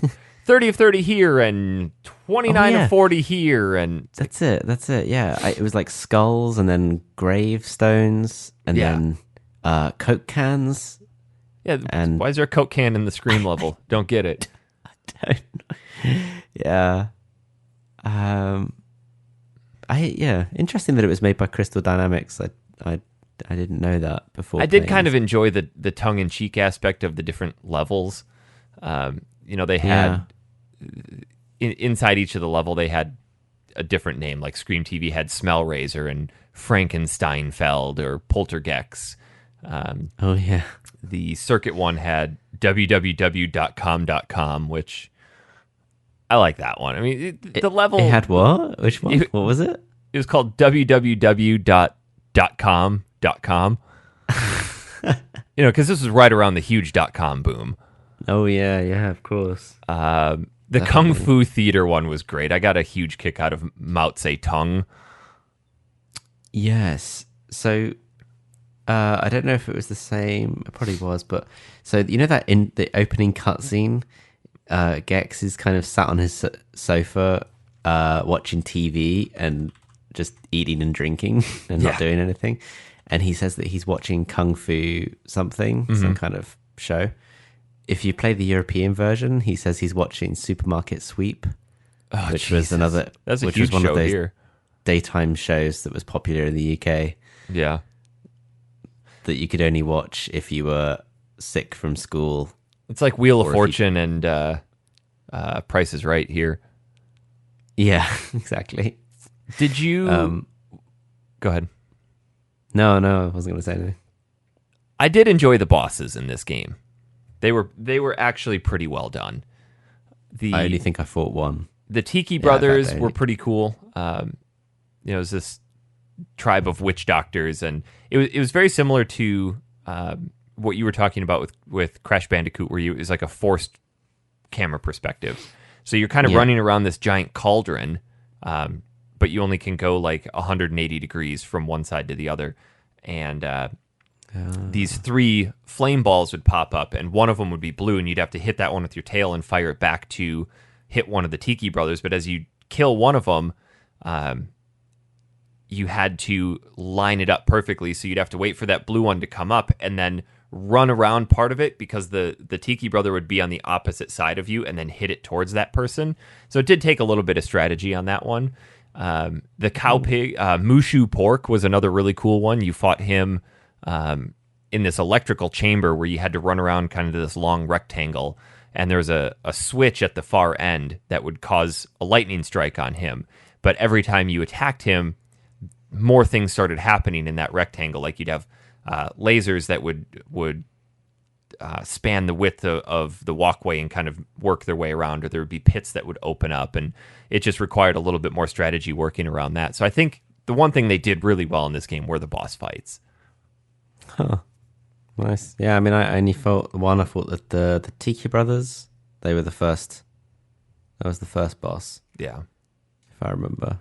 30 of 30 here and 29 of 40 here. And that's it. Yeah. It was like skulls and then gravestones and then Coke cans. Yeah. And why is there a Coke can in the Scream level? Don't get it. I don't know. Yeah. Interesting that it was made by Crystal Dynamics. I didn't know that before. I did kind of enjoy the tongue-in-cheek aspect of the different levels. They had inside each of the level they had a different name. Like Scream TV had Smellraiser and Frankensteinfeld or Poltergex. The Circuit one had www.com.com, which I like that one. I mean, the level... It had what? Which one? What was it? It was called www.com.com. Because this was right around the huge .com boom. Oh, yeah, of course. The Kung Fu Theater one was great. I got a huge kick out of Mao Zedong. Yes. So, I don't know if it was the same. It probably was, but... So, you know that in the opening cutscene... Gex is kind of sat on his sofa watching TV and just eating and drinking and not doing anything. And he says that he's watching Kung Fu something, some kind of show. If you play the European version, he says he's watching Supermarket Sweep, which was one of those daytime shows that was popular in the UK. Yeah. That you could only watch if you were sick from school. It's like Wheel of Fortune and Price is Right here. Yeah, exactly. Did you... Go ahead. No, I wasn't going to say anything. I did enjoy the bosses in this game. They were actually pretty well done. I only think I fought one. The Tiki Brothers were pretty cool. It was this tribe of witch doctors, and it was very similar to what you were talking about with Crash Bandicoot, where it was like a forced camera perspective. So you're kind of running around this giant cauldron, but you only can go like 180 degrees from one side to the other. And these 3 flame balls would pop up, and one of them would be blue, and you'd have to hit that one with your tail and fire it back to hit one of the Tiki Brothers. But as you kill one of them, you had to line it up perfectly. So you'd have to wait for that blue one to come up and then run around part of it, because the Tiki Brother would be on the opposite side of you, and then hit it towards that person. So it did take a little bit of strategy on that one. The cow pig, Mushu Pork was another really cool one. You fought him in this electrical chamber where you had to run around kind of this long rectangle, and there was a switch at the far end that would cause a lightning strike on him. But every time you attacked him, more things started happening in that rectangle. Like you'd have lasers that would span the width of the walkway and kind of work their way around, or there would be pits that would open up, and it just required a little bit more strategy working around that. So I think the one thing they did really well in this game were the boss fights. Huh. Nice. Yeah, I mean, I only fought one. I thought that the Tiki Brothers, they were the first. That was the first boss. Yeah. If I remember.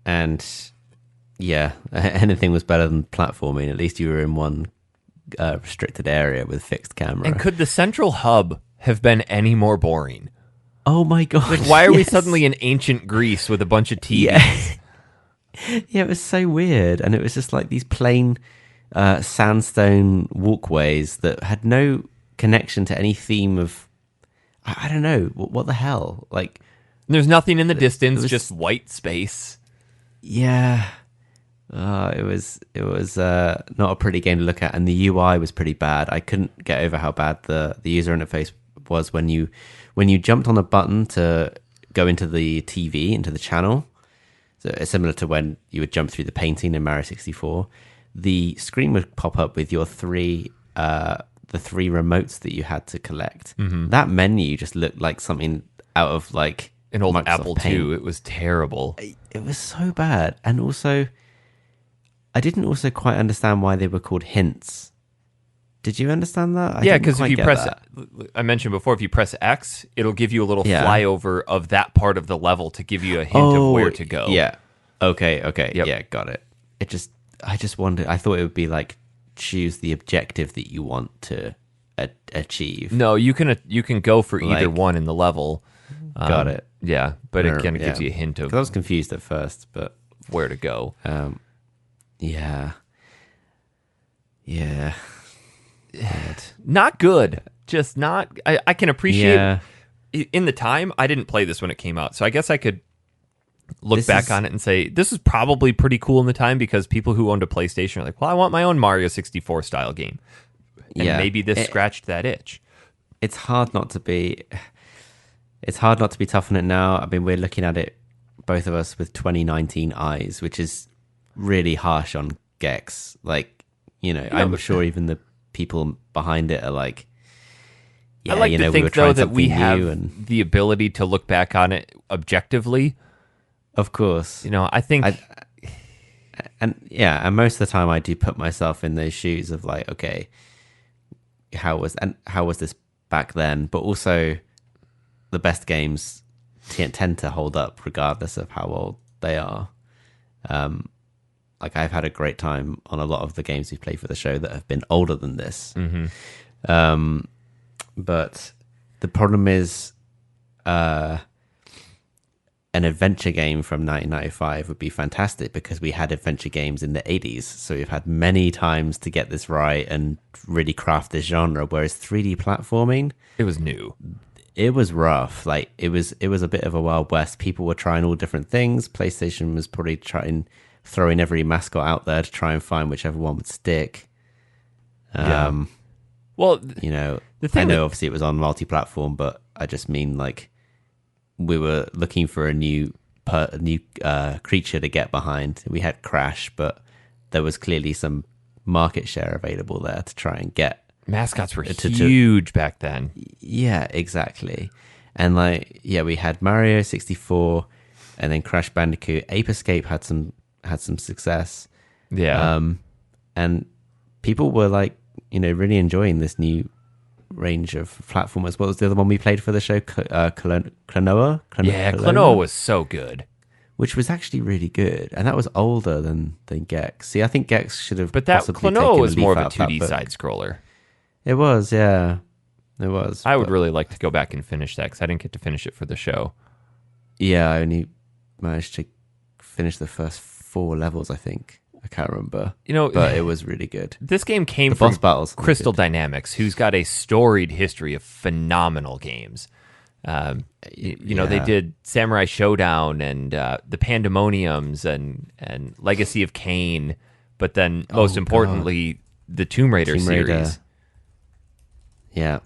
And yeah, anything was better than platforming. At least you were in one restricted area with fixed camera. And could the central hub have been any more boring? Oh my god! Like, why are we yes. suddenly in ancient Greece with a bunch of TVs? Yeah. Yeah, it was so weird, and it was just like these plain sandstone walkways that had no connection to any theme of. I don't know what the hell. Like, There's nothing in the distance, was- just white space. yeah, it was not a pretty game to look at, and the UI was pretty bad. I couldn't get over how bad the user interface was when you jumped on a button to go into the TV, into the channel. So it's similar to when you would jump through the painting in Mario 64. The screen would pop up with your the three remotes that you had to collect. Mm-hmm. That menu just looked like something out of like An old Microsoft Apple Paint. II. It was terrible. It was so bad. And also, I didn't also quite understand why they were called hints. Did you understand that? Yeah, because if you press, I mentioned before, if you press X, it'll give you a little flyover of that part of the level to give you a hint of where to go. Yeah. Okay. Yep. Yeah, got it. I just wondered. I thought it would be like choose the objective that you want to achieve. No, you can go for either Like- one in the level. Got it. Yeah, but it Or- kind of gives yeah. you a hint of 'Cause I was confused at first, but where to go. yeah. Not good. Just not. I can appreciate. Yeah. In the time, I didn't play this when it came out, so I guess I could look This back is- on it and say this is probably pretty cool in the time because people who owned a PlayStation are like, well, I want my own Mario 64 style game, and Yeah. maybe this scratched that itch. It's hard not to be. It's hard not to be tough on it now. I mean, we're looking at it, both of us, with 2019 eyes, which is really harsh on Gex. Like, I'm but- sure even the people behind it are like, yeah, I like to we were think trying though that we something have new, and the ability to look back on it objectively. of course, I think and most of the time I do put myself in those shoes of like, okay, how was this back then? But also, the best games tend to hold up regardless of how old they are. Like, I've had a great time on a lot of the games we've played for the show that have been older than this. Mm-hmm. But the problem is, an adventure game from 1995 would be fantastic because we had adventure games in the 80s. So we've had many times to get this right and really craft this genre. Whereas 3D platforming, it was new. it was rough. Like, it was a bit of a Wild West. People were trying all different things. PlayStation was probably throwing every mascot out there to try and find whichever one would stick. Well, I thing know obviously it was on multi-platform, but I just mean like we were looking for a new creature to get behind. We had Crash, but there was clearly some market share available there to try and get. mascots were huge back then. Yeah, exactly. And we had Mario 64, and then Crash Bandicoot. Ape Escape had some success. Yeah. And people were like, really enjoying this new range of platformers. What was the other one we played for the show? Klonoa? Klonoa was so good. Which was actually really good. And that was older than Gex. See, I think Gex should have But that possibly Klonoa taken was a leaf more of a out that 2D book. side scroller. It was, yeah. It was. I would but- really like to go back and finish that because I didn't get to finish it for the show. Yeah, I only managed to finish the first 4 levels, I think. I can't remember. But it was really good. This game came The from boss battles were Crystal good. Dynamics, who's got a storied history of phenomenal games. They did Samurai Showdown and the Pandemoniums and Legacy of Kain, but then most importantly, the Tomb Raider series. Yeah.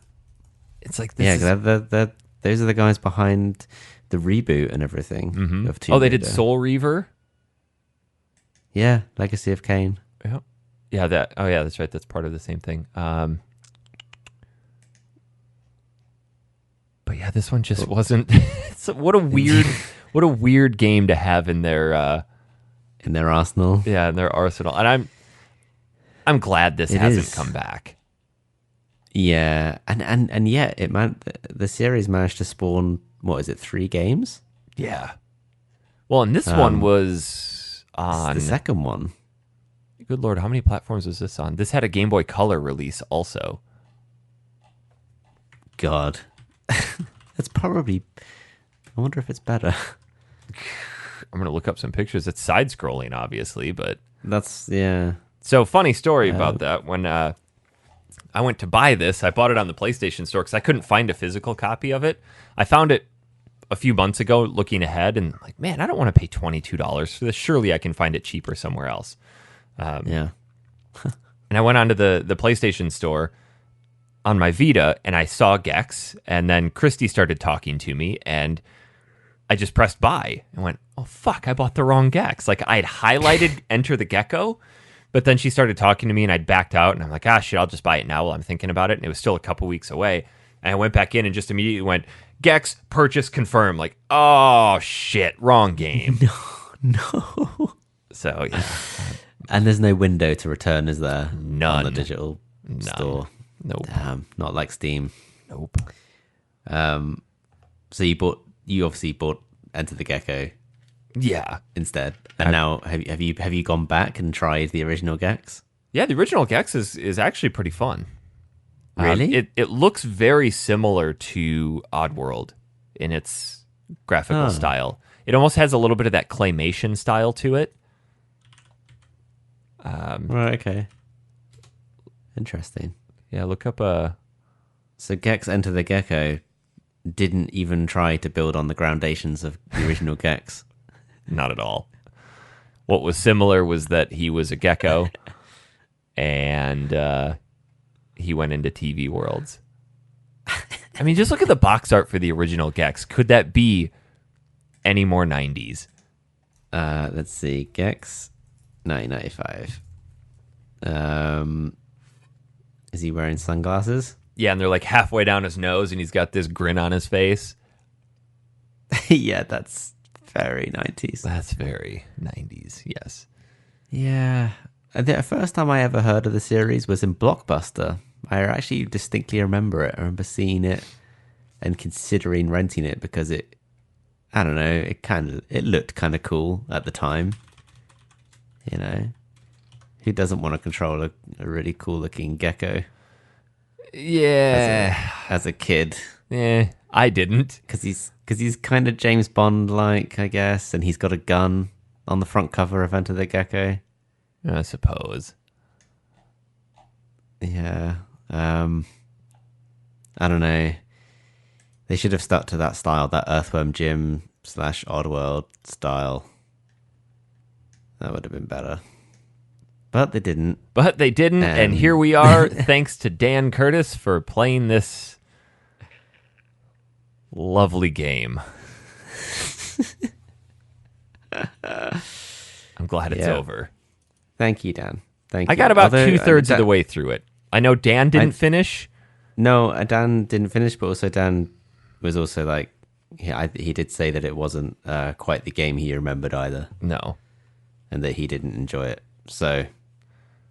It's like this. Those are the guys behind the reboot and everything of Tomb They did Raider. Soul Reaver. Yeah, Legacy of Kain. Yeah. Yeah, that's right. That's part of the same thing. But yeah, this one just wasn't. What a weird game to have in their arsenal. Yeah, in their arsenal. And I'm glad this hasn't is. come back. Yeah, and yet the series managed to spawn, what is it, 3 games? Yeah. Well, and this one was It's on the second one. Good Lord, how many platforms was this on? This had a Game Boy Color release also. God. It's probably... I wonder if it's better. I'm going to look up some pictures. It's side-scrolling, obviously, but... That's, yeah. So, funny story about that. When I went to buy this, I bought it on the PlayStation Store because I couldn't find a physical copy of it. I found it a few months ago looking ahead and like, man, I don't want to pay $22 for this. Surely I can find it cheaper somewhere else. Yeah. And I went onto the PlayStation Store on my Vita and I saw Gex, and then Christy started talking to me and I just pressed buy and went, oh, fuck, I bought the wrong Gex. Like I had highlighted enter the Gecko, but then she started talking to me and I'd backed out and I'm like, ah, shit, I'll just buy it now while I'm thinking about it. And it was still a couple weeks away. And I went back in and just immediately went, Gex, purchase confirmed. Like, oh, shit, wrong game. No. So, yeah. And there's no window to return, is there? None. On the digital store. Nope. Damn, not like Steam. Nope. So you obviously bought Enter the Gecko Yeah. instead. And now have you gone back and tried the original Gex? Yeah, the original Gex is actually pretty fun. Really? It looks very similar to Oddworld in its graphical style. It almost has a little bit of that claymation style to it. Right, okay. Interesting. Yeah, look up So Gex Enter the Gecko didn't even try to build on the foundations of the original Gex. Not at all. What was similar was that he was a gecko and he went into TV worlds. I mean, just look at the box art for the original Gex. Could that be any more 90s? Let's see. Gex 1995. Is he wearing sunglasses? Yeah, and they're like halfway down his nose and he's got this grin on his face. Yeah, that's very 90s. That's very 90s, yes. Yeah. The first time I ever heard of the series was in Blockbuster. I actually distinctly remember it. I remember seeing it and considering renting it because it looked kind of cool at the time. You know, who doesn't want to control a really cool looking gecko? Yeah. As a kid. Yeah, I didn't. Because he's kind of James Bond like, I guess, and he's got a gun on the front cover of Enter the Gecko. I suppose. Yeah. I don't know. They should have stuck to that style, that Earthworm Jim / Oddworld style. That would have been better. But they didn't. And here we are, thanks to Dan Curtis for playing this lovely game. I'm glad it's over. Thank you, Dan. Thank you. I got about 2/3 of the way through it. I know Dan didn't finish. No, Dan didn't finish, but also Dan was also like, he did say that it wasn't quite the game he remembered either. No. And that he didn't enjoy it. So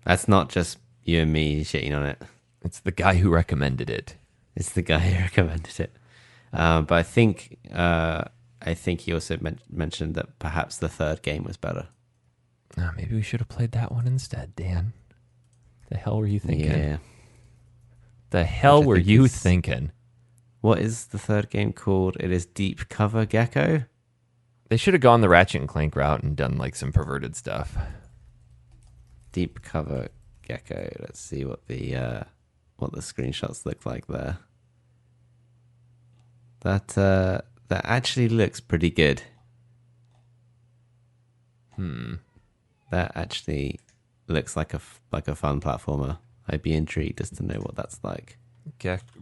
that's not just you and me shitting on it. It's the guy who recommended it. It's the guy who recommended it. But I think he also mentioned that perhaps the third game was better. Maybe we should have played that one instead, Dan. The hell were you thinking? Yeah. The hell were you thinking? What is the third game called? It is Deep Cover Gecko. They should have gone the Ratchet and Clank route and done like some perverted stuff. Deep Cover Gecko. Let's see what the screenshots look like there. That actually looks pretty good. That actually looks like a fun platformer. I'd be intrigued just to know what that's like.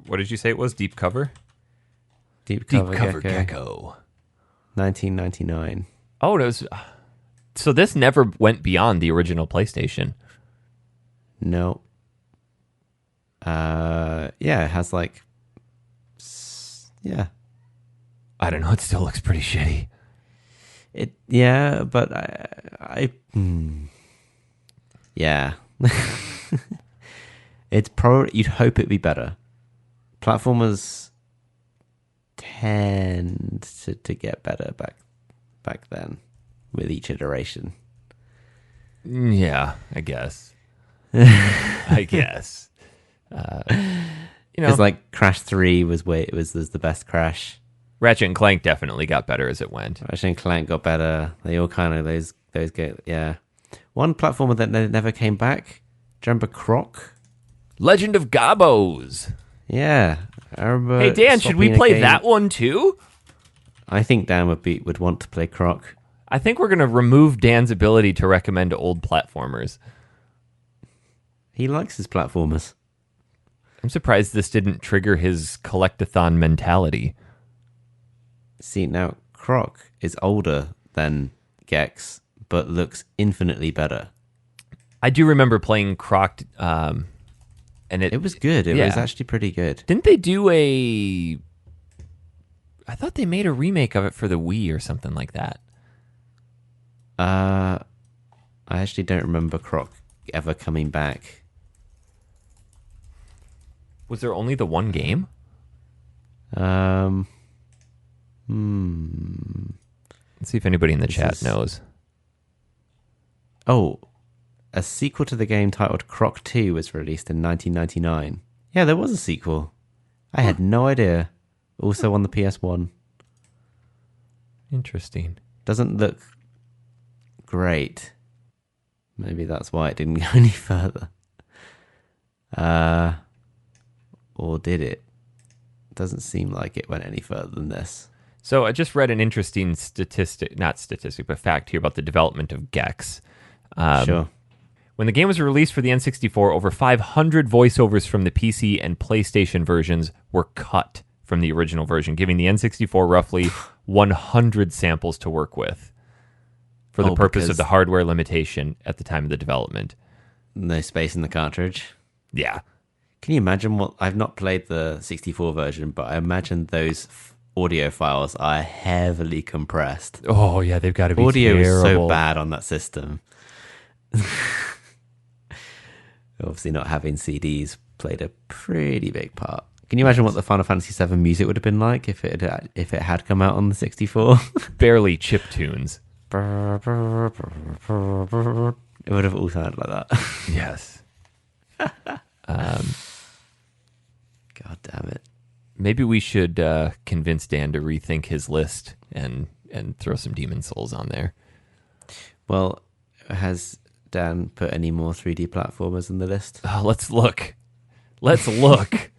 What did you say it was? Deep Cover? Deep Cover Gecko. 1999. Oh, it was. So this never went beyond the original PlayStation. No. Yeah, it has like. Yeah. I don't know. It still looks pretty shitty. Yeah, but yeah. It's probably, you'd hope it'd be better. Platformers tend to get better back then with each iteration. Yeah, I guess. I guess. Because like Crash 3 was the best Crash. Ratchet and Clank definitely got better as it went. Ratchet and Clank got better. They all kind of those go, yeah. One platformer that never came back. Do you remember Croc? Legend of Gabos. Yeah, I remember. Hey Dan, should we play that one too? I think Dan would want to play Croc. I think we're gonna remove Dan's ability to recommend old platformers. He likes his platformers. I'm surprised this didn't trigger his collectathon mentality. See, now Croc is older than Gex, but looks infinitely better. I do remember playing Croc, and it was good. It was actually pretty good. Didn't they do a... I thought they made a remake of it for the Wii or something like that. I actually don't remember Croc ever coming back. Was there only the one game? Let's see if anybody in the chat knows. Oh, a sequel to the game titled Croc 2 was released in 1999. Yeah, there was a sequel. I had no idea. Also on the PS1. Interesting. Doesn't look great. Maybe that's why it didn't go any further. Or did it? Doesn't seem like it went any further than this. So I just read an interesting fact here about the development of Gex. Sure. When the game was released for the N64, over 500 voiceovers from the PC and PlayStation versions were cut from the original version, giving the N64 roughly 100 samples to work with for the purpose of the hardware limitation at the time of the development. No space in the cartridge. Yeah. Can you imagine what... I've not played the 64 version, but I imagine those audio files are heavily compressed. Oh, yeah, they've got to be audio terrible. Is so bad on that system. Obviously not having CDs played a pretty big part. Can you imagine what the Final Fantasy VII music would have been like if it had come out on the 64? Barely chip tunes. It would have all sounded like that. Yes. God damn it. Maybe we should convince Dan to rethink his list and throw some Demon Souls on there. Well, has Dan put any more 3D platformers on the list? Let's look. Let's look.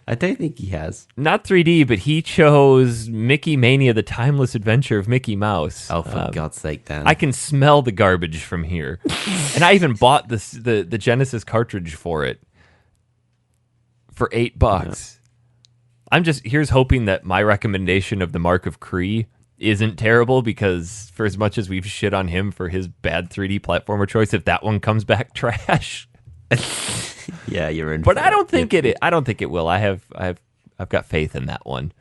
I don't think he has. Not 3D, but he chose Mickey Mania, the Timeless Adventure of Mickey Mouse. Oh, for God's sake, Dan. I can smell the garbage from here. And I even bought the Genesis cartridge for it for $8. Yeah. Here's hoping that my recommendation of the Mark of Kree isn't terrible, because for as much as we've shit on him for his bad 3D platformer choice, if that one comes back trash... Yeah, you're in. But I don't think it. I don't think it will. I've got faith in that one.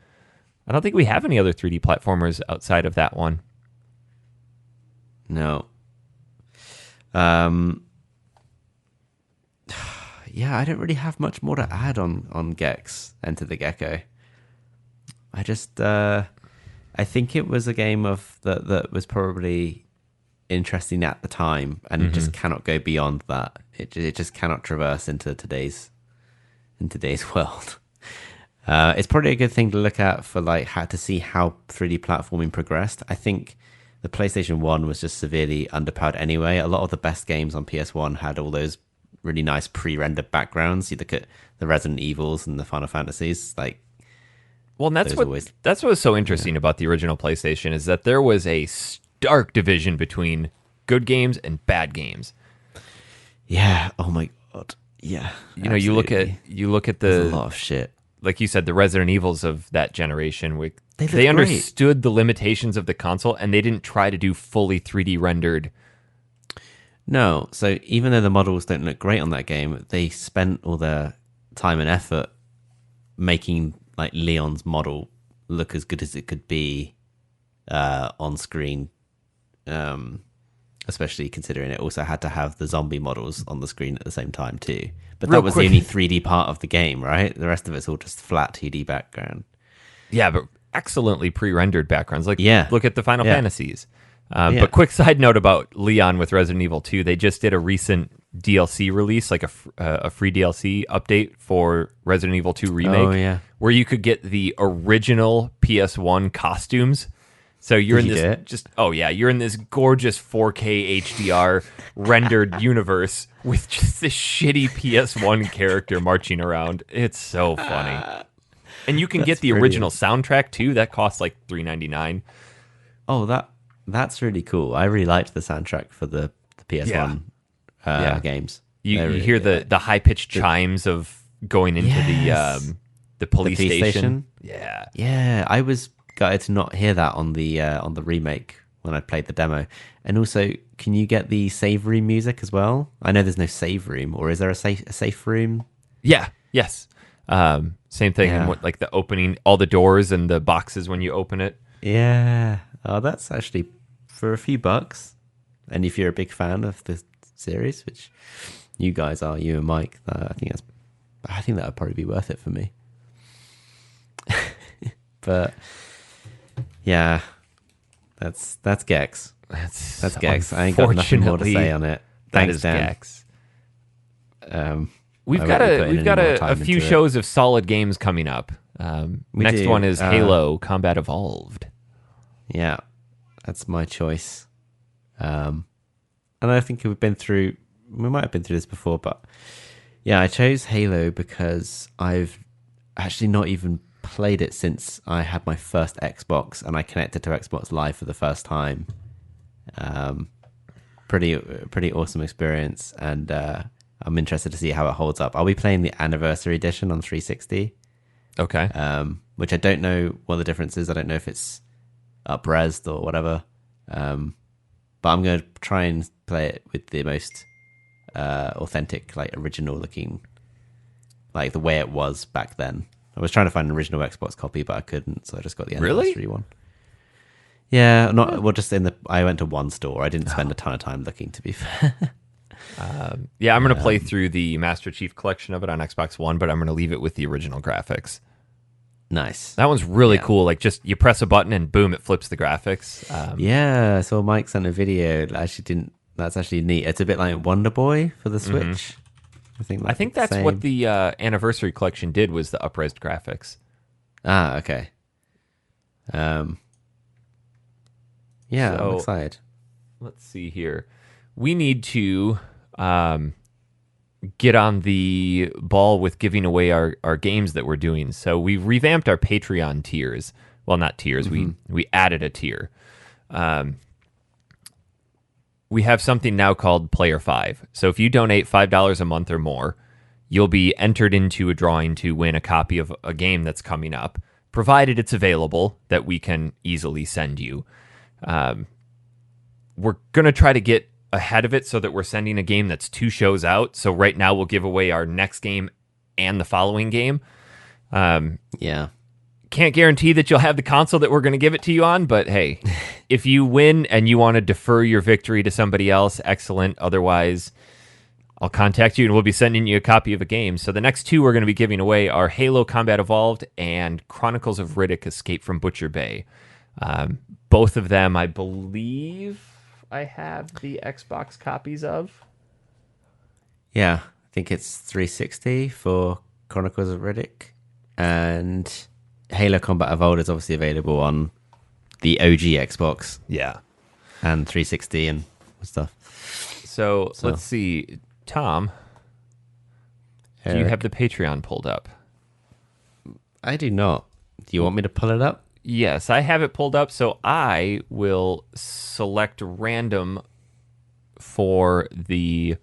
I don't think we have any other 3D platformers outside of that one. No. Yeah, I don't really have much more to add on Gex, Enter the Gecko. I just I think it was a game that was probably interesting at the time, and it just cannot go beyond that. It just cannot traverse into today's world. It's probably a good thing to look at for how to see how 3D platforming progressed. I think the PlayStation 1 was just severely underpowered anyway. A lot of the best games on PS1 had all those really nice pre-rendered backgrounds. You look at the Resident Evils and the Final Fantasies, well, and that's what was so interesting about the original PlayStation, is that there was a stark division between good games and bad games. Yeah. Oh my God. Yeah. You know, you look at There's a lot of shit. Like you said, the Resident Evils of that generation, they understood the limitations of the console, and they didn't try to do fully 3D rendered. No. So even though the models don't look great on that game, they spent all their time and effort making Leon's model look as good as it could be on screen. Especially considering it also had to have the zombie models on the screen at the same time too. But that was the only 3D part of the game, right? The rest of it's all just flat 2D background. Yeah, but excellently pre-rendered backgrounds. Look at the Final Fantasies. But quick side note about Leon with Resident Evil 2, they just did a recent DLC release, like a free DLC update for Resident Evil 2 Remake, where you could get the original PS1 costumes. So you're in this you're in this gorgeous 4K HDR rendered universe with just this shitty PS1 character marching around. It's so funny. And you can get the original soundtrack too. That costs like $3.99. Oh, that's really cool. I really liked the soundtrack for the PS1 games. You hear the high pitched chimes of going into the police station. Yeah. I was gutted to not hear that on the remake when I played the demo. And also, can you get the save room music as well? I know there's no save room, or is there a safe room? Yeah. Yes. Same thing. Yeah. Like the opening, all the doors and the boxes when you open it. Yeah. Oh, that's actually for a few bucks. And if you're a big fan of the series, which you guys are, you and Mike, I think that would probably be worth it for me. But yeah, that's Gex. That's Gex. I ain't got nothing more to say on it. Thanks, Dan. Gex. We've got a few shows of solid games coming up. Next one is Halo Combat Evolved. Yeah, that's my choice. And I think we might have been through this before, but yeah, I chose Halo because I've actually not even played it since I had my first Xbox and I connected to Xbox Live for the first time. Pretty awesome experience, and I'm interested to see how it holds up. I'll be playing the Anniversary Edition on 360. Okay. Which I don't know what the difference is. I don't know if it's up-resed or whatever. But I'm going to try and play it with the most authentic, like original looking, like the way it was back then. I was trying to find an original Xbox copy, but I couldn't, so I just got the Anniversary one. Yeah, I went to one store. I didn't spend a ton of time looking, to be fair. I'm going to play through the Master Chief collection of it on Xbox One, but I'm going to leave it with the original graphics. Nice. That one's really cool. Like, just you press a button and boom, it flips the graphics. So Mike sent a video. That's actually neat. It's a bit like Wonder Boy for the Switch. Mm-hmm. I think that's what the Anniversary collection did, was the up-resed graphics. Ah, okay. I'm excited. Let's see here. We need to get on the ball with giving away our games that we're doing. So we revamped our Patreon tiers. Well, not tiers. Mm-hmm. We added a tier. We have something now called Player 5. So if you donate $5 a month or more, you'll be entered into a drawing to win a copy of a game that's coming up, provided it's available that we can easily send you. We're going to try to get ahead of it so that we're sending a game that's 2 shows out. So right now we'll give away our next game and the following game. Can't guarantee that you'll have the console that we're going to give it to you on, but hey, if you win and you want to defer your victory to somebody else, excellent. Otherwise, I'll contact you and we'll be sending you a copy of a game. So the next 2 we're going to be giving away are Halo Combat Evolved and Chronicles of Riddick: Escape from Butcher Bay. Both of them, I believe I have the Xbox copies of. Yeah, I think it's 360 for Chronicles of Riddick, and Halo Combat Evolved is obviously available on the OG Xbox. Yeah. And 360 and stuff. So let's see. Tom, do you have the Patreon pulled up? I do not. Do you want me to pull it up? Yes, I have it pulled up, so I will select random for the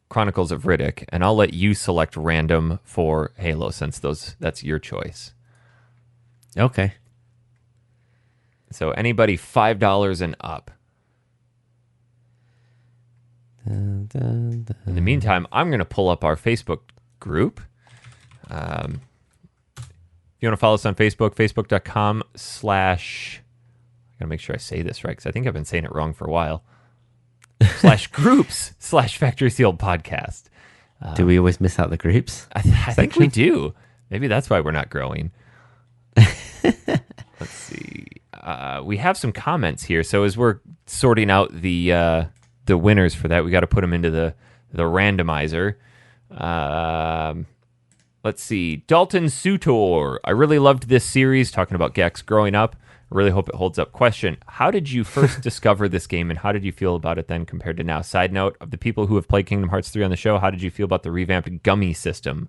Chronicles of Riddick, and I'll let you select random for Halo, since that's your choice. Okay. So anybody $5 and up. Dun, dun, dun. In the meantime, I'm going to pull up our Facebook group. If you want to follow us on Facebook, facebook.com/ I got to make sure I say this right, because I think I've been saying it wrong for a while. /groups/ Factory Sealed Podcast. Do we always miss out the groups? I think we do. Maybe that's why we're not growing. Let's see. we have some comments here. So as we're sorting out the winners for that, we got to put them into the randomizer. Let's see. Dalton Sutor. I really loved this series, talking about Gex growing up. I really hope it holds up. Question: how did you first discover this game, and how did you feel about it then compared to now? Side note, of the people who have played Kingdom Hearts 3 on the show, how did you feel about the revamped gummy system?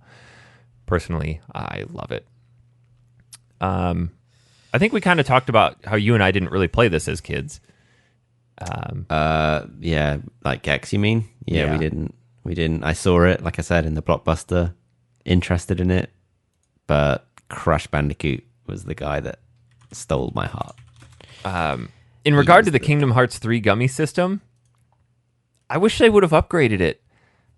Personally, I love it. I think we kind of talked about how you and I didn't really play this as kids. Yeah, like Gex, you mean? Yeah, we didn't. I saw it, like I said, in the Blockbuster, interested in it, but Crash Bandicoot was the guy that stole my heart. In regard to the Kingdom Hearts 3 gummy system, I wish they would have upgraded it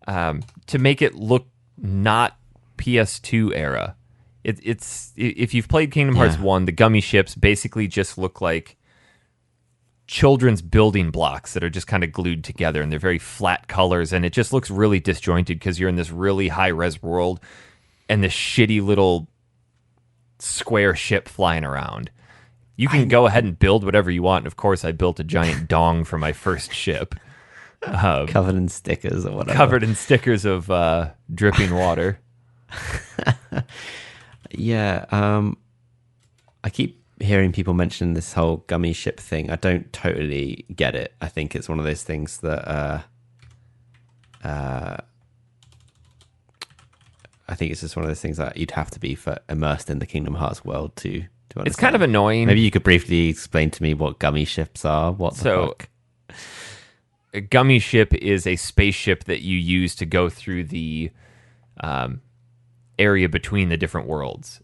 to make it look not PS2 era. It's if you've played Kingdom Hearts 1, the gummy ships basically just look like children's building blocks that are just kind of glued together, and they're very flat colors, and it just looks really disjointed because you're in this really high-res world and this shitty little square ship flying around. You can go ahead and build whatever you want. And of course, I built a giant dong for my first ship. Covered in stickers or whatever. Covered in stickers of dripping water. Yeah. I keep hearing people mention this whole gummy ship thing. I don't totally get it. I think it's one of those things that... I think it's just one of those things that you'd have to be immersed in the Kingdom Hearts world to understand. It's kind of annoying. Maybe you could briefly explain to me what gummy ships are. What the fuck? A gummy ship is a spaceship that you use to go through the area between the different worlds.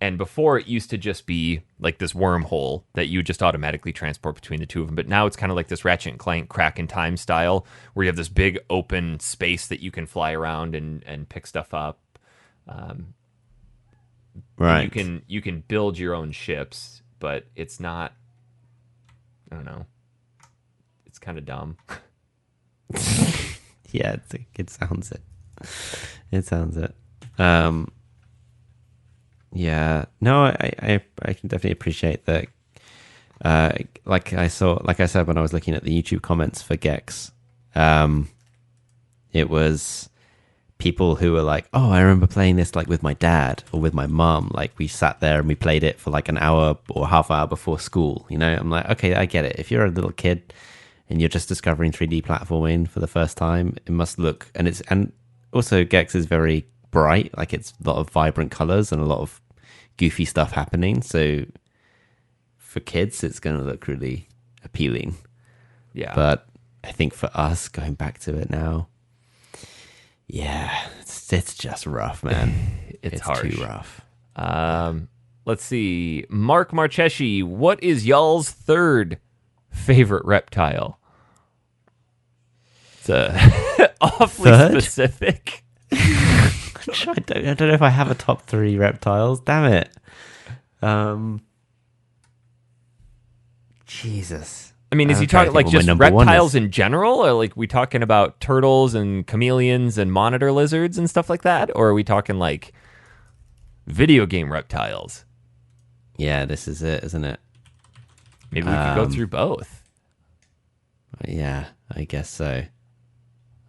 And before, it used to just be like this wormhole that you would just automatically transport between the two of them. But now it's kind of like this Ratchet and Clank Crack in Time style, where you have this big open space that you can fly around and pick stuff up. Right. You can build your own ships, but it's not. I don't know. It's kind of dumb. Yeah, it sounds it. It sounds it. Yeah, no, I can definitely appreciate that. Like I said when I was looking at the YouTube comments for Gex, it was people who were like, "Oh, I remember playing this like with my dad or with my mom. Like we sat there and we played it for like an hour or half hour before school." You know, I'm like, okay, I get it. If you're a little kid and you're just discovering 3D platforming for the first time, it must look and also Gex is very bright, like it's a lot of vibrant colors and a lot of goofy stuff happening, so for kids it's going to look really appealing. Yeah, but I think for us going back to it now, yeah, it's just rough, man. it's harsh. Too rough. Let's see, Mark Marcheshi, what is y'all's third favorite reptile? It's awfully specific. I don't know if I have a top 3 reptiles. Damn it. Jesus. I mean, is he talking like just reptiles in general? Or like we talking about turtles and chameleons and monitor lizards and stuff like that? Or are we talking like video game reptiles? Yeah, this is it, isn't it? Maybe we could go through both. Yeah, I guess so.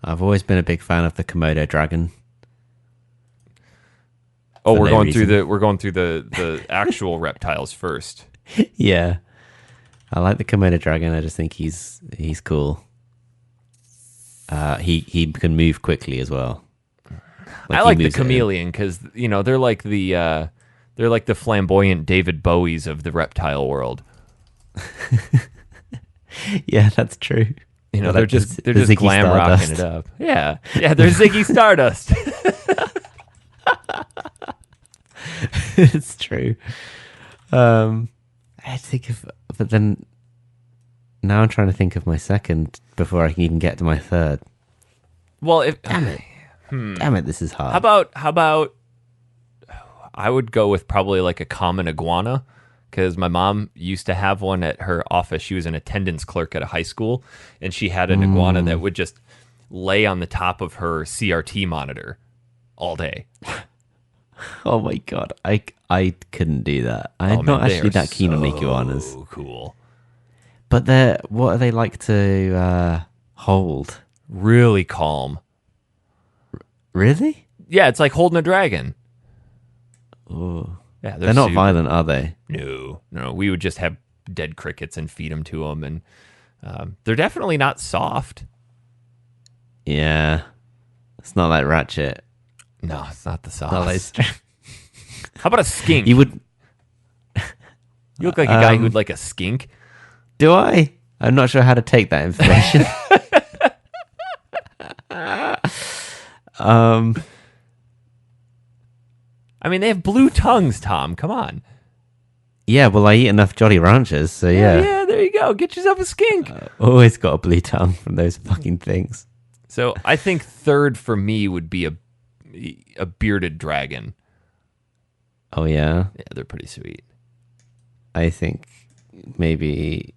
I've always been a big fan of the Komodo dragon. Oh, we're going through the actual reptiles first. Yeah, I like the Komodo dragon. I just think he's cool. He can move quickly as well. I like the chameleon because they're like the flamboyant David Bowies of the reptile world. Yeah, that's true. They're just glam rocking it up. Yeah, they're Ziggy Stardust. It's true. I think but then now I'm trying to think of my second before I can even get to my third. Well, damn it, this is hard. How about I would go with probably like a common iguana, because my mom used to have one at her office. She was an attendance clerk at a high school, and she had an iguana that would just lay on the top of her CRT monitor all day. Oh my god, I couldn't do that. I'm Oh, not man, they actually are that keen on so iguanas. Cool. But what are they like to hold? Really calm. Really? Yeah, it's like holding a dragon. Oh, Yeah, they're not super- violent, are they? No. We would just have dead crickets and feed them to them, and they're definitely not soft. Yeah, it's not like Ratchet. No, it's not the soft. Not like How about a skink? you would. You look like a guy who'd like a skink. Do I? I'm not sure how to take that information. I mean, they have blue tongues, Tom. Come on. Yeah, well, I eat enough Jolly Ranchers, so yeah. Yeah, there you go. Get yourself a skink. Always got a blue tongue from those fucking things. So I think third for me would be a bearded dragon. Oh, yeah? Yeah, they're pretty sweet. I think maybe...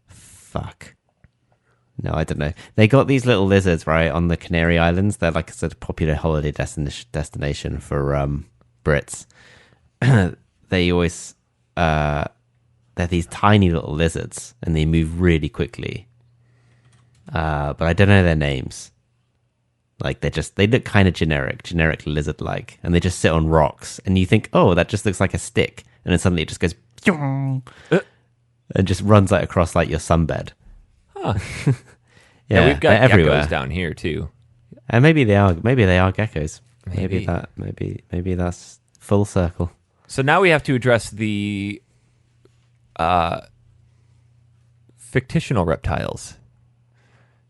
Fuck. No, I don't know. They got these little lizards, right, on the Canary Islands. They're like a sort of popular holiday destination for Brits. They always... they're these tiny little lizards, and they move really quickly. But I don't know their names. Like, they look kind of generic lizard-like, and they just sit on rocks, and you think, oh, that just looks like a stick, and then suddenly it just goes, and just runs like across like your sunbed. Huh. Yeah, we've got they're geckos everywhere down here too. and maybe they are geckos. Maybe. Maybe that's full circle. So now we have to address the fictional reptiles.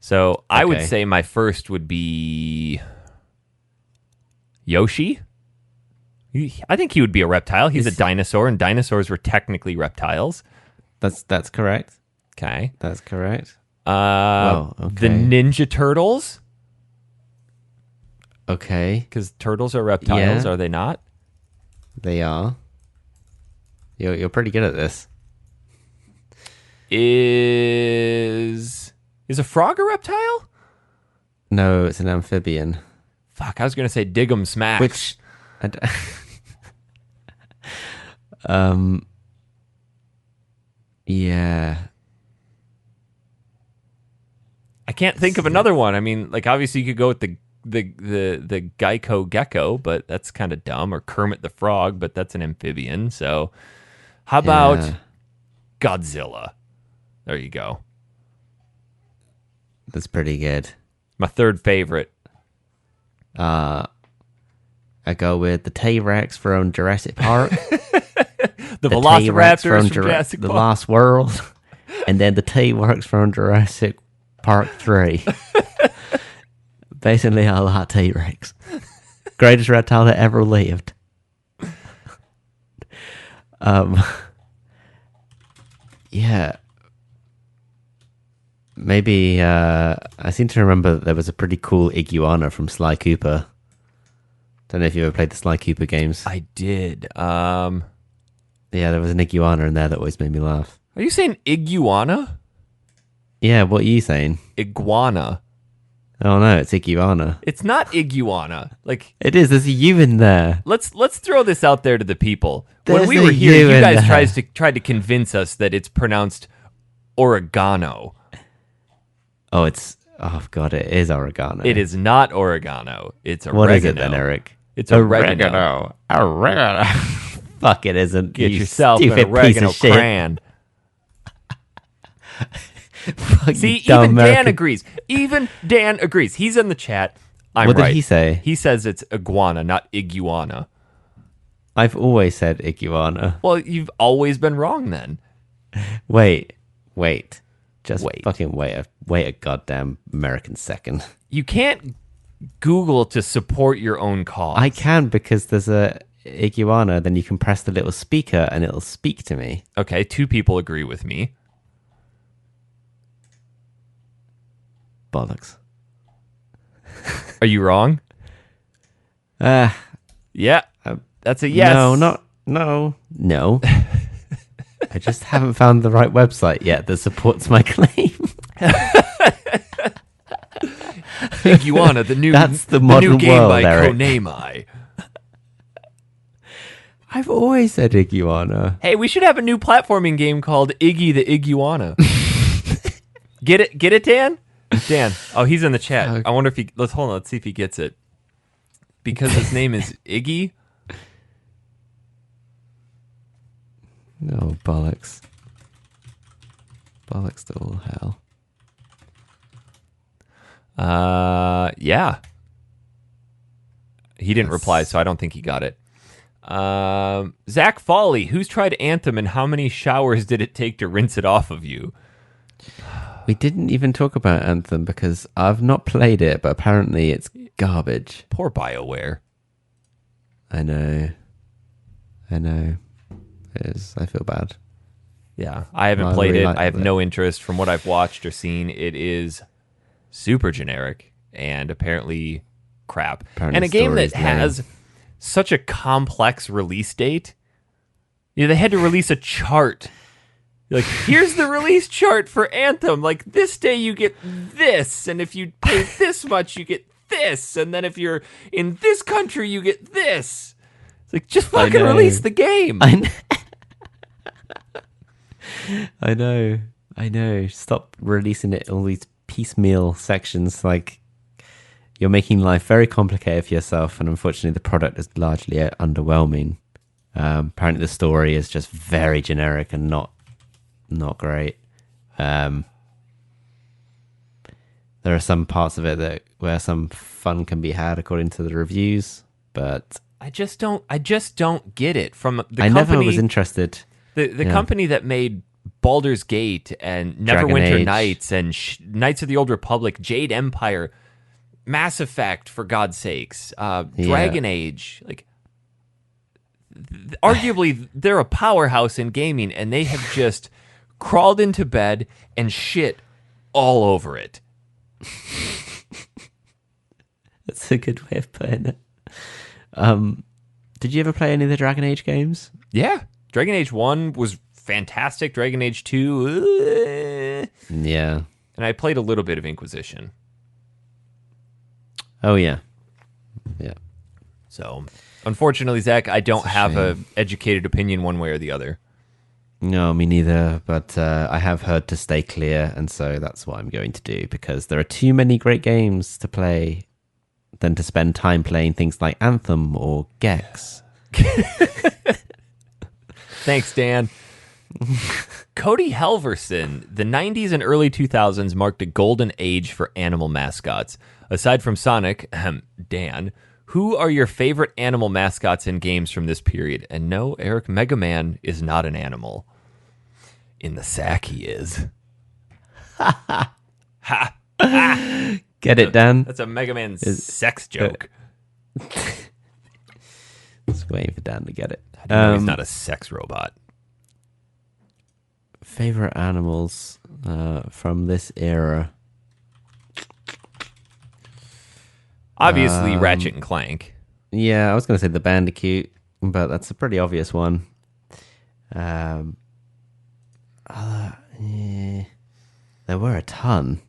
So I would Okay. say my first would be Yoshi. I think he would be a reptile. He's a dinosaur, and dinosaurs were technically reptiles. That's correct. Okay. That's correct. The okay. Ninja Turtles, Okay, because turtles are reptiles, Yeah. are they not? they are. You're pretty good at this. Is a frog a reptile? No, it's an amphibian. Fuck, I was gonna say Dig'em Smacks. Which, yeah. I can't think of another one. I mean, like obviously you could go with the Gecko Gecko, but that's kind of dumb. Or Kermit the Frog, but that's an amphibian. So how about Yeah. Godzilla? There you go. That's pretty good. My third favorite. I go with the T-Rex from Jurassic Park. The T-Rex Velociraptors from Jurassic The Park. Lost World. And then the T-Rex from Jurassic Park 3. Basically, I like T-Rex. Greatest reptile that ever lived. Yeah. Maybe, I seem to remember that there was a pretty cool iguana from Sly Cooper. Don't know if you ever played the Sly Cooper games. I did. Yeah, there was an iguana in there that always made me laugh. Are you saying iguana? Yeah, what are you saying? Iguana. Oh no, it's iguana. It's not iguana. Like It is, there's a U in there. let's throw this out there to the people. When There's we a were here, U you in guys there. tried to convince us that it's pronounced oregano. Oh, oh god, it is oregano. It is not oregano. It's oregano. What is it then, Eric? It's oregano. Oregano. Fuck, it isn't. Get you yourself an stupid piece oregano of shit. cran. Fucking See, dumb even Dan American. agrees. Even Dan agrees. He's in the chat. I'm What right. did he say? He says it's iguana, not iguana. I've always said iguana. Well, you've always been wrong then. Wait. Just Wait. fucking wait a goddamn American second. You can't Google to support your own cause. I can because there's a iguana, then you can press the little speaker and it'll speak to me. Okay, 2 people agree with me. Bollocks. Are you wrong? Yeah. That's a yes. No. I just haven't found the right website yet that supports my claim. Iguana, the new That's the new modern game world, by Eric. Konami. I've always said Iguana. Hey, we should have a new platforming game called Iggy the Iguana. Get it, Dan? Dan. Oh, he's in the chat. I wonder if let's see if he gets it. Because his name is Iggy. No, bollocks. Bollocks to all hell. Yeah. He didn't reply, so I don't think he got it. Zach Foley, who's tried Anthem and how many showers did it take to rinse it off of you? We didn't even talk about Anthem because I've not played it, but apparently it's garbage. Poor BioWare. I know. I feel bad. Yeah, I haven't No, I played really it. liked I have it. no interest. From what I've watched or seen, it is super generic and apparently crap. Apparently and a the game story that is lame. has such a complex release date. You know, they had to release a chart. Like, here's the release chart for Anthem. Like, this day you get this, and if you pay this much, you get this, and then if you're in this country, you get this. It's like, just fucking release the game. I know. Stop releasing it all these piecemeal sections. Like, you're making life very complicated for yourself, and unfortunately, the product is largely underwhelming. Apparently, the story is just very generic and not great. There are some parts of it where some fun can be had according to the reviews, but I just don't get it from the I company. never was interested. The company that made Baldur's Gate and Neverwinter Dragon Age. Nights and Knights of the Old Republic, Jade Empire, Mass Effect, for God's sakes, Dragon Age, like arguably they're a powerhouse in gaming, and they have just crawled into bed and shit all over it. That's a good way of putting it. Did you ever play any of the Dragon Age games? Yeah, Dragon Age 1 was fantastic. Dragon Age 2, Yeah. and I played a little bit of Inquisition. Oh, yeah. Yeah. So, unfortunately, Zach, I don't have shame. an educated opinion one way or the other. No, me neither, but I have heard to stay clear, and so that's what I'm going to do, because there are too many great games to play than to spend time playing things like Anthem or Gex. Thanks, Dan. Cody Helverson, the 90s and early 2000s marked a golden age for animal mascots. Aside from Sonic, Dan, who are your favorite animal mascots in games from this period? And no, Eric, Mega Man is not an animal. In the sack, he is. Ha! Get it, Dan? That's a Mega Man sex joke. Just waiting for Dan to get it. I didn't know he's not a sex robot. Favorite animals from this era? Obviously, Ratchet and Clank. Yeah, I was going to say the Bandicoot, but that's a pretty obvious one. There were a ton.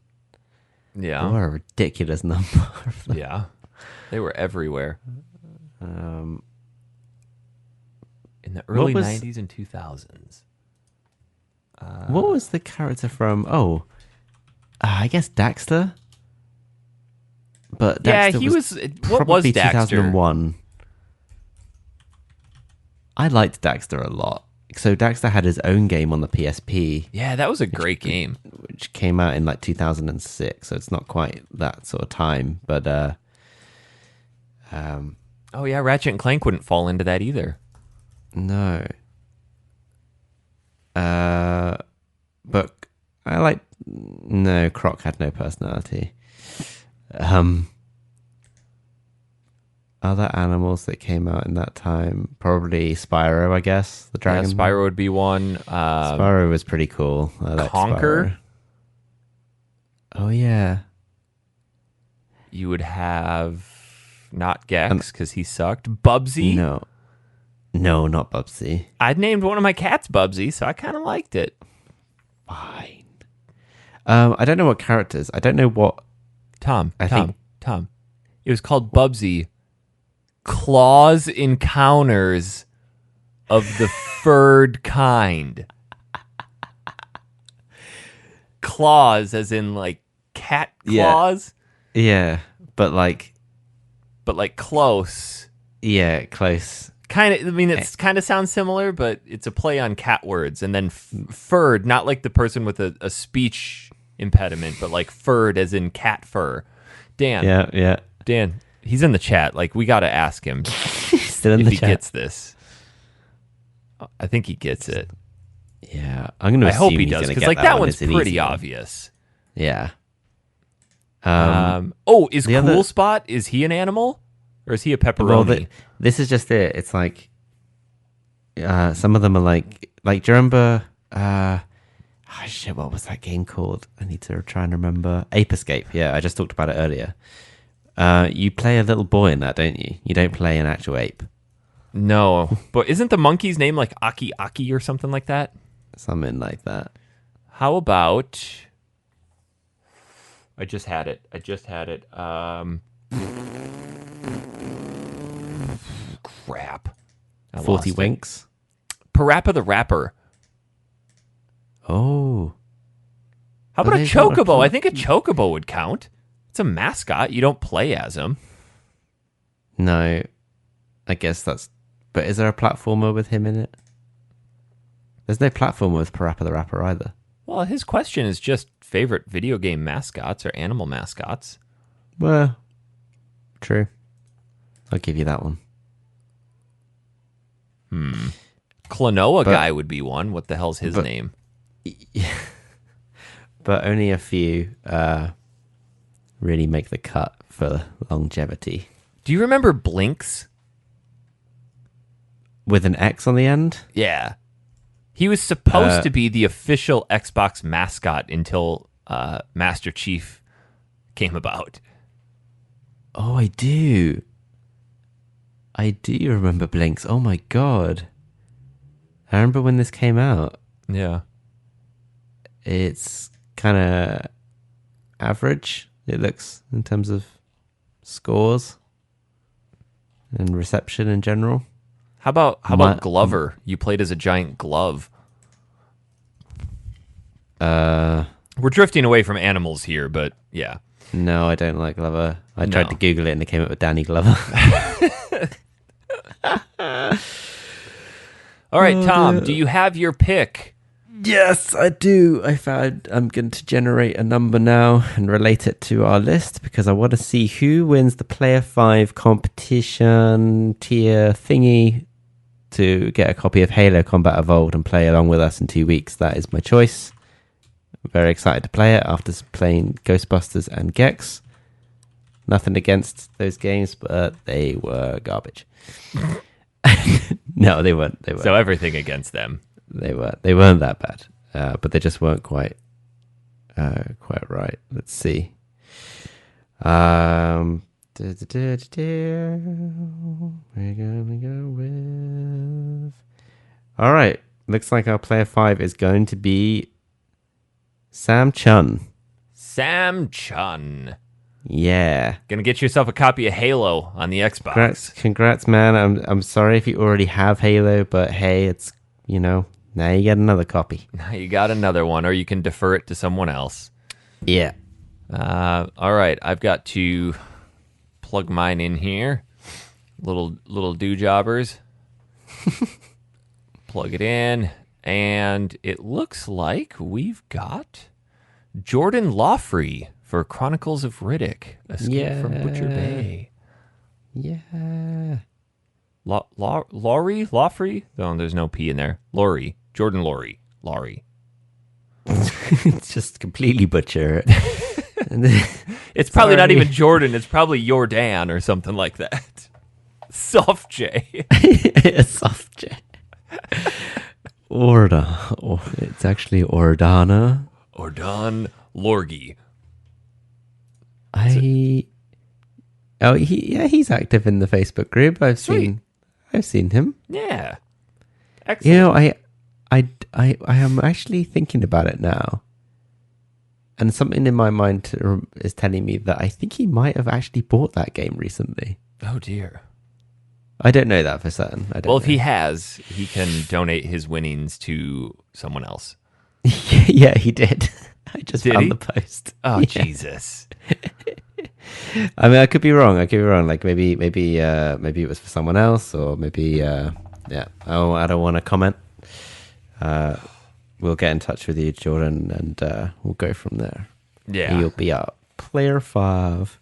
Yeah. There were a ridiculous number of them. Yeah. They were everywhere. In the early 90s and 2000s. What was the character from? I guess Daxter. But Yeah, Daxter he was. What was probably Daxter? 2001. I liked Daxter a lot. So Daxter had his own game on the PSP, Yeah, that was a great game. which came out in like 2006. So it's not quite that sort of time, but Oh, yeah, Ratchet and Clank wouldn't fall into that either. no. But I like. No, Croc had no personality. Other animals that came out in that time, probably Spyro, I guess. The Yeah, dragon. Spyro would be one. Spyro was pretty cool. I liked Conker. Spyro. Oh yeah. You would have not Gex because he sucked. Bubsy. No, not Bubsy. I'd named one of my cats Bubsy, so I kind of liked it. Fine. I don't know what characters. I don't know what. Tom. I think Tom. It was called Bubsy. Claws Encounters of the Furred Kind. Claws, as in like cat claws. Yeah, but like close. Yeah, close. Kind of. I mean, it's kind of sounds similar, but it's a play on cat words. And then furred, not like the person with a speech impediment, but like furred, as in cat fur. Dan. Yeah. Dan, he's in the chat. Like, we got to ask him Still in if the he chat. gets this. I think he gets it. Yeah, I'm gonna. I hope he does, because like that one's pretty obvious. Yeah. Is Cool Spot? Is he an animal, or is he a pepperoni? Well, this is just it. It's like, some of them are like. Do you remember? What was that game called? I need to try and remember. Ape Escape. Yeah, I just talked about it earlier. You play a little boy in that, don't you? You don't play an actual ape. No, but isn't the monkey's name like Aki Aki or something like that? Something like that. How about... I just had it. Crap. 40 Winks. Parappa the Rapper. Oh. How about a chocobo? I think a chocobo would count. It's a mascot. You don't play as him. No. I guess that's... But is there a platformer with him in it? There's no platformer with Parappa the Rapper either. Well, his question is just favorite video game mascots or animal mascots. Well, true. I'll give you that one. Klonoa guy would be one. What the hell's his name? Yeah. But only a few really make the cut for longevity. Do you remember Blinks? With an X on the end? Yeah. He was supposed to be the official Xbox mascot until Master Chief came about. Oh, I do. I do remember Blinks. Oh my god. I remember when this came out. Yeah. It's kind of average, it looks, in terms of scores and reception in general. How about Glover? You played as a giant glove. We're drifting away from animals here, but yeah. No, I don't like Glover. I tried to Google it and it came up with Danny Glover. All right, Tom, do you have your pick? Yes, I do. I'm going to generate a number now and relate it to our list because I want to see who wins the Player 5 competition tier thingy to get a copy of Halo Combat Evolved and play along with us in 2 weeks. That is my choice. I'm very excited to play it after playing Ghostbusters and Gex. Nothing against those games, but they were garbage. No, they weren't. So everything against them. They weren't that bad, but they just weren't quite right. Let's see. We're gonna go with. All right, looks like our player 5 is going to be Sam Chun. Sam Chun. Yeah. Gonna get yourself a copy of Halo on the Xbox. Congrats, man. I'm sorry if you already have Halo, but hey, it's now you get another copy. Now you got another one, or you can defer it to someone else. Yeah. All right, I've got to plug mine in here. Little do-jobbers. Plug it in, and it looks like we've got Jordan Lawfree for Chronicles of Riddick, Escape from Butcher Bay. Yeah. Lawfree? No, there's no P in there. Jordan Laurie. It's just completely butcher. It's probably not even Jordan. It's probably Jordan or something like that. Soft J. Soft J. It's actually Ordana. Ordan Lorgi. He's active in the Facebook group. I've seen him. Yeah. Excellent. I am actually thinking about it now. And something in my mind is telling me that I think he might have actually bought that game recently. Oh, dear. I don't know that for certain. I don't Well, if know. he has, he can donate his winnings to someone else. Yeah, he did. I just Did found he? the post. Oh, Yeah. Jesus. I mean, I could be wrong. Like maybe it was for someone else, or maybe yeah. Oh, I don't want to comment. We'll get in touch with you, Jordan, and we'll go from there. Yeah. You'll be our player 5.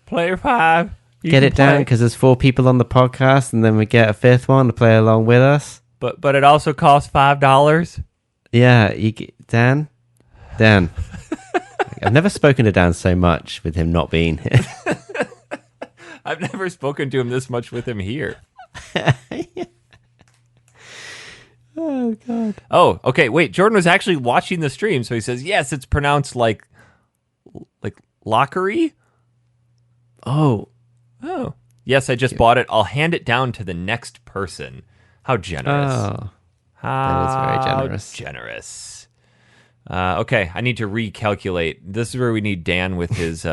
Player 5. Get it down, because there's 4 people on the podcast, and then we get a 5th one to play along with us. But it also costs $5. Yeah, Dan. I've never spoken to Dan so much with him not being here. I've never spoken to him this much with him here. Oh, God. Oh, okay. Wait, Jordan was actually watching the stream, so he says, yes, it's pronounced like lockery. Oh. Yes, I just bought it. I'll hand it down to the next person. How generous. Oh. How That is very generous. generous. Okay, I need to recalculate. This is where we need Dan with his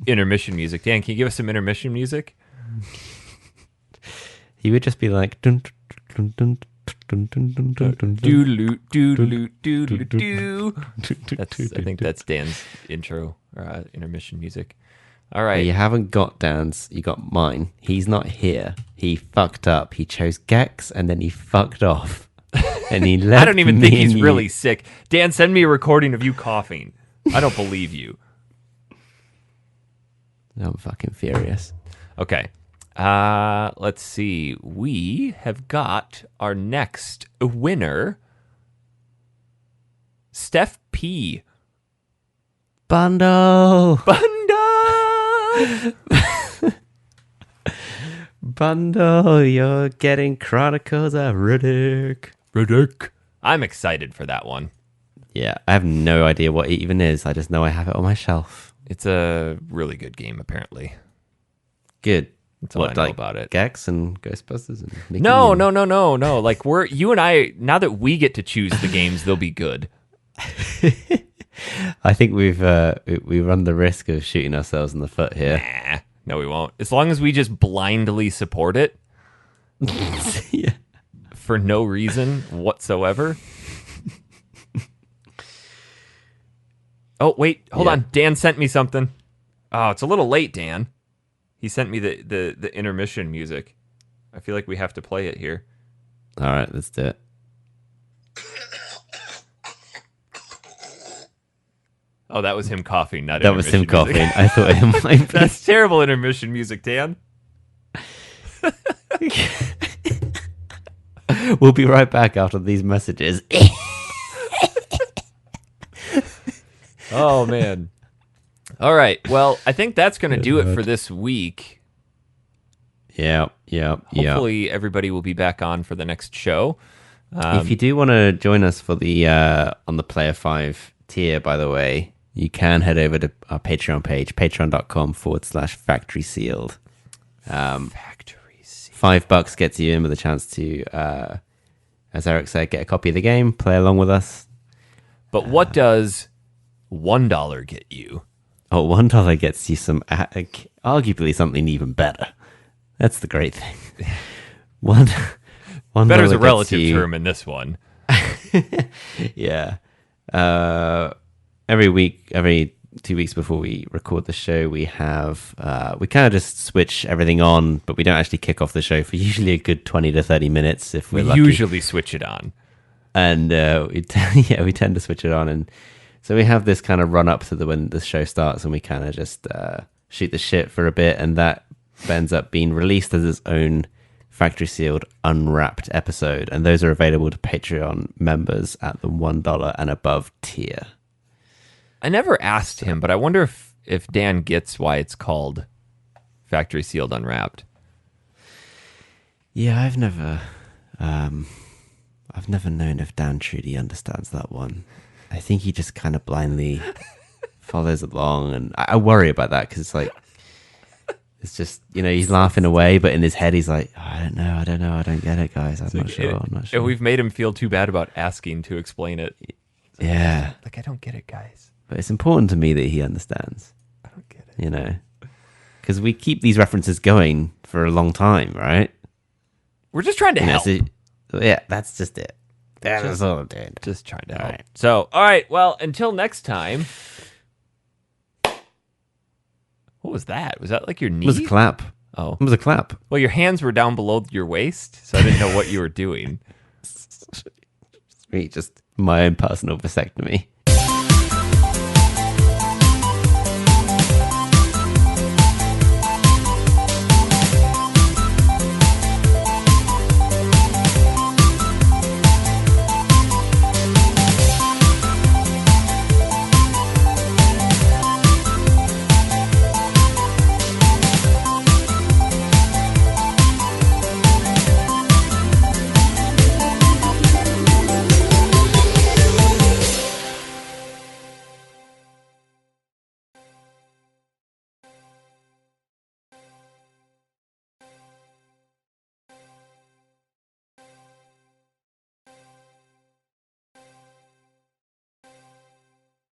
intermission music. Dan, can you give us some intermission music? He would just be like... Dun, dun, dun, dun, dun, dun, dun, dun, dun. Doodaloo, doodaloo, doodaloo, doo. I think that's Dan's intro or intermission music. All right. You haven't got Dan's, you got mine. He's not here. He fucked up. He chose Gex and then he fucked off. And he left I don't even me think he's and you. really sick. Dan, send me a recording of you coughing. I don't believe you. I'm fucking furious. Okay. Let's see. We have got our next winner, Steph P. Bundle! Bundle, you're getting Chronicles of Riddick. I'm excited for that one. Yeah, I have no idea what it even is. I just know I have it on my shelf. It's a really good game, apparently. Good. That's all I know about it. Gex and Ghostbusters and Mickey No. and- Like you and I, now that we get to choose the games, they'll be good. I think we run the risk of shooting ourselves in the foot here. Nah, no, we won't. As long as we just blindly support it Yeah. for no reason whatsoever. Oh, wait, hold on. Dan sent me something. Oh, it's a little late, Dan. He sent me the intermission music. I feel like we have to play it here. All right, let's do it. Oh, that was him coughing, not That was him intermission coughing. music. I thought it might be. That's terrible intermission music, Dan. We'll be right back after these messages. Oh, man. All right. Well, I think that's going to do it for this week. Yeah. Hopefully, everybody will be back on for the next show. If you do want to join us for the on the Player 5 tier, by the way, you can head over to our Patreon page, patreon.com/Factory Sealed. Factory Sealed. $5 gets you in with a chance to, as Eric said, get a copy of the game, play along with us. But what does $1 get you? Oh, $1 gets you some, arguably something even better. That's the great thing. One Better is a gets relative you- term in this one. Yeah. Every 2 weeks before we record the show, we have we kind of just switch everything on, but we don't actually kick off the show for usually a good 20 to 30 minutes if we're We lucky. usually switch it on. And we tend to switch it on, and so we have this kind of run up to when the show starts, and we kind of just shoot the shit for a bit, and that ends up being released as its own Factory Sealed Unwrapped episode, and those are available to Patreon members at the $1 and above tier. I never asked him, but I wonder if Dan gets why it's called Factory Sealed Unwrapped. Yeah, I've never known if Dan truly understands that one. I think he just kind of blindly follows along, and I worry about that because it's like, it's just, he's laughing away, but in his head he's like, I don't know, I don't get it, guys. I'm not sure. And we've made him feel too bad about asking to explain it. Yeah. Like, I don't get it, guys. but it's important to me that he understands. I don't get it. You know, because we keep these references going for a long time, right? We're just trying to help. Yeah, that's just it. That's all I'm doing. Just trying to help. Right. So, all right. Well, until next time. What was that? Was that like your knee? It was a clap. Oh. It was a clap. Well, your hands were down below your waist, so I didn't know what you were doing. It's me, just my own personal vasectomy.